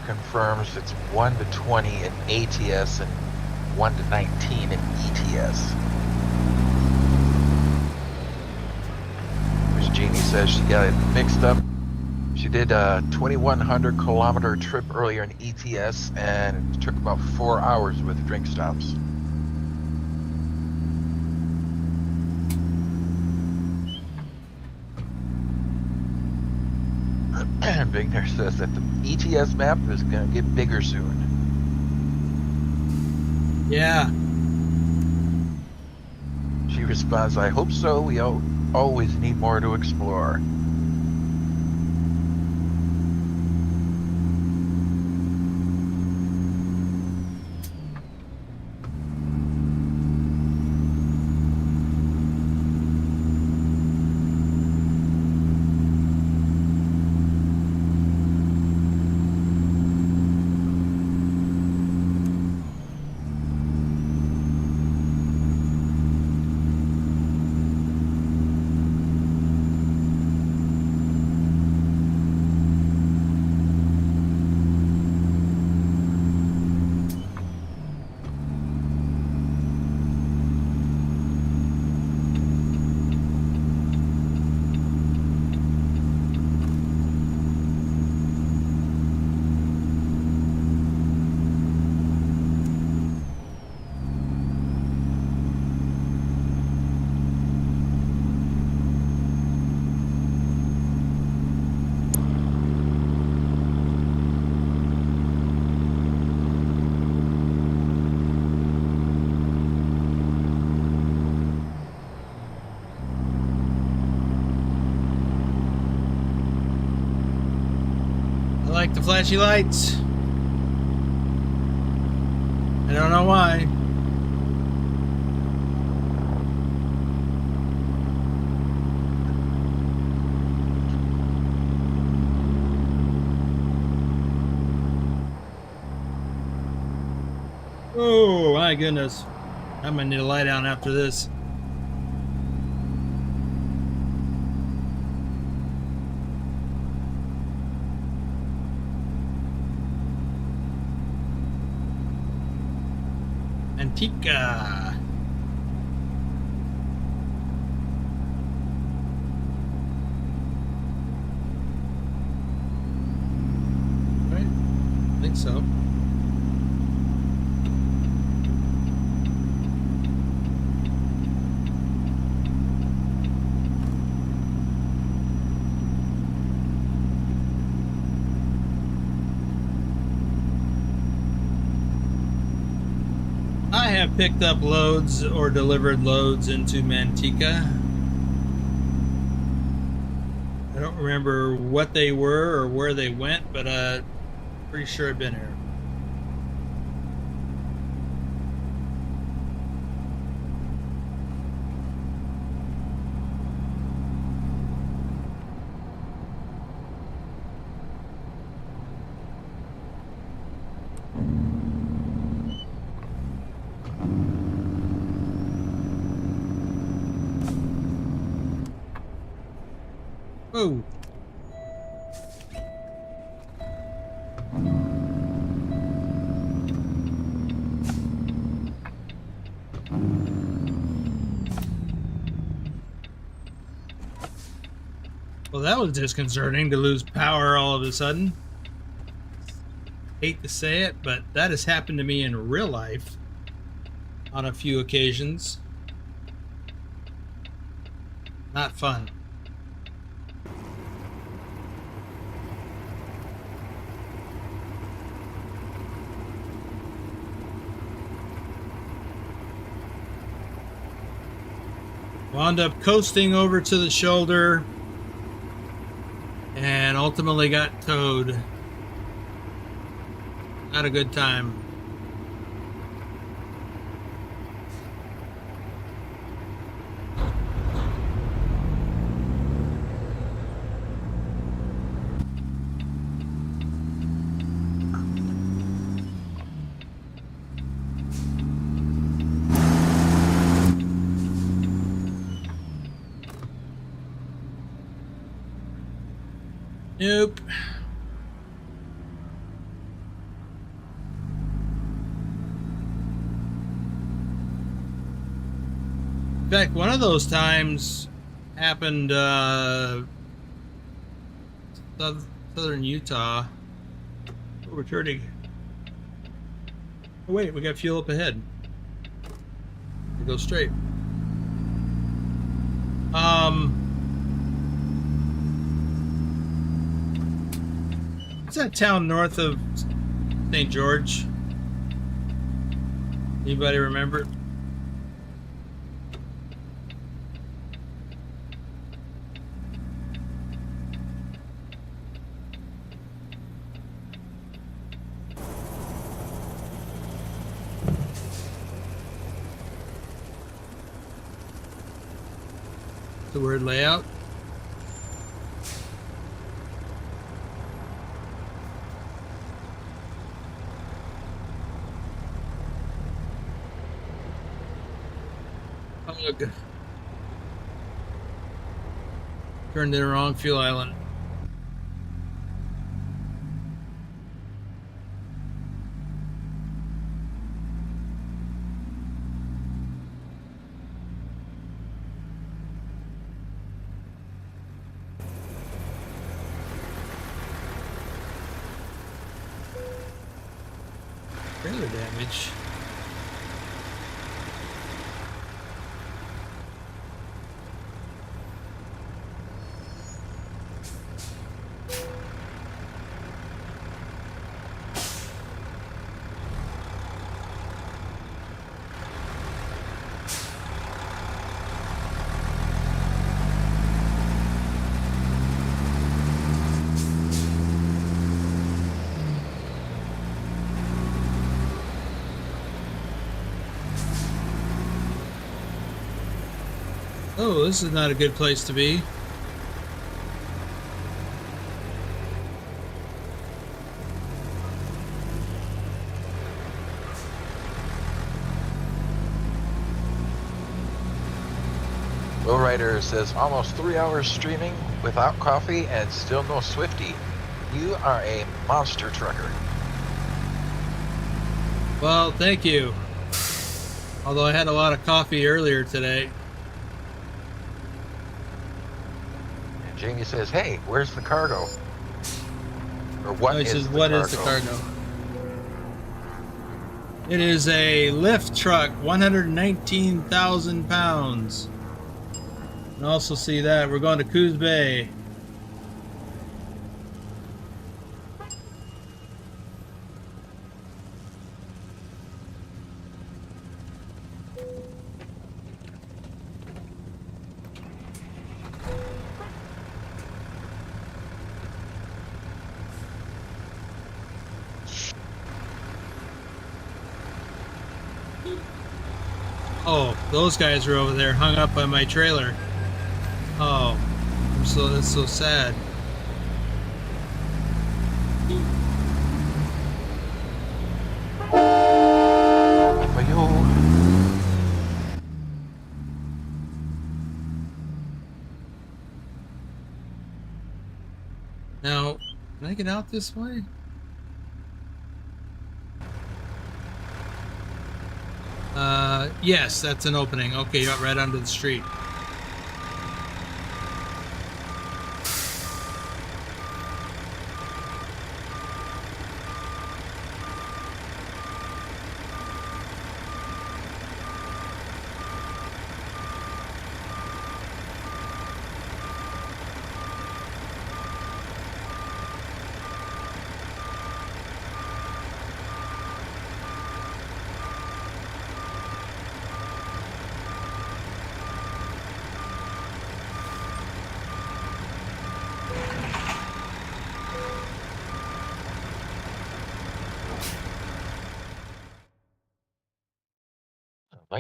Speaker 2: Confirms it's 1 to 20 in ATS and 1 to 19 in ETS. As Jeannie says, she got it mixed up. She did a 2,100 kilometer trip earlier in ETS, and it took about 4 hours with drink stops. Bigner says that the ETS map is going to get bigger soon.
Speaker 1: Yeah.
Speaker 2: She responds, I hope so. We always need more to explore.
Speaker 1: I like the flashy lights. I don't know why. Oh my goodness. I'm gonna need to lie down after this. Antica. Right? I think so. I have picked up loads or delivered loads into Manteca. I don't remember what they were or where they went, but pretty sure I've been here. Oh. Well, that was disconcerting to lose power all of a sudden. Hate to say it, but that has happened to me in real life on a few occasions. Not fun. Wound up coasting over to the shoulder and ultimately got towed. Not a good time. Nope. In fact, one of those times happened southern Utah. We're turning. Oh wait, we got fuel up ahead. We go straight. What's that town north of St. George? Anybody remember? The word layout. Ugh. Turned in the wrong fuel island. Trailer damage. Oh, this is not a good place to be.
Speaker 2: Lowrider says almost 3 hours streaming without coffee and still no Swifty. You are a monster trucker.
Speaker 1: Well, thank you. Although I had a lot of coffee earlier today.
Speaker 2: And Jamie says, hey, where's the cargo? Or what is
Speaker 1: Says,
Speaker 2: the
Speaker 1: what
Speaker 2: cargo?
Speaker 1: is the cargo? It is a lift truck, 119,000 pounds. And also see that we're going to Coos Bay. Oh, those guys are over there hung up by my trailer. Oh, that's so sad. Now, can I get out this way? Yes, that's an opening. Okay, you're right onto the street.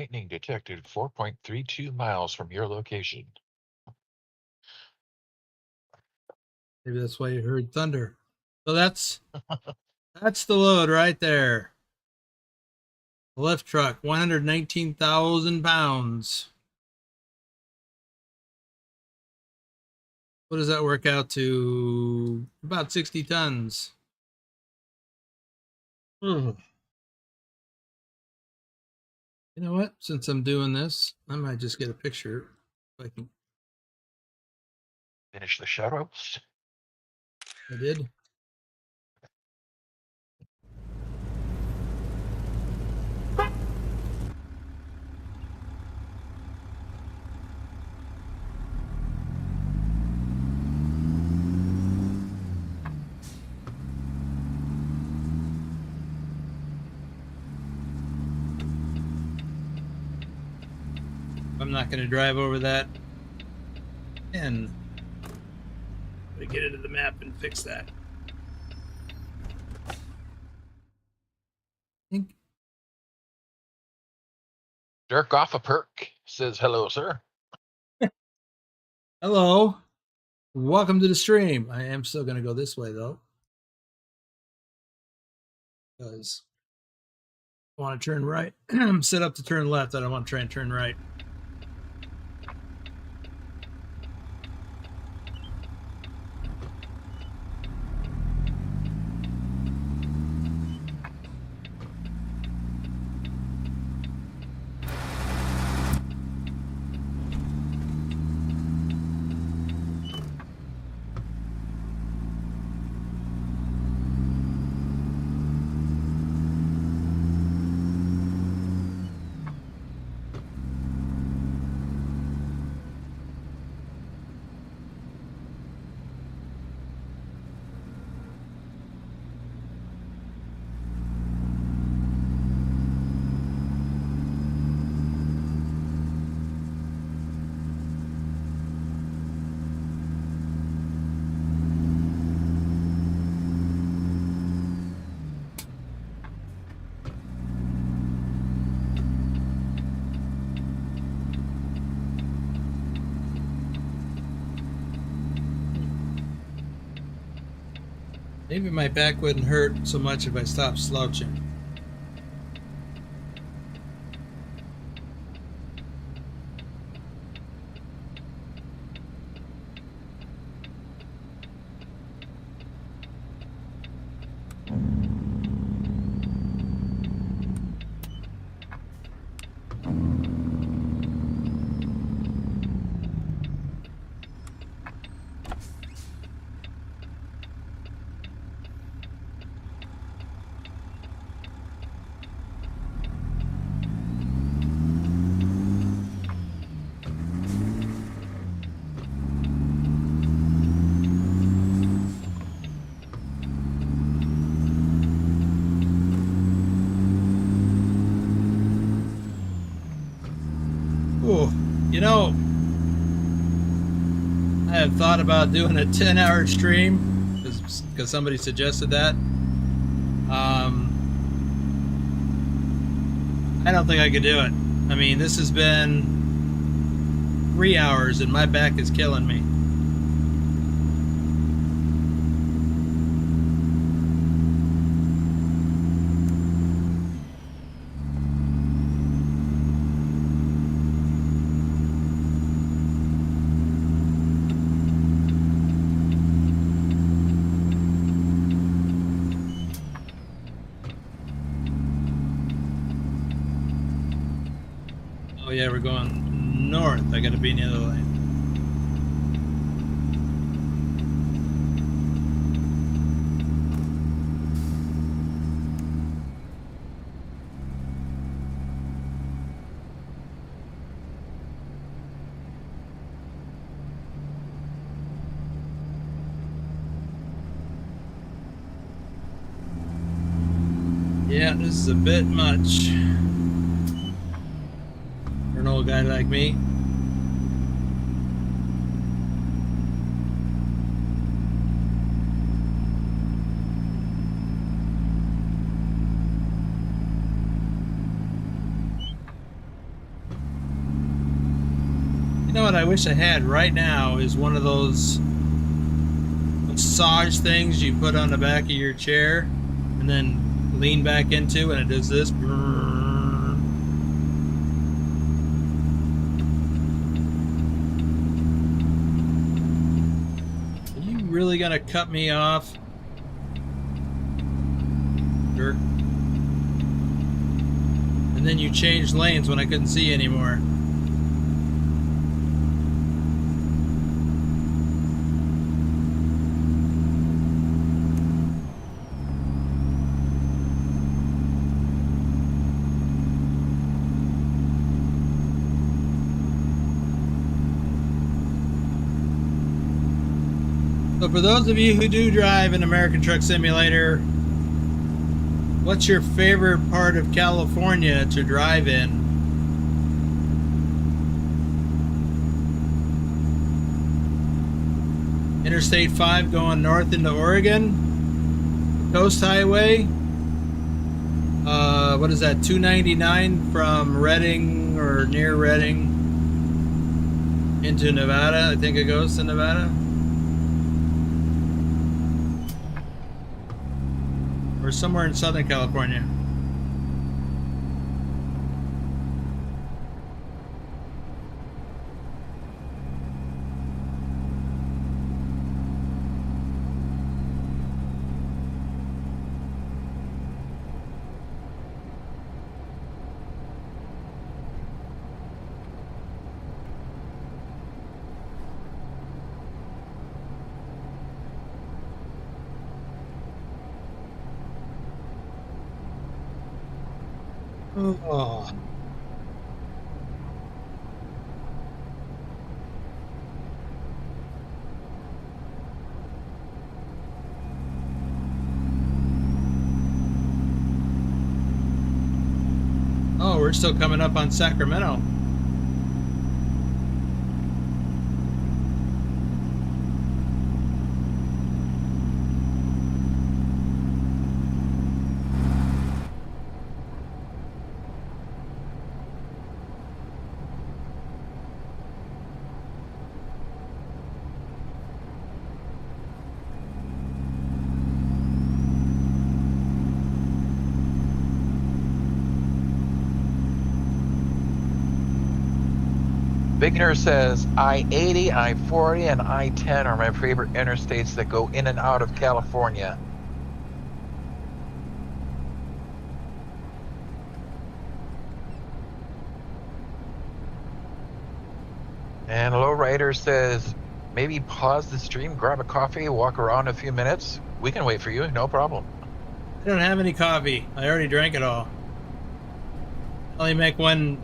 Speaker 2: lightning detected 4.32 miles from your location.
Speaker 1: Maybe that's why you heard thunder. So that's the load right there. The lift truck, 119,000 pounds. What does that work out to? About 60 tons. You know what? Since I'm doing this, I might just get a picture. If I can.
Speaker 2: Finish the shoutouts.
Speaker 1: I did. I'm not going to drive over that. And get into the map and fix that.
Speaker 2: Jerk off a perk says hello, sir.
Speaker 1: Hello. Welcome to the stream. I am still going to go this way, though. Because I want to turn right. I'm set up to turn left. I don't want to try and turn right. Maybe my back wouldn't hurt so much if I stopped slouching. You know, I have thought about doing a 10-hour stream because somebody suggested that. I don't think I could do it. I mean, this has been 3 hours and my back is killing me. Oh yeah, we're going north. I gotta be in the other lane. Yeah, this is a bit much for an old guy like me. what I wish I had right now is one of those massage things you put on the back of your chair and then lean back into, and it does this. Are you really gonna cut me off? Sure. And then you changed lanes when I couldn't see anymore. So for those of you who do drive an American Truck Simulator, what's your favorite part of California to drive in? Interstate 5 going north into Oregon, Coast Highway, what is that, 299 from Redding or near Redding into Nevada? I think it goes to Nevada. Or somewhere in Southern California. Oh. Oh, we're still coming up on Sacramento.
Speaker 2: Bigner says, I-80, I-40, and I-10 are my favorite interstates that go in and out of California. And Lowrider says, maybe pause the stream, grab a coffee, walk around a few minutes. We can wait for you, no problem.
Speaker 1: I don't have any coffee. I already drank it all. I only make one,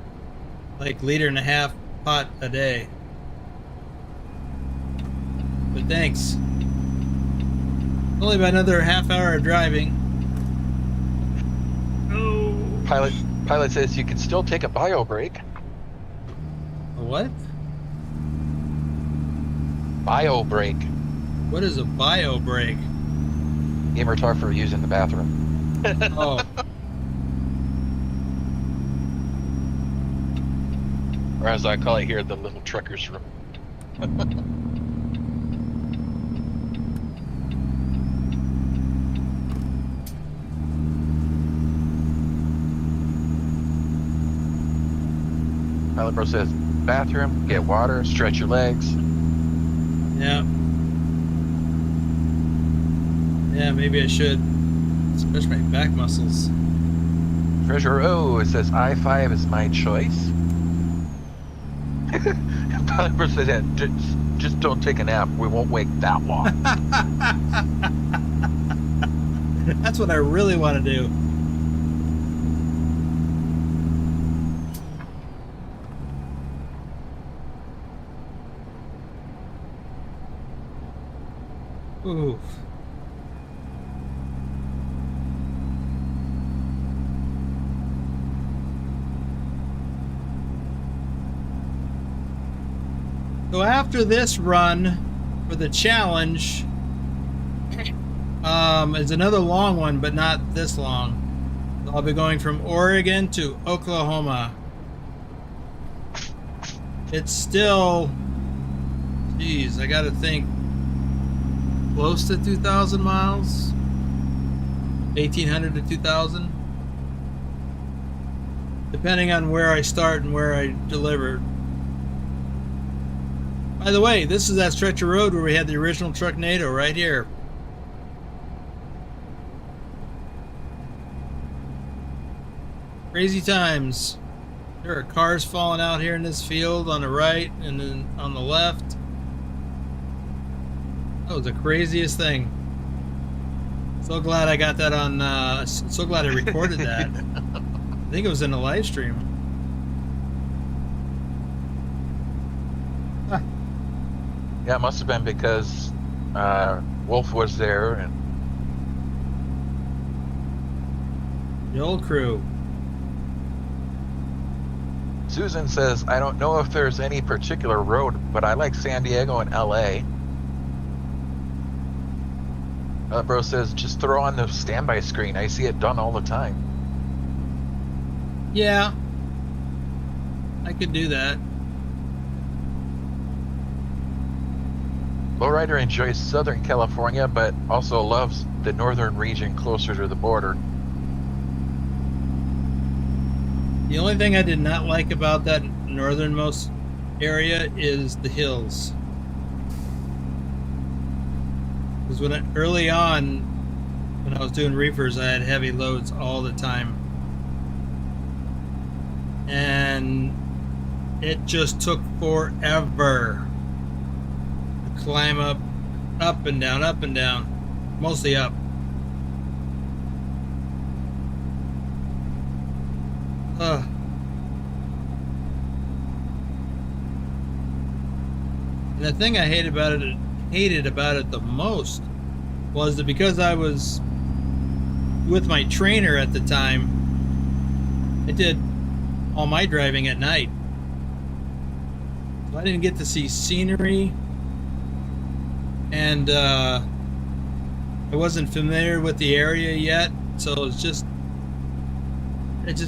Speaker 1: like, 1.5 liter pot a day. But thanks. Only about another half hour of driving. Oh.
Speaker 2: Pilot says you can still take a bio break.
Speaker 1: A what?
Speaker 2: Bio break.
Speaker 1: What is a bio break?
Speaker 2: Gamer talk for using the bathroom.
Speaker 1: Oh.
Speaker 2: Or as I call it here, the little trucker's room. Pilot Bro says, bathroom, get water, stretch your legs.
Speaker 1: Yeah. Yeah, maybe I should. Stretch my back muscles.
Speaker 2: Treasure O, it says I-5 is my choice. Pilot Bro says, yeah, just don't take a nap. We won't wait that long.
Speaker 1: That's what I really want to do. Oof. So after this run for the challenge, is another long one, but not this long. I'll be going from Oregon to Oklahoma. it's still, geez, I gotta think, close to 2,000 miles, 1,800 to 2,000, depending on where I start and where I deliver. By the way, this is that stretch of road where we had the original Trucknado right here. Crazy times. There are cars falling out here in this field on the right and then on the left. That was the craziest thing. So glad I got that on, so glad I recorded that. I think it was in a live stream. Ah.
Speaker 2: Yeah, it must have been because Wolf was there and
Speaker 1: The old crew.
Speaker 2: Susan says, I don't know if there's any particular road, but I like San Diego and LA. Bro says, just throw on the standby screen. I see it done all the time.
Speaker 1: Yeah, I could do that.
Speaker 2: Lowrider enjoys Southern California, but also loves the northern region closer to the border.
Speaker 1: The only thing I did not like about that northernmost area is the hills. Because early on, when I was doing reefers, I had heavy loads all the time. And it just took forever to climb up and down, mostly up. And the thing I hated about it the most was that because I was with my trainer at the time, I did all my driving at night. So I didn't get to see scenery, and I wasn't familiar with the area yet, so it just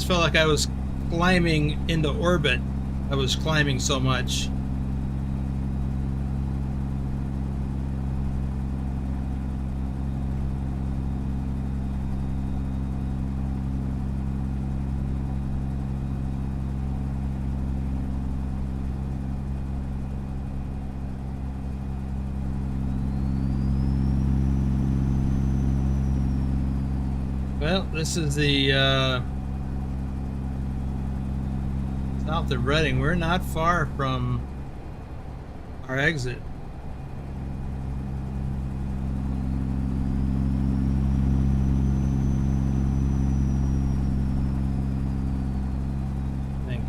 Speaker 1: felt like I was climbing into orbit. I was climbing so much. Well, this is the south of Reading. We're not far from our exit. I think.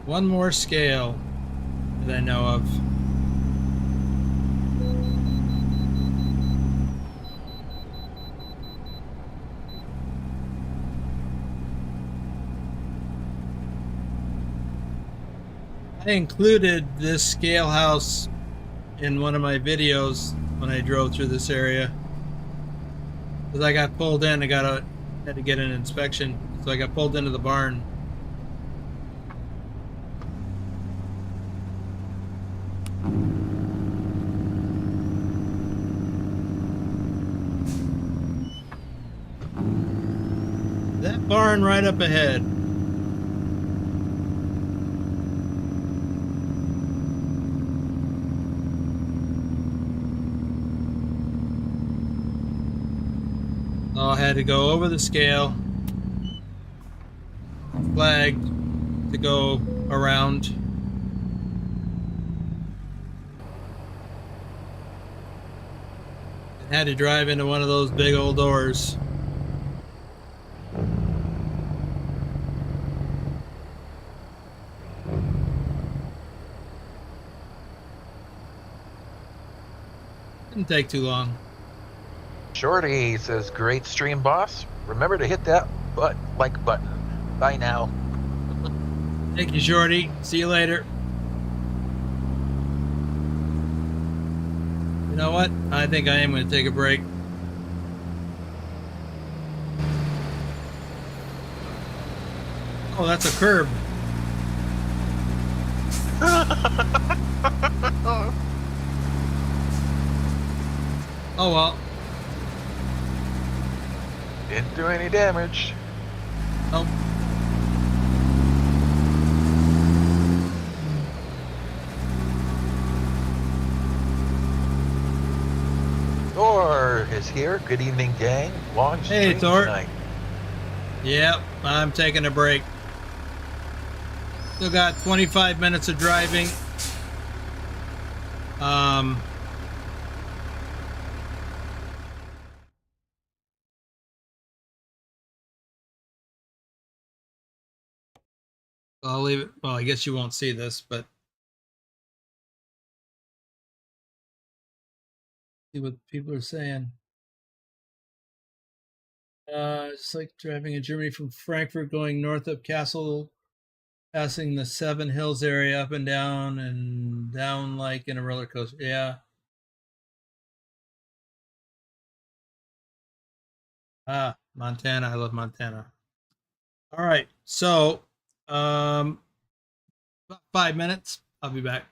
Speaker 1: One more scale that I know of. I included this scale house in one of my videos when I drove through this area, because I got pulled in. Had to get an inspection, so I got pulled into the barn. That barn right up ahead. I had to go over the scale, flagged to go around. And had to drive into one of those big old doors. Didn't take too long.
Speaker 2: Shorty says, great stream, boss. Remember to hit that like button. Bye now.
Speaker 1: Thank you, Shorty. See you later. You know what? I think I am going to take a break. Oh, that's a curb. Oh well.
Speaker 2: Didn't do any damage.
Speaker 1: Oh.
Speaker 2: Thor is here. Good evening, gang. Long
Speaker 1: Hey,
Speaker 2: stream
Speaker 1: Thor.
Speaker 2: tonight.
Speaker 1: Yep, I'm taking a break. Still got 25 minutes of driving. I'll leave it. Well, I guess you won't see this, but see what people are saying. It's like driving in Germany from Frankfurt going north up Castle, passing the Seven Hills area up and down like in a roller coaster. Yeah. Ah, Montana. I love Montana. All right. So, about 5 minutes. I'll be back.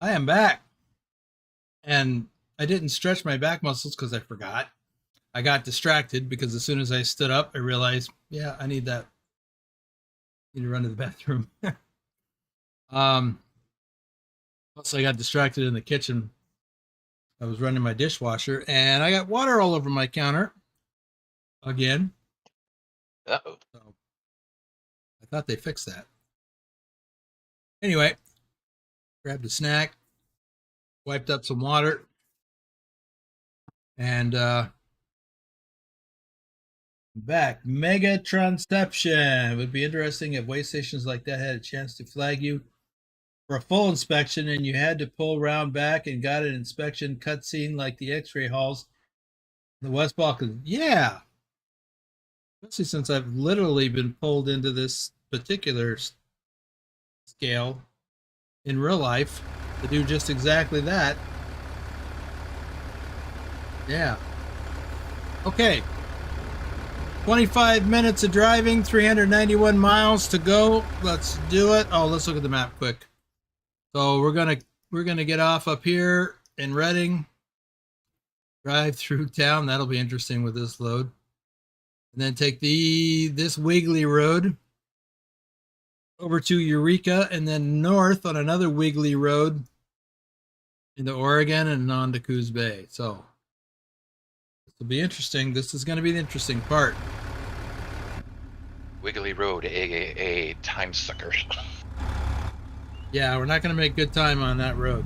Speaker 1: I am back. And I didn't stretch my back muscles because I forgot. I got distracted because as soon as I stood up, I realized, yeah, I need that. I need to run to the bathroom. Plus I got distracted in the kitchen. I was running my dishwasher and I got water all over my counter again.
Speaker 2: Uh-oh.
Speaker 1: So I thought they fixed that. Anyway, grabbed a snack, wiped up some water, and back. Megatronception. It would be interesting if way stations like that had a chance to flag you for a full inspection and you had to pull round back and got an inspection cutscene like the x-ray halls in the West Balkans. Yeah. Especially since I've literally been pulled into this particular scale in real life to do just exactly that. Yeah. Okay. 25 minutes of driving, 391 miles to go. Let's do it. Oh, let's look at the map quick. So we're gonna get off up here in Reading, drive through town. That'll be interesting with this load, and then take this wiggly road over to Eureka, and then north on another wiggly road into Oregon and on to Coos Bay. So this will be interesting. This is going to be the interesting part.
Speaker 2: Wiggly Road, aka time suckers.
Speaker 1: Yeah, we're not going to make good time on that road.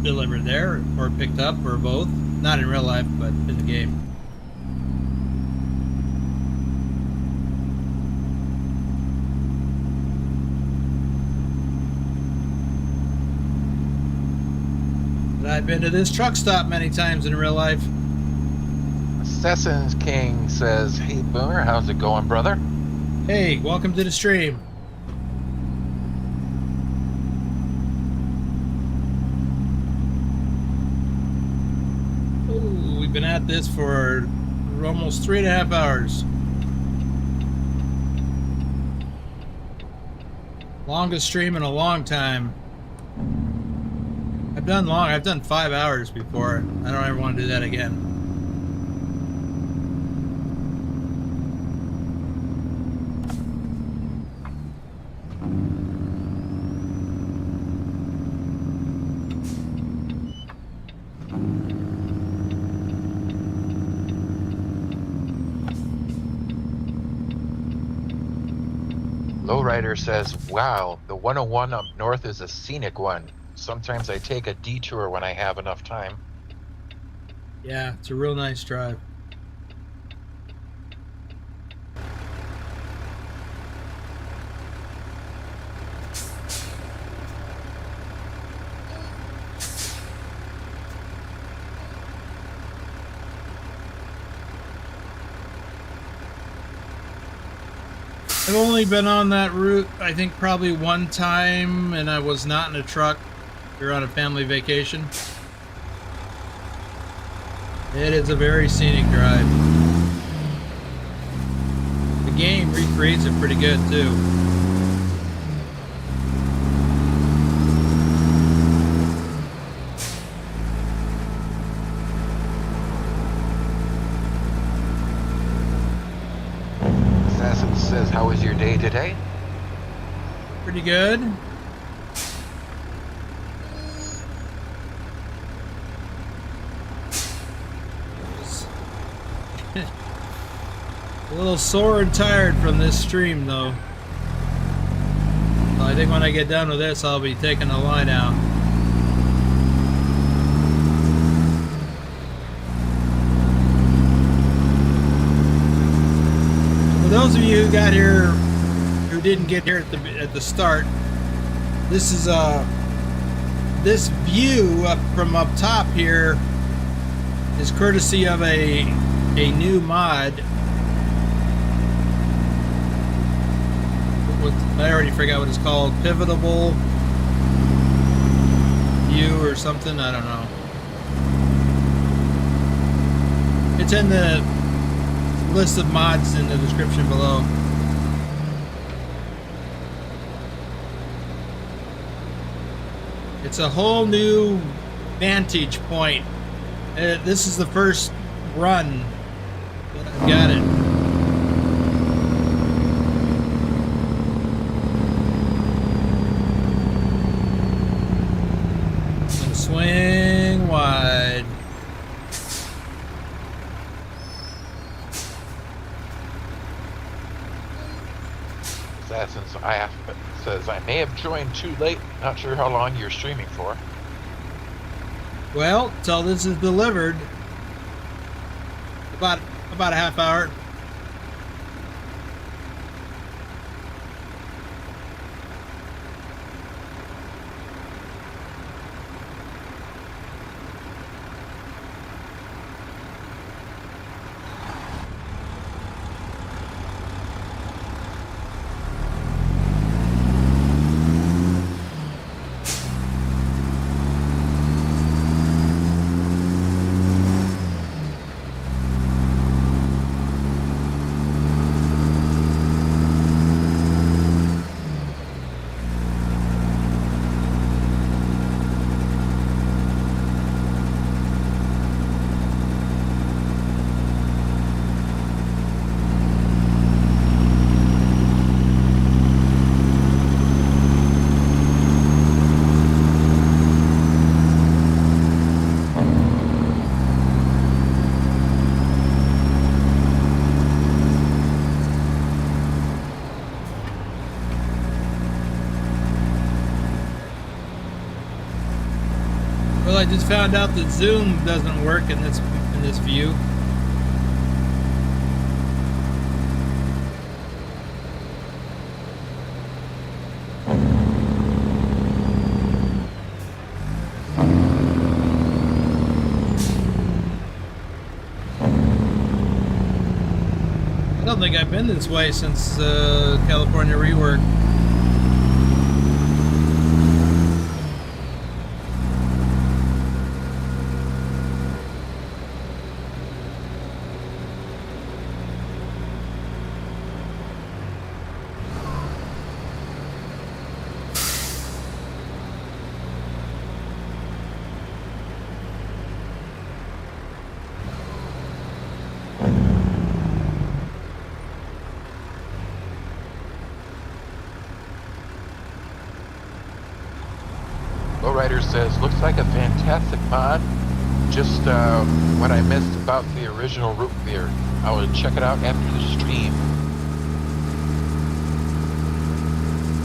Speaker 1: Delivered there or picked up or both. Not in real life, but in the game. But I've been to this truck stop many times in real life.
Speaker 2: Assassin's King says, "Hey Boomer, how's it going, brother?"
Speaker 1: Hey, welcome to the stream. Been at this for almost 3.5 hours. Longest stream in a long time. I've done 5 hours before. I don't ever want to do that again.
Speaker 2: Lowrider says, "Wow, the 101 up north is a scenic one. Sometimes I take a detour when I have enough time."
Speaker 1: Yeah, it's a real nice drive. I've only been on that route, I think probably one time, and I was not in a truck. We were on a family vacation. It is a very scenic drive. The game recreates it pretty good too.
Speaker 2: today?
Speaker 1: Pretty good. A little sore and tired from this stream, though. I think when I get done with this, I'll be taking a lie down. For those of you who got here, who didn't get here at the start, this is this view up from up top here is courtesy of a new mod. I already forgot what it's called. Pivotable view or something. I don't know. It's in the list of mods in the description below. It's a whole new vantage point. This is the first run that I've got it. Swing wide.
Speaker 2: Assassin's IF says, I may have joined too late. Not sure how long you're streaming for.
Speaker 1: Well, till this is delivered, about a half hour. Well, I just found out that zoom doesn't work in this view. I don't think I've been this way since California rework.
Speaker 2: Lowrider says, looks like a fantastic mod. Just what I missed about the original root beer. I will check it out after the stream.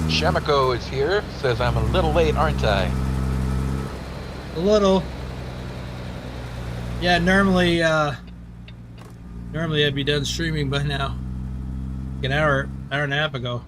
Speaker 2: Shamiko is here. Says, I'm a little late, aren't I?
Speaker 1: A little. Yeah, normally I'd be done streaming by now. Like an hour and a half ago.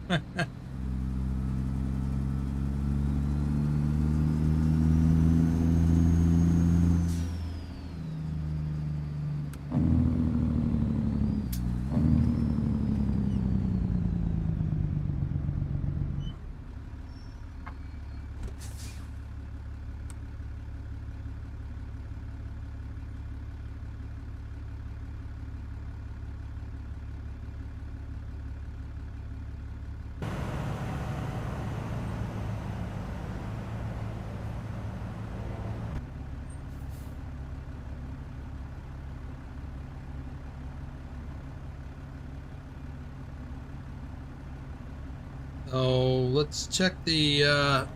Speaker 1: So let's check the got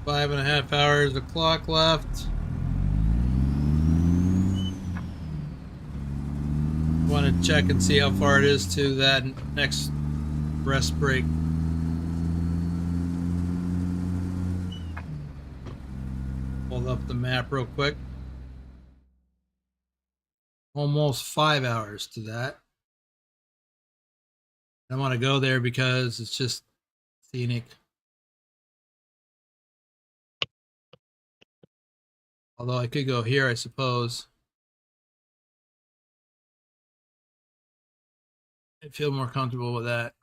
Speaker 1: 5.5 hours of clock left. I want to check and see how far it is to that next rest break. Pull up the map real quick. Almost 5 hours to that. I want to go there because it's just scenic. Although I could go here, I suppose. I feel more comfortable with that.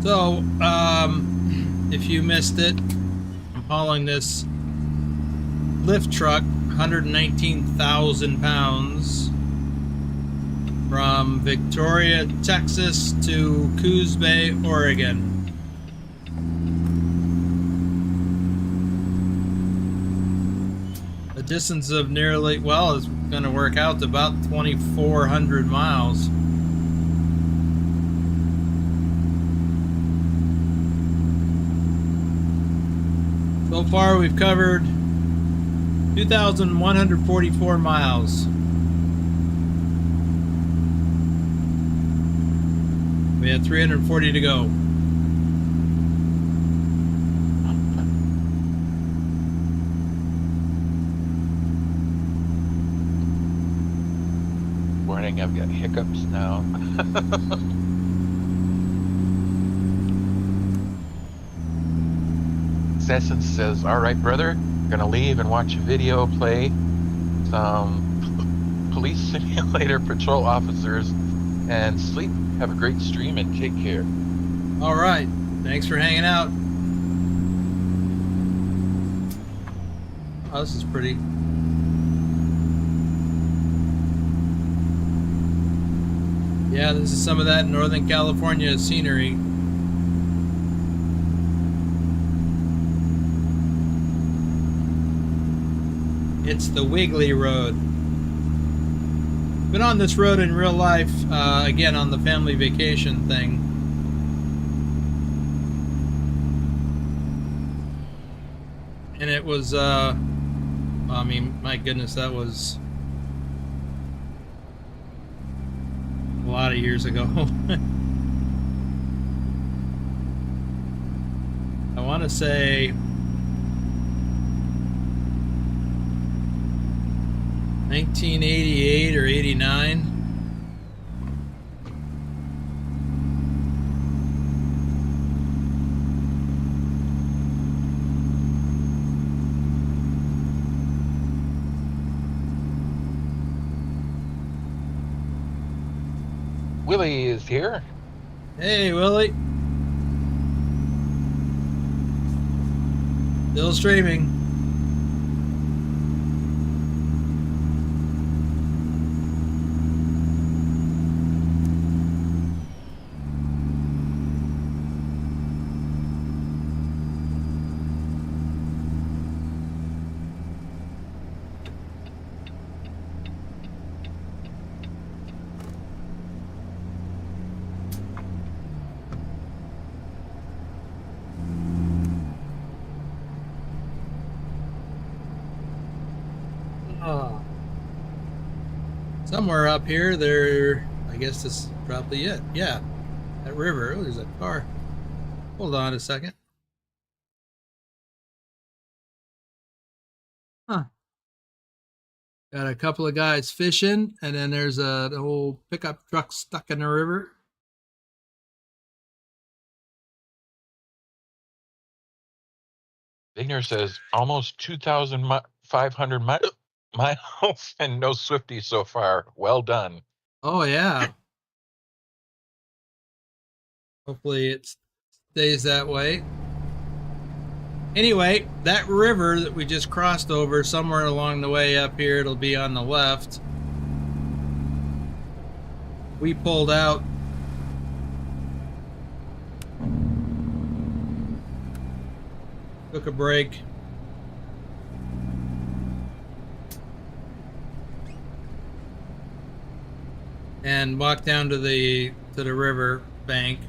Speaker 1: So, if you missed it, I'm hauling this lift truck, 119,000 pounds, from Victoria, Texas to Coos Bay, Oregon. A distance of nearly, well, it's going to work out to about 2,400 miles. So far, we've covered 2,144 miles. We have 340 to go.
Speaker 2: Warning, I've got hiccups now. Session says, all right, brother, gonna leave and watch a video play some police simulator patrol officers and sleep. Have a great stream and take care.
Speaker 1: All right. Thanks for hanging out. Oh, this is pretty. Yeah, this is some of that Northern California scenery. It's the Wiggly Road. Been on this road in real life, again on the family vacation thing. And it was, I mean, my goodness, that was a lot of years ago. I want to say 1988 or 89.
Speaker 2: Willie is here.
Speaker 1: Hey, Willie. Still streaming. Somewhere up here, there, I guess this is probably it. Yeah, that river. Oh, there's a car. Hold on a second. Huh. Got a couple of guys fishing, and then there's a whole pickup truck stuck in the river.
Speaker 2: Vigner says almost 2,500 miles and no Swifty so far. Well done.
Speaker 1: Oh, yeah. Hopefully it stays that way. Anyway, that river that we just crossed over, somewhere along the way up here, it'll be on the left. we pulled out. Took a break. And walked down to the river bank.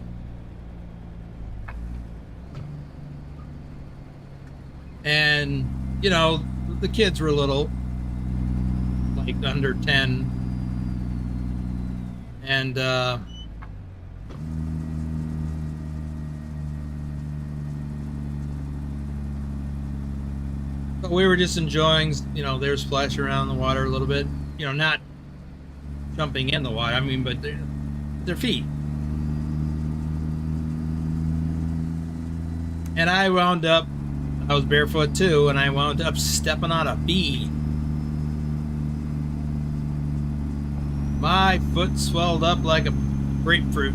Speaker 1: And, you know, the kids were little, like under 10. And, but we were just enjoying, you know, they were splashing around in the water a little bit. You know, not jumping in the water, I mean, but their feet. And I wound up, I was barefoot too, and I wound up stepping on a bee. My foot swelled up like a grapefruit.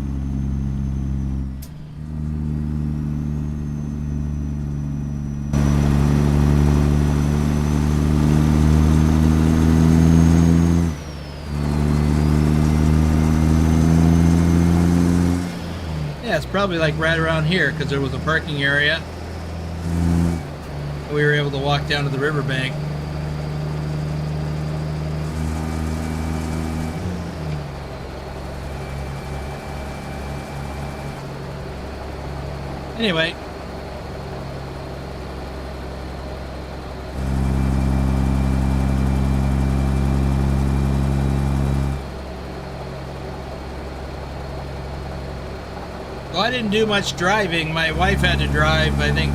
Speaker 1: Yeah, it's probably like right around here because there was a parking area. We were able to walk down to the riverbank. Anyway. Well, I didn't do much driving. My wife had to drive, I think,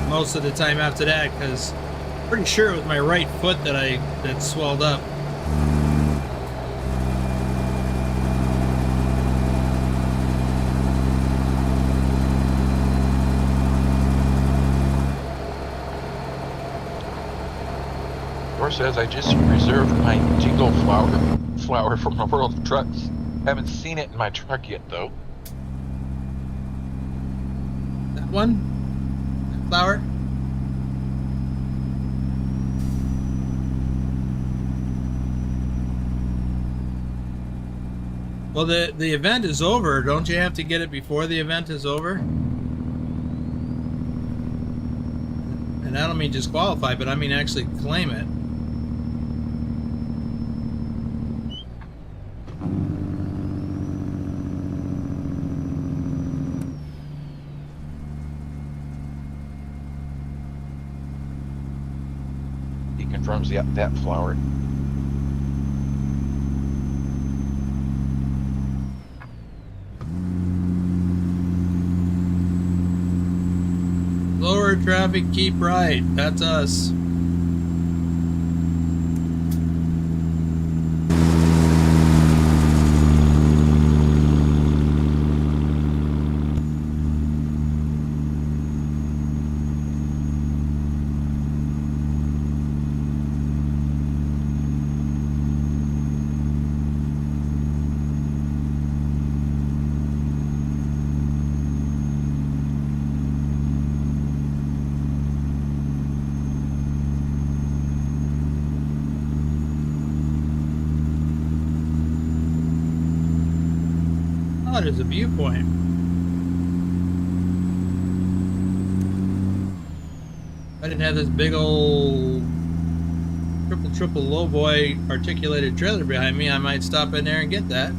Speaker 1: most of the time after that, because I'm pretty sure it was my right foot that swelled up.
Speaker 2: Or says I just reserved my jingle flower from the World of Trucks. Haven't seen it in my truck yet though.
Speaker 1: That one? That flower? Well, the event is over. Don't you have to get it before the event is over? And I don't mean just qualify, but I mean actually claim it.
Speaker 2: He confirms that flower.
Speaker 1: Lower traffic, keep right. That's us. Oh, there's a viewpoint. I didn't have this big old triple lowboy articulated trailer behind me, I might stop in there and get that.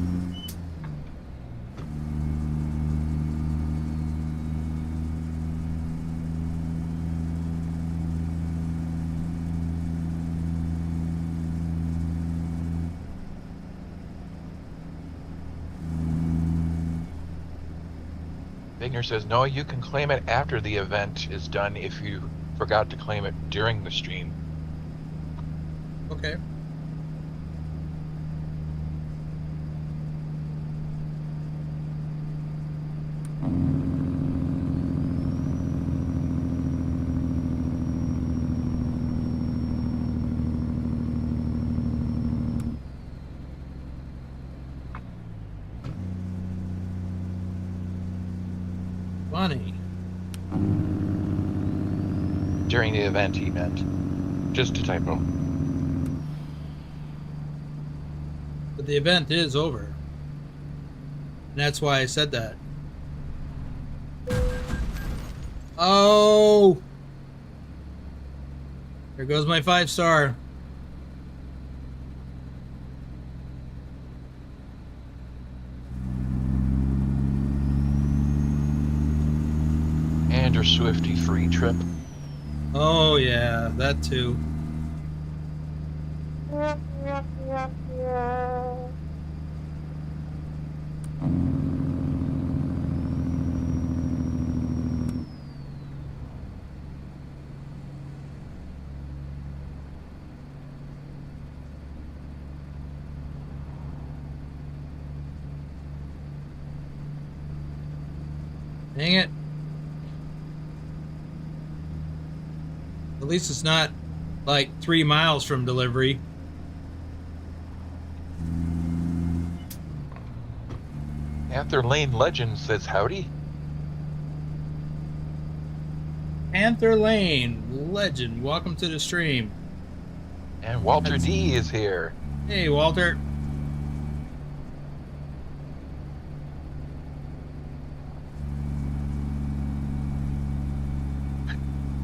Speaker 2: Vigner says, no, you can claim it after the event is done if you forgot to claim it during the stream.
Speaker 1: Okay. Funny.
Speaker 2: During the event, he meant. Just a typo.
Speaker 1: But the event is over. that's why I said that. Oh! There goes my 5-star.
Speaker 2: And your Swifty free trip.
Speaker 1: Oh, yeah, that too. Dang it. At least it's not like 3 miles from delivery.
Speaker 2: Panther Lane Legend says howdy.
Speaker 1: Panther Lane, legend, welcome to the stream.
Speaker 2: And Walter D is here.
Speaker 1: Hey, Walter.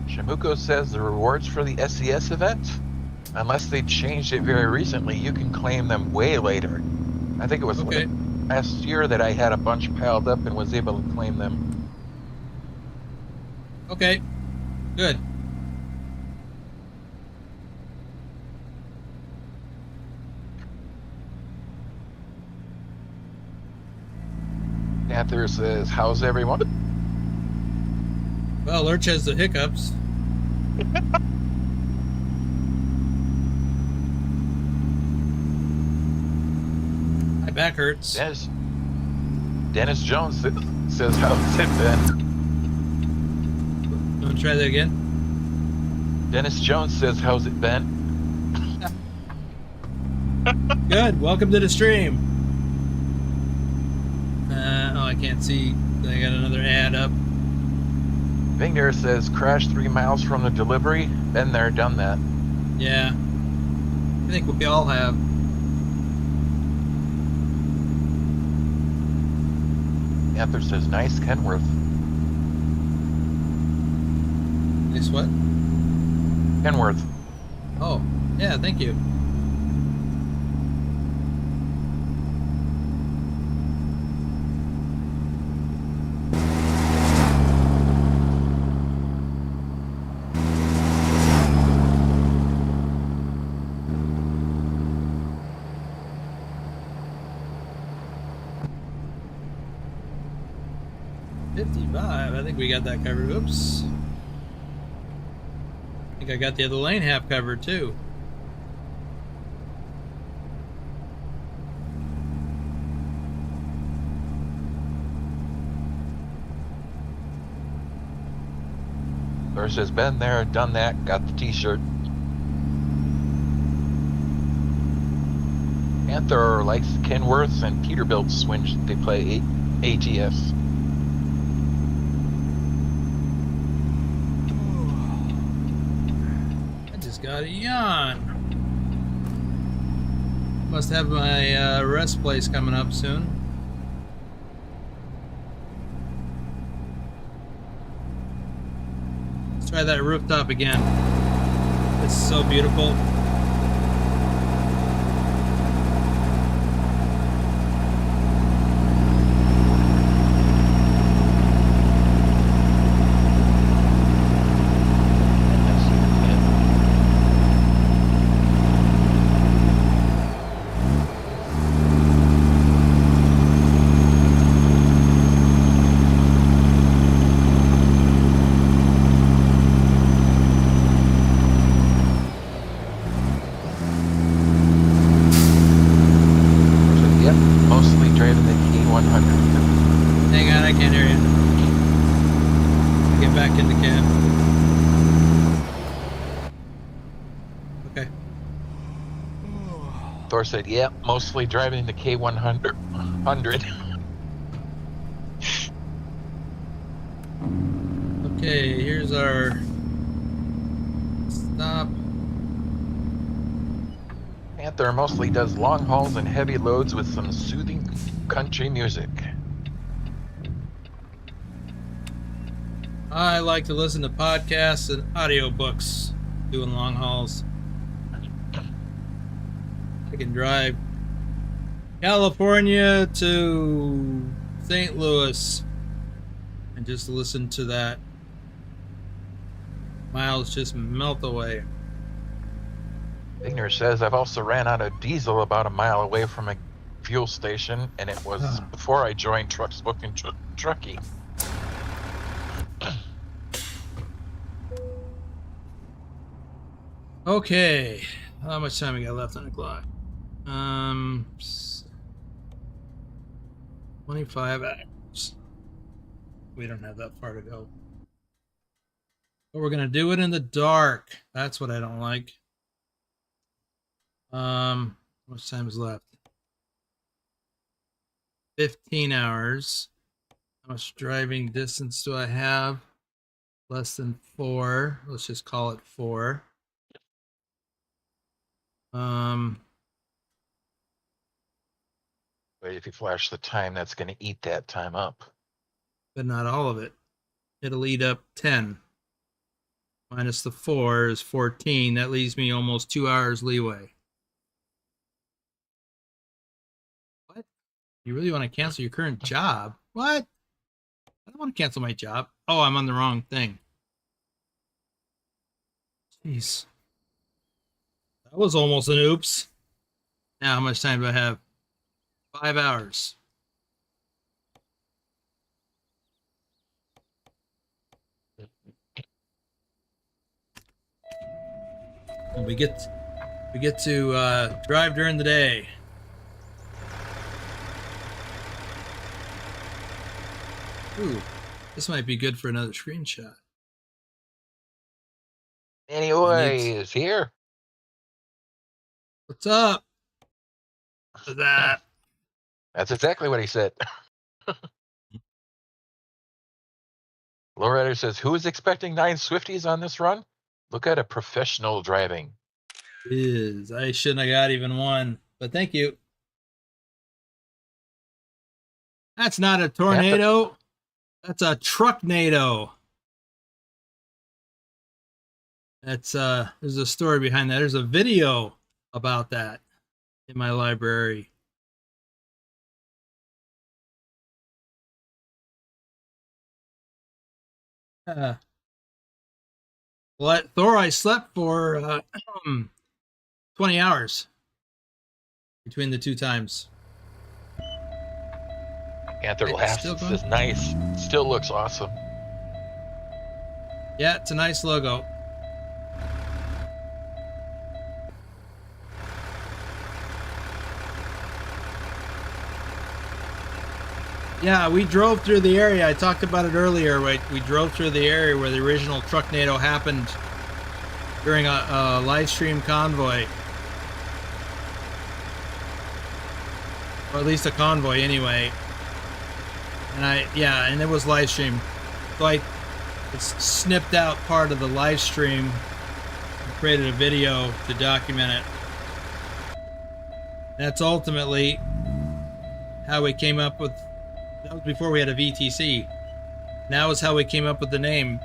Speaker 2: Shamuko says the rewards for the SES event, unless they changed it very recently, you can claim them way later. I think it was last year that I had a bunch piled up and was able to claim them.
Speaker 1: Okay, good.
Speaker 2: Panther says, how's everyone?
Speaker 1: Well, Lurch has the hiccups. My back hurts.
Speaker 2: Dennis Jones says, how's it been?
Speaker 1: Want to try that again?
Speaker 2: Dennis Jones says, how's it been?
Speaker 1: Good. Welcome to the stream. Oh, I can't see. I got another ad up.
Speaker 2: Vinger says, crash 3 miles from the delivery. Been there, done that.
Speaker 1: Yeah. I think we all have.
Speaker 2: Panther says, nice Kenworth.
Speaker 1: Nice what?
Speaker 2: Kenworth.
Speaker 1: Oh, yeah, thank you. I think we got that covered. Oops. I think I got the other lane half covered too.
Speaker 2: First has been there, done that, got the t-shirt. Panther likes Kenworths and Peterbilt swings. They play ATS.
Speaker 1: Got a yawn. Must have my rest place coming up soon. Let's try that rooftop again. It's so beautiful.
Speaker 2: Thor said, yeah, mostly driving the K100.
Speaker 1: Okay, here's our stop.
Speaker 2: Panther mostly does long hauls and heavy loads with some soothing country music.
Speaker 1: I like to listen to podcasts and audiobooks doing long hauls. I can drive California to St. Louis and just listen to that. Miles just melt away.
Speaker 2: Igner says, I've also ran out of diesel about a mile away from a fuel station, and it was before I joined TrucksBook and Trucky.
Speaker 1: Okay, how much time we got left on the clock? 25 hours. We don't have that far to go. But we're gonna do it in the dark. That's what I don't like. How much time is left? 15 hours. How much driving distance do I have? Less than 4. Let's just call it 4.
Speaker 2: But if you flash the time, that's going to eat that time up.
Speaker 1: But not all of it. It'll eat up 10. Minus the 4 is 14. That leaves me almost 2 hours leeway. What? You really want to cancel your current job? What? I don't want to cancel my job. Oh, I'm on the wrong thing. Jeez. That was almost an oops. Now, how much time do I have? 5 hours. And we get to drive during the day. Ooh, this might be good for another screenshot.
Speaker 2: Anyways, here.
Speaker 1: What's up? What's that?
Speaker 2: That's exactly what he said. Lowrider says, who is expecting 9 Swifties on this run? Look at a professional driving.
Speaker 1: I shouldn't have got even one, but thank you. That's not a tornado. That's a Trucknado. That's there's a story behind that. There's a video about that in my library. Well, Thor, I slept for 20 hours between the 2 times.
Speaker 2: Panther laughs.
Speaker 1: Still
Speaker 2: It
Speaker 1: going?
Speaker 2: says, nice. Still looks awesome.
Speaker 1: Yeah, it's a nice logo. Yeah, we drove through the area. I talked about it earlier, right? We drove through the area where the original Trucknado happened during a live stream convoy. Or at least a convoy anyway. And it was live stream. So I snipped out part of the live stream and created a video to document it. That's ultimately how we came up with, that was before we had a VTC. That was how we came up with the name,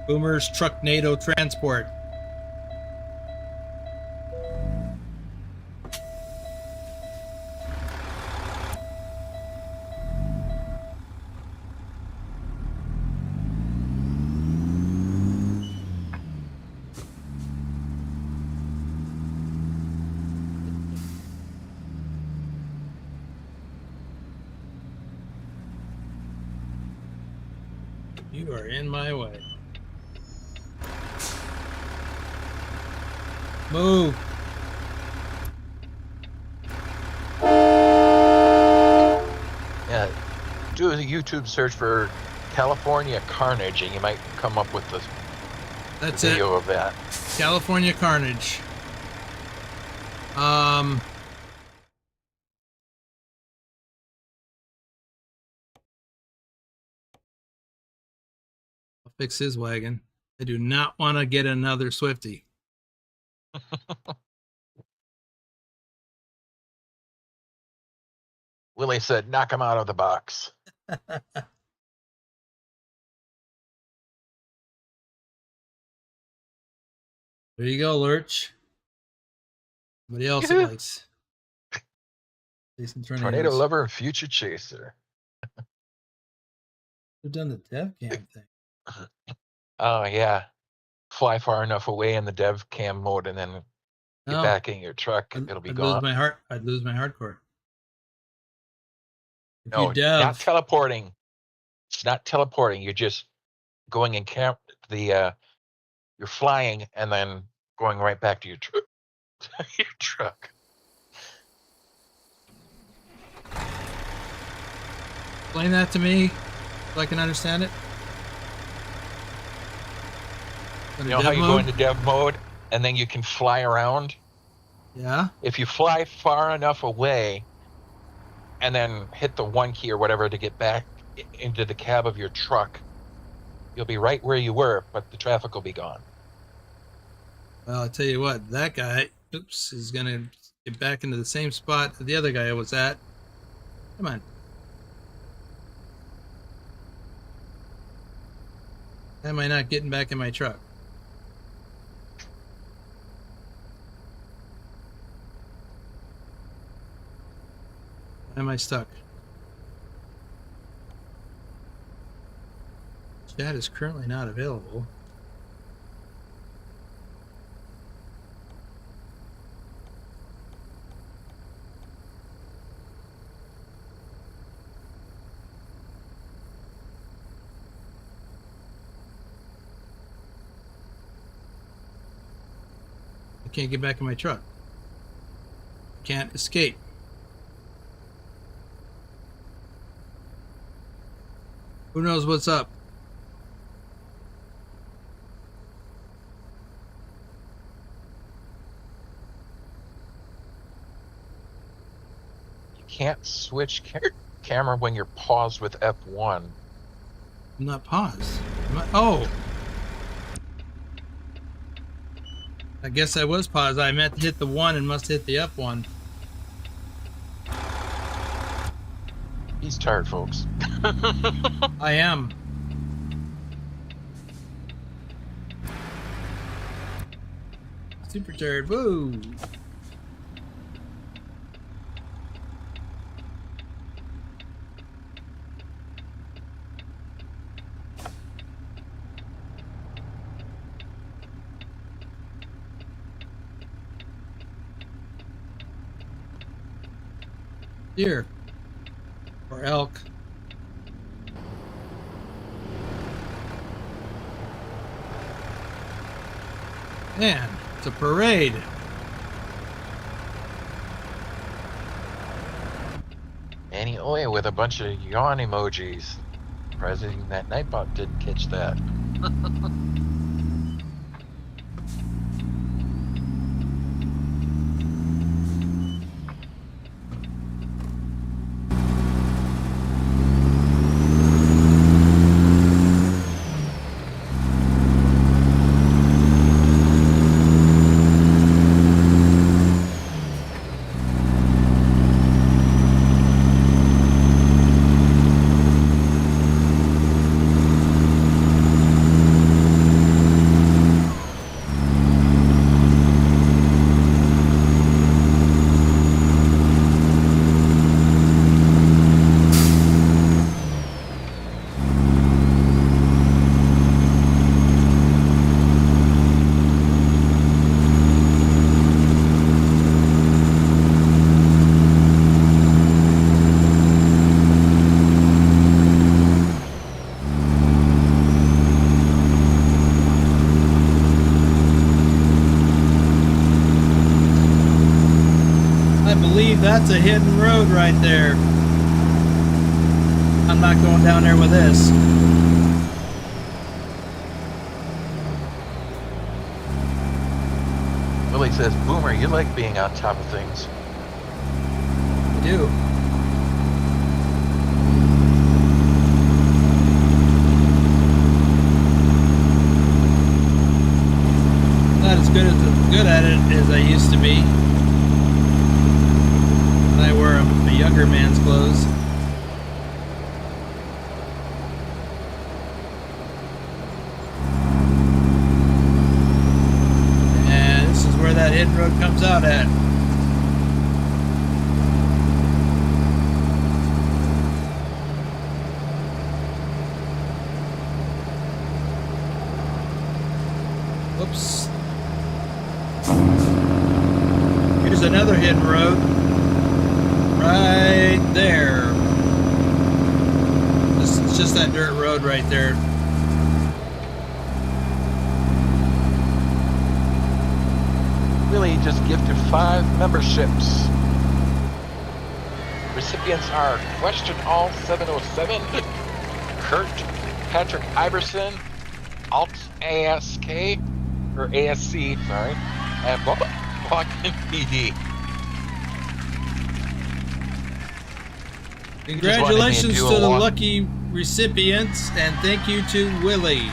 Speaker 1: Boomer's Trucknado Transport. You are in my way. Move.
Speaker 2: Yeah, do a YouTube search for California Carnage, and you might come up with the video of that.
Speaker 1: California Carnage. I'll fix his wagon. I do not want to get another Swifty.
Speaker 2: Willie said, knock him out of the box.
Speaker 1: There you go, Lurch. Somebody else that likes chasing
Speaker 2: Tornado
Speaker 1: tornadoes.
Speaker 2: lover and future chaser.
Speaker 1: We've done the dev cam thing.
Speaker 2: Oh yeah, fly far enough away in the dev cam mode, and then get back in your truck. It'll be
Speaker 1: I'd
Speaker 2: gone.
Speaker 1: lose my heart. I'd lose my hardcore. If
Speaker 2: No,
Speaker 1: you dev,
Speaker 2: not teleporting. It's not teleporting. You're just going in camp. You're flying and then going right back to your truck. Your truck.
Speaker 1: explain that to me so I can understand it.
Speaker 2: You know how you go into dev mode and then you can fly around?
Speaker 1: Yeah.
Speaker 2: If you fly far enough away and then hit the 1 key or whatever to get back into the cab of your truck, you'll be right where you were, but the traffic will be gone.
Speaker 1: Well, I'll tell you what, that guy, is going to get back into the same spot that the other guy was at. Come on. Why am I not getting back in my truck? Why am I stuck? Chat is currently not available. I can't get back in my truck. Can't escape. Who knows what's up?
Speaker 2: You can't switch camera when you're paused with F1.
Speaker 1: I'm not paused. Oh! I guess I was paused. I meant to hit the 1 and must hit the F1.
Speaker 2: He's tired, folks.
Speaker 1: I am. Super tired. Woo! Deer. Or elk. Man, it's a parade.
Speaker 2: Annie Oya with a bunch of yawn emojis. Surprising that Nightbot didn't catch that. That's a hidden road right there. I'm not going down there with this. Willie says, Boomer, you like being on top of things.
Speaker 1: I do. Not as good at it as I used to be. I wear a younger man's clothes. hidden road comes out at. Whoops. Here's another hidden road. Right there. It's just that dirt road right there.
Speaker 2: Really just gifted 5 memberships. Recipients are Question All 707, Kurt, Patrick Iverson, Alt ASK, or ASC, sorry, and Walking PD.
Speaker 1: Congratulations to the lucky recipients, and thank you to Willie.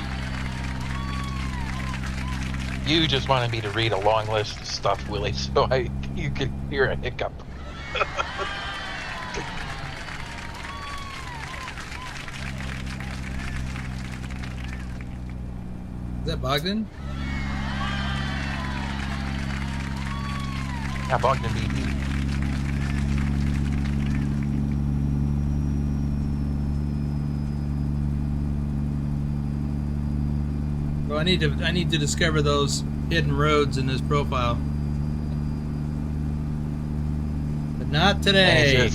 Speaker 2: You just wanted me to read a long list of stuff, Willie, so you could hear a hiccup.
Speaker 1: Is that Bogdan?
Speaker 2: Yeah, Bogdan BD.
Speaker 1: So I need to discover those hidden roads in this profile. But not today.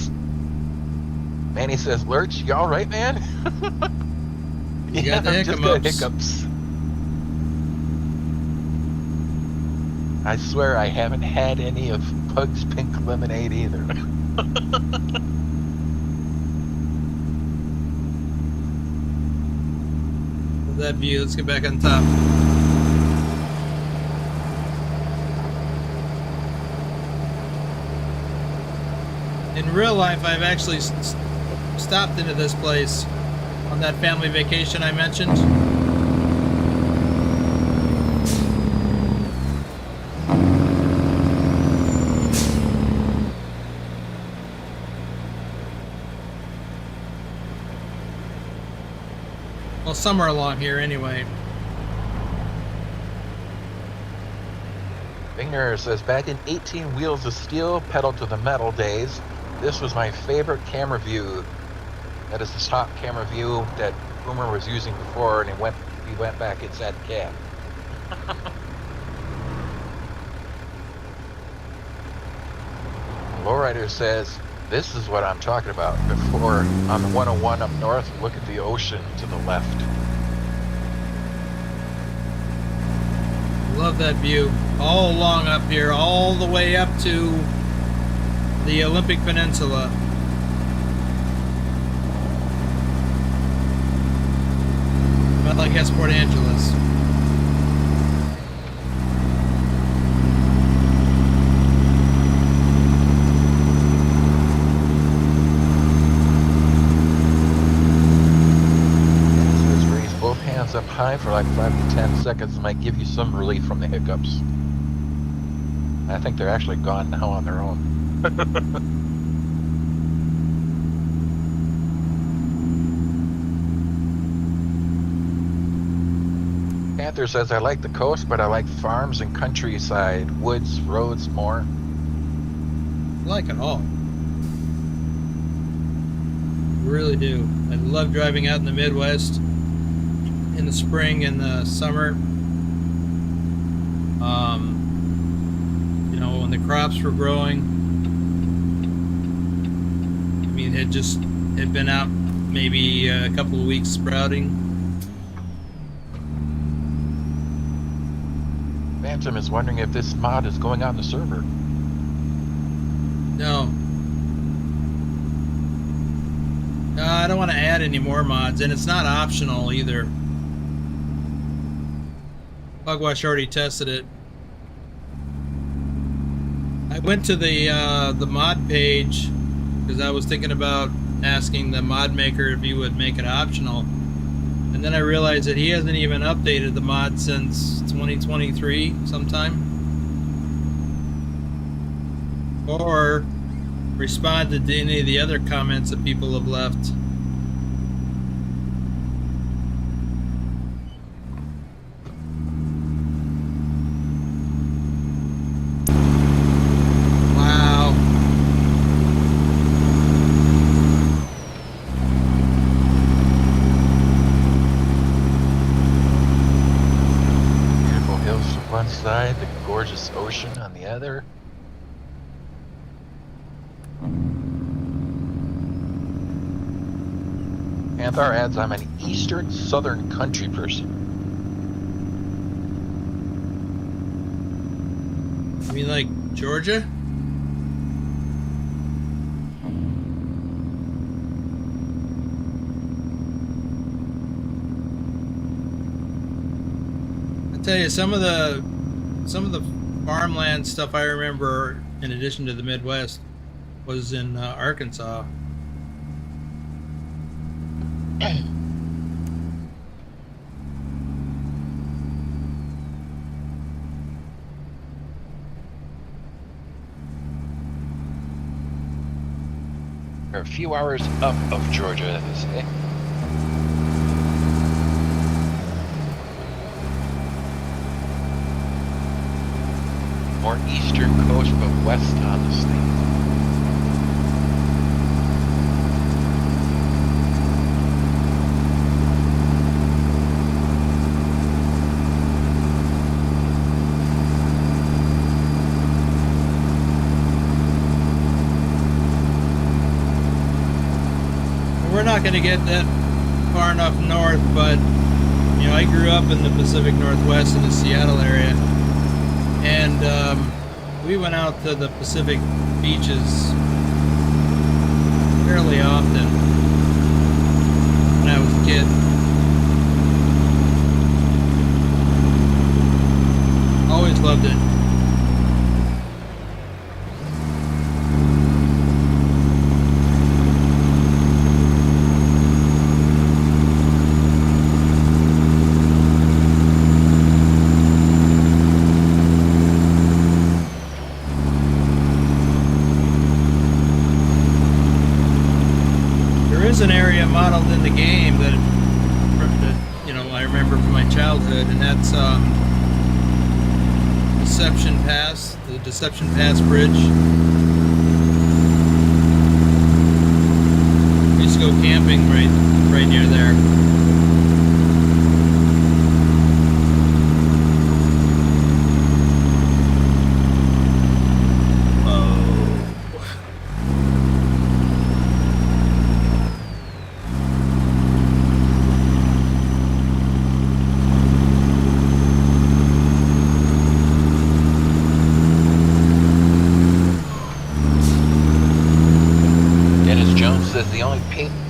Speaker 2: Manny says, Lurch, you all right, man?
Speaker 1: You got the
Speaker 2: just got hiccups. I swear I haven't had any of Pug's pink lemonade either.
Speaker 1: That view. Let's get back on top. In real life, I've actually stopped into this place on that family vacation I mentioned. Well, somewhere along here anyway.
Speaker 2: Bingner says, back in 18 Wheels of Steel, Pedal to the Metal days, this was my favorite camera view. That is the top camera view that Boomer was using before, and we went back inside the cab. Lowrider says, this is what I'm talking about. Before, on the 101 up north, look at the ocean to the left.
Speaker 1: Love that view. All along up here, all the way up to the Olympic Peninsula. About like Port Angeles.
Speaker 2: Up high for like 5 to 10 seconds might give you some relief from the hiccups. I think they're actually gone now on their own. Panther says, I like the coast, but I like farms and countryside, woods, roads more.
Speaker 1: I like it all. I really do. I love driving out in the Midwest in the spring and the summer. You know, when the crops were growing. I mean, it had been out maybe a couple of weeks sprouting.
Speaker 2: Phantom is wondering if this mod is going on the server.
Speaker 1: No. I don't want to add any more mods, and it's not optional either. Bugwash already tested it. I went to the mod page because I was thinking about asking the mod maker if he would make it optional, and then I realized that he hasn't even updated the mod since 2023 sometime, or responded to any of the other comments that people have left.
Speaker 2: side, the gorgeous ocean on the other. Anthar adds, I'm an eastern southern country person.
Speaker 1: You mean like Georgia? I tell you, some of the farmland stuff I remember, in addition to the Midwest, was in Arkansas.
Speaker 2: They're a few hours up of Georgia, they say. More eastern coast, but west on the state.
Speaker 1: We're not going to get that far enough north, but you know, I grew up in the Pacific Northwest in the Seattle area, and we went out to the Pacific beaches fairly often when I was a kid. Always loved it. An area modeled in the game that you know I remember from my childhood, and that's Deception Pass, the Deception Pass Bridge. We used to go camping right near there.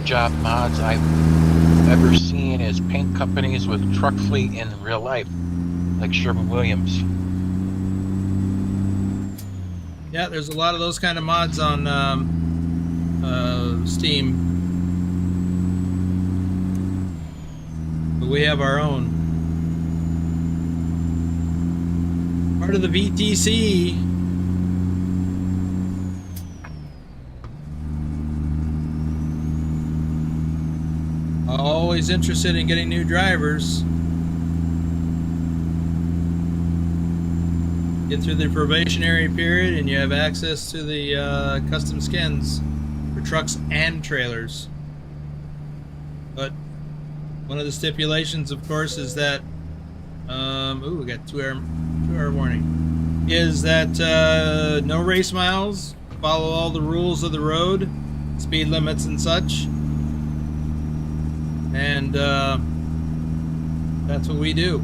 Speaker 2: Job mods I've ever seen is paint companies with truck fleet in real life, like Sherwin-Williams.
Speaker 1: Yeah, there's a lot of those kind of mods on Steam, but we have our own. Part of the VTC. Always interested in getting new drivers. Get through the probationary period and you have access to the custom skins for trucks and trailers. But one of the stipulations, of course, is that ooh, we got 2 hour warning. Is that no race miles, follow all the rules of the road, speed limits and such. And that's what we do.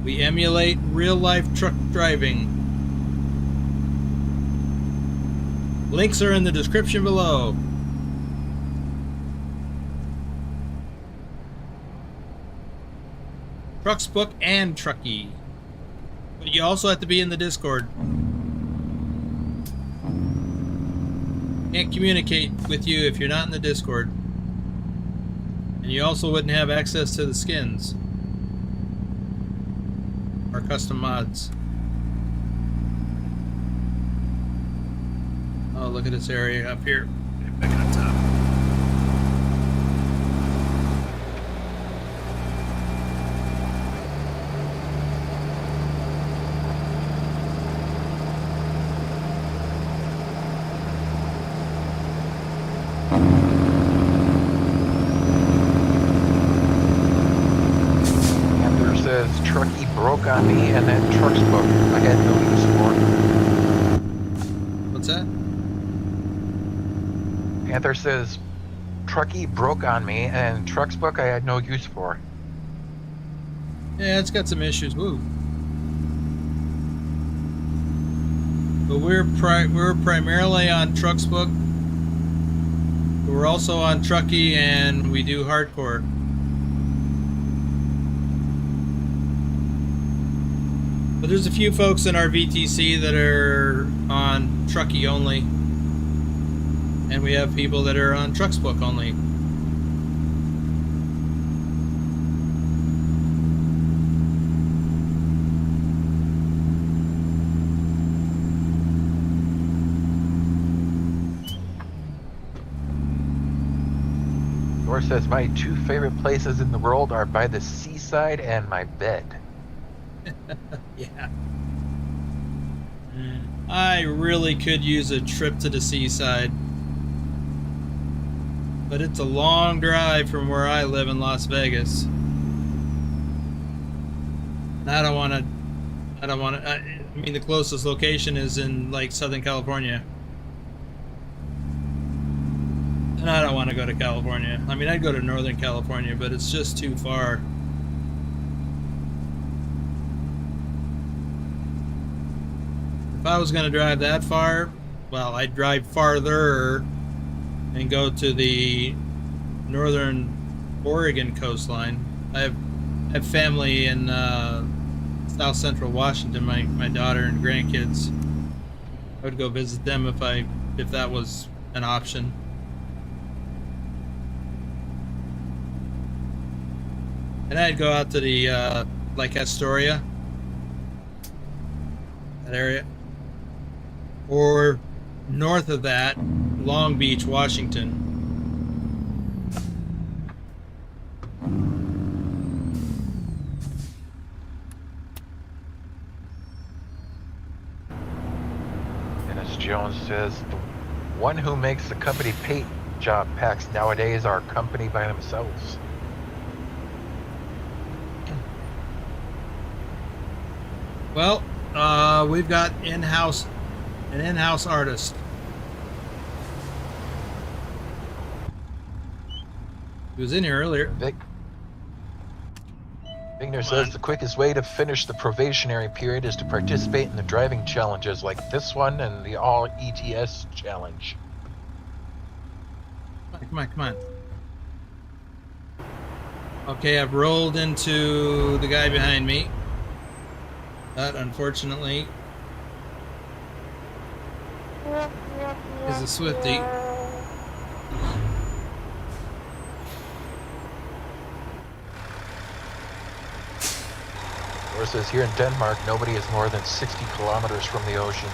Speaker 1: We emulate real-life truck driving. Links are in the description below. TrucksBook and Trucky. But you also have to be in the Discord. Can't communicate with you if you're not in the Discord. And you also wouldn't have access to the skins. Our custom mods. Oh, look at this area up here. Back on top.
Speaker 2: broke on me, and that TrucksBook I had no use
Speaker 1: What's that?
Speaker 2: for. Panther says, Trucky broke on me, and TrucksBook I had no use for.
Speaker 1: Yeah, it's got some issues. Woo. But we're primarily on TrucksBook. We're also on Trucky, and we do hardcore. But there's a few folks in our VTC that are on Trucky only, and we have people that are on TrucksBook only.
Speaker 2: Thor says, my two favorite places in the world are by the seaside and my bed.
Speaker 1: Yeah. I really could use a trip to the seaside. But it's a long drive from where I live in Las Vegas. And I don't want to, I mean, the closest location is in like Southern California. And I don't want to go to California. I mean, I'd go to Northern California, but it's just too far. If I was going to drive that far, well, I'd drive farther and go to the northern Oregon coastline. I have family in South Central Washington, my daughter and grandkids. I would go visit them if that was an option. And I'd go out to the like Astoria, that area. Or north of that, Long Beach, Washington.
Speaker 2: Dennis Jones says, the one who makes the company paint job packs nowadays are a company by themselves.
Speaker 1: Well, we've got an in-house artist. He was in here earlier.
Speaker 2: Vigner says the quickest way to finish the probationary period is to participate in the driving challenges like this one and the All ETS challenge.
Speaker 1: Come on. Okay, I've rolled into the guy behind me. But unfortunately, is a Swiftie.
Speaker 2: Or says here in Denmark, nobody is more than 60 kilometers from the ocean.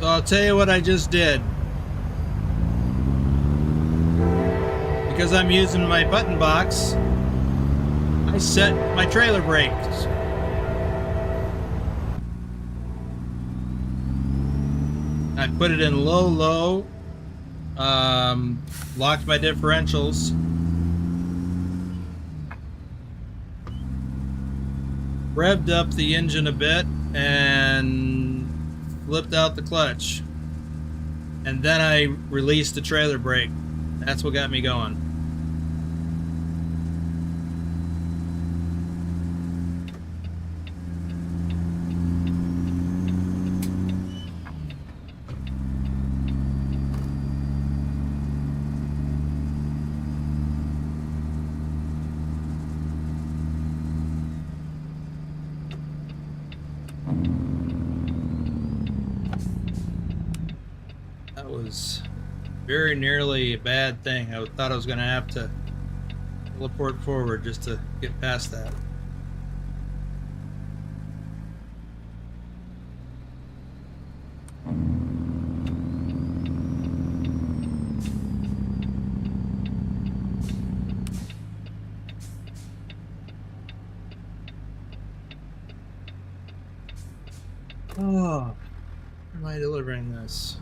Speaker 1: I'll tell you what I just did. Because I'm using my button box, I set my trailer brakes. I put it in low, locked my differentials. Revved up the engine a bit and flipped out the clutch, and then I released the trailer brake. That's what got me going. That was very nearly a bad thing. I thought I was going to have to teleport forward just to get past that. Oh, where am I delivering this?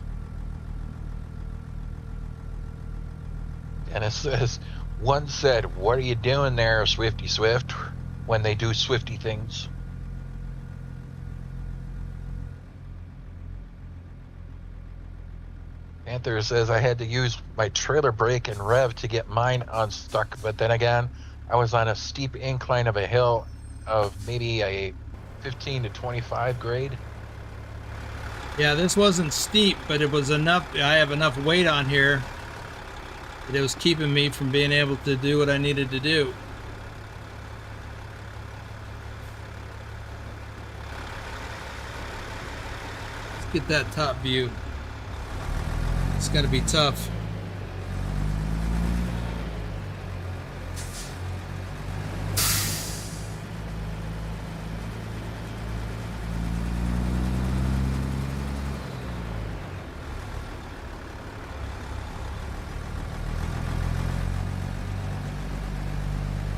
Speaker 2: And it says, one said, "What are you doing there, Swifty Swift?" when they do Swifty things. Panther says, "I had to use my trailer brake and rev to get mine unstuck, but then again, I was on a steep incline of a hill of maybe a 15 to 25 grade."
Speaker 1: Yeah, this wasn't steep, but it was enough. I have enough weight on here that it was keeping me from being able to do what I needed to do. Let's get that top view. It's gonna be tough.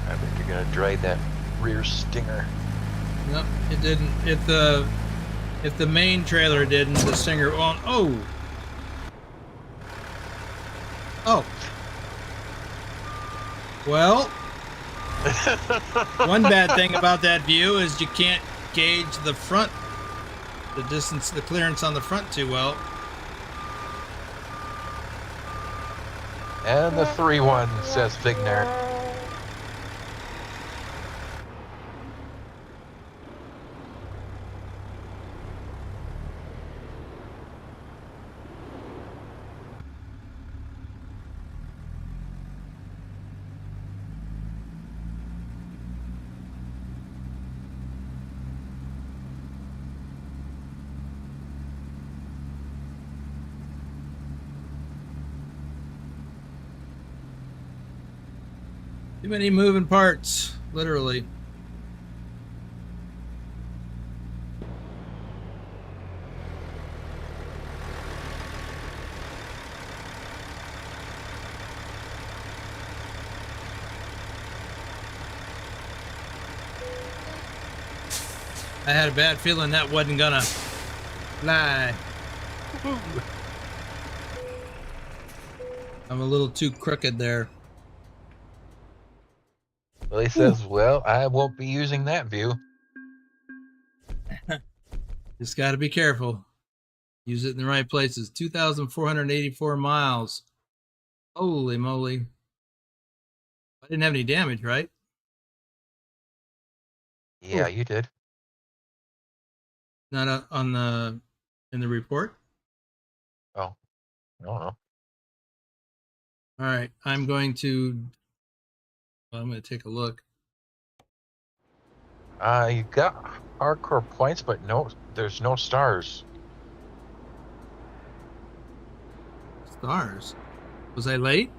Speaker 2: I bet you're gonna drag that rear stinger.
Speaker 1: No, it didn't. If the main trailer didn't, the Stinger won't. Oh. Oh. Well, one bad thing about that view is you can't gauge the front, the distance, the clearance on the front too well.
Speaker 2: And the 3-1 says Vigner.
Speaker 1: Too many moving parts, literally. I had a bad feeling that wasn't gonna fly. I'm a little too crooked there.
Speaker 2: Well, he says, "Well, I won't be using that view."
Speaker 1: Just got to be careful. Use it in the right places. 2,484 miles. Holy moly. I didn't have any damage, right?
Speaker 2: Yeah,
Speaker 1: Ooh.
Speaker 2: you did.
Speaker 1: Not in the report.
Speaker 2: Oh, I don't know.
Speaker 1: All right, I'm going to take a look.
Speaker 2: You got hardcore points, but no, there's no stars.
Speaker 1: Stars. Was I late?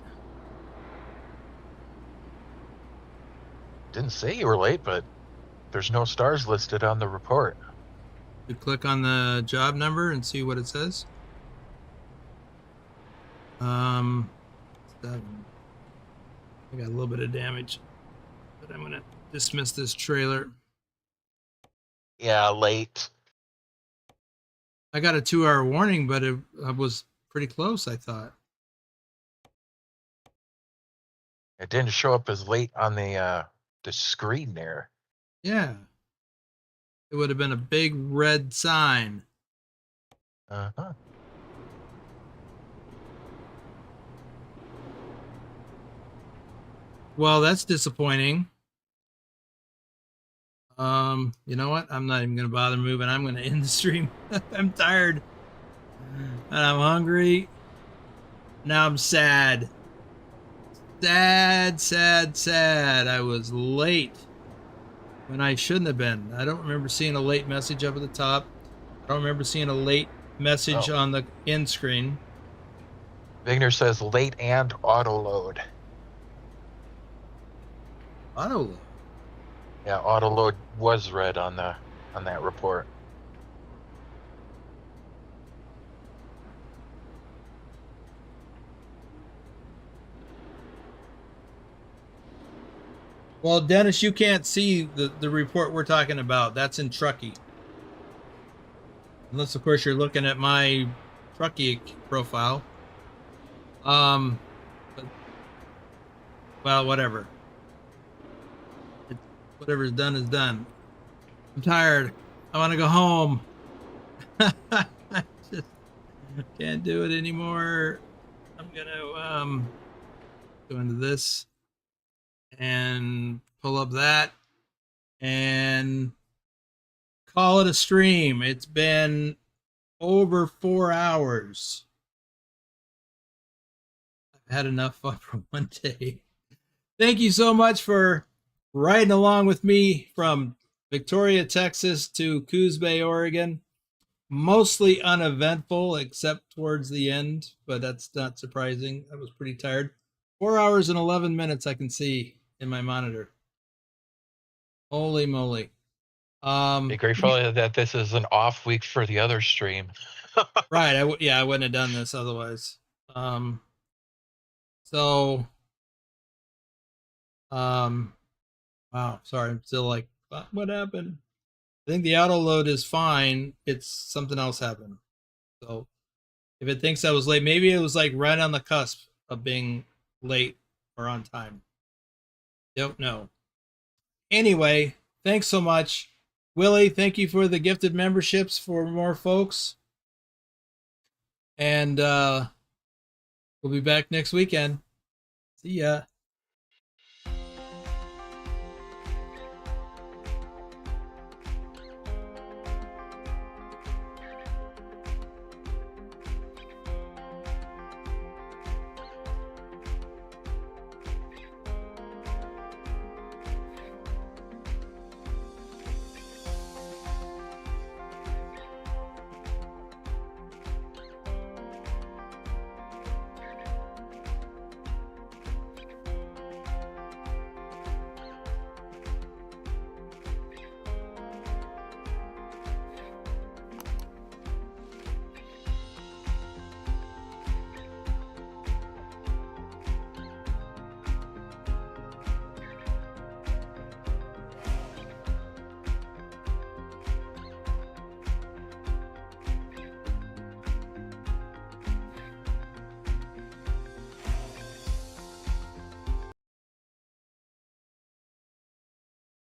Speaker 2: Didn't say you were late, but there's no stars listed on the report.
Speaker 1: You click on the job number and see what it says. 7. I got a little bit of damage, but I'm gonna dismiss this trailer.
Speaker 2: Yeah, late.
Speaker 1: I got a 2-hour warning, but it was pretty close, I thought.
Speaker 2: It didn't show up as late on the screen there.
Speaker 1: Yeah. It would have been a big red sign.
Speaker 2: Uh-huh.
Speaker 1: Well, that's disappointing. You know what? I'm not even gonna bother moving. I'm gonna end the stream. I'm tired. And I'm hungry. Now I'm sad. Sad, sad, sad. I was late when I shouldn't have been. I don't remember seeing a late message up at the top. I don't remember seeing a late message on the end screen.
Speaker 2: Vigner says late and auto load.
Speaker 1: Auto load.
Speaker 2: Yeah, auto load was red on that report.
Speaker 1: Well, Dennis, you can't see the report we're talking about. That's in Trucky. unless of course you're looking at my Trucky profile. Um, but, well, whatever. It's, whatever's done is done. I'm tired. I want to go home. I just can't do it anymore. I'm gonna go into this and pull up that and call it a stream. It's been over 4 hours. I've had enough fun for one day. Thank you so much for riding along with me from Victoria, Texas to Coos Bay, Oregon. Mostly uneventful except towards the end, but that's not surprising. I was pretty tired. 4 hours and 11 minutes I can see in my monitor. Holy moly.
Speaker 2: Be grateful that this is an off week for the other stream.
Speaker 1: Right. I wouldn't have done this otherwise. So, wow. Sorry. I'm still like, what happened? I think the auto load is fine. It's something else happened. So if it thinks I was late, maybe it was like right on the cusp of being late or on time. Don't know. Anyway, thanks so much. Willie, thank you for the gifted memberships for more folks. And we'll be back next weekend. See ya.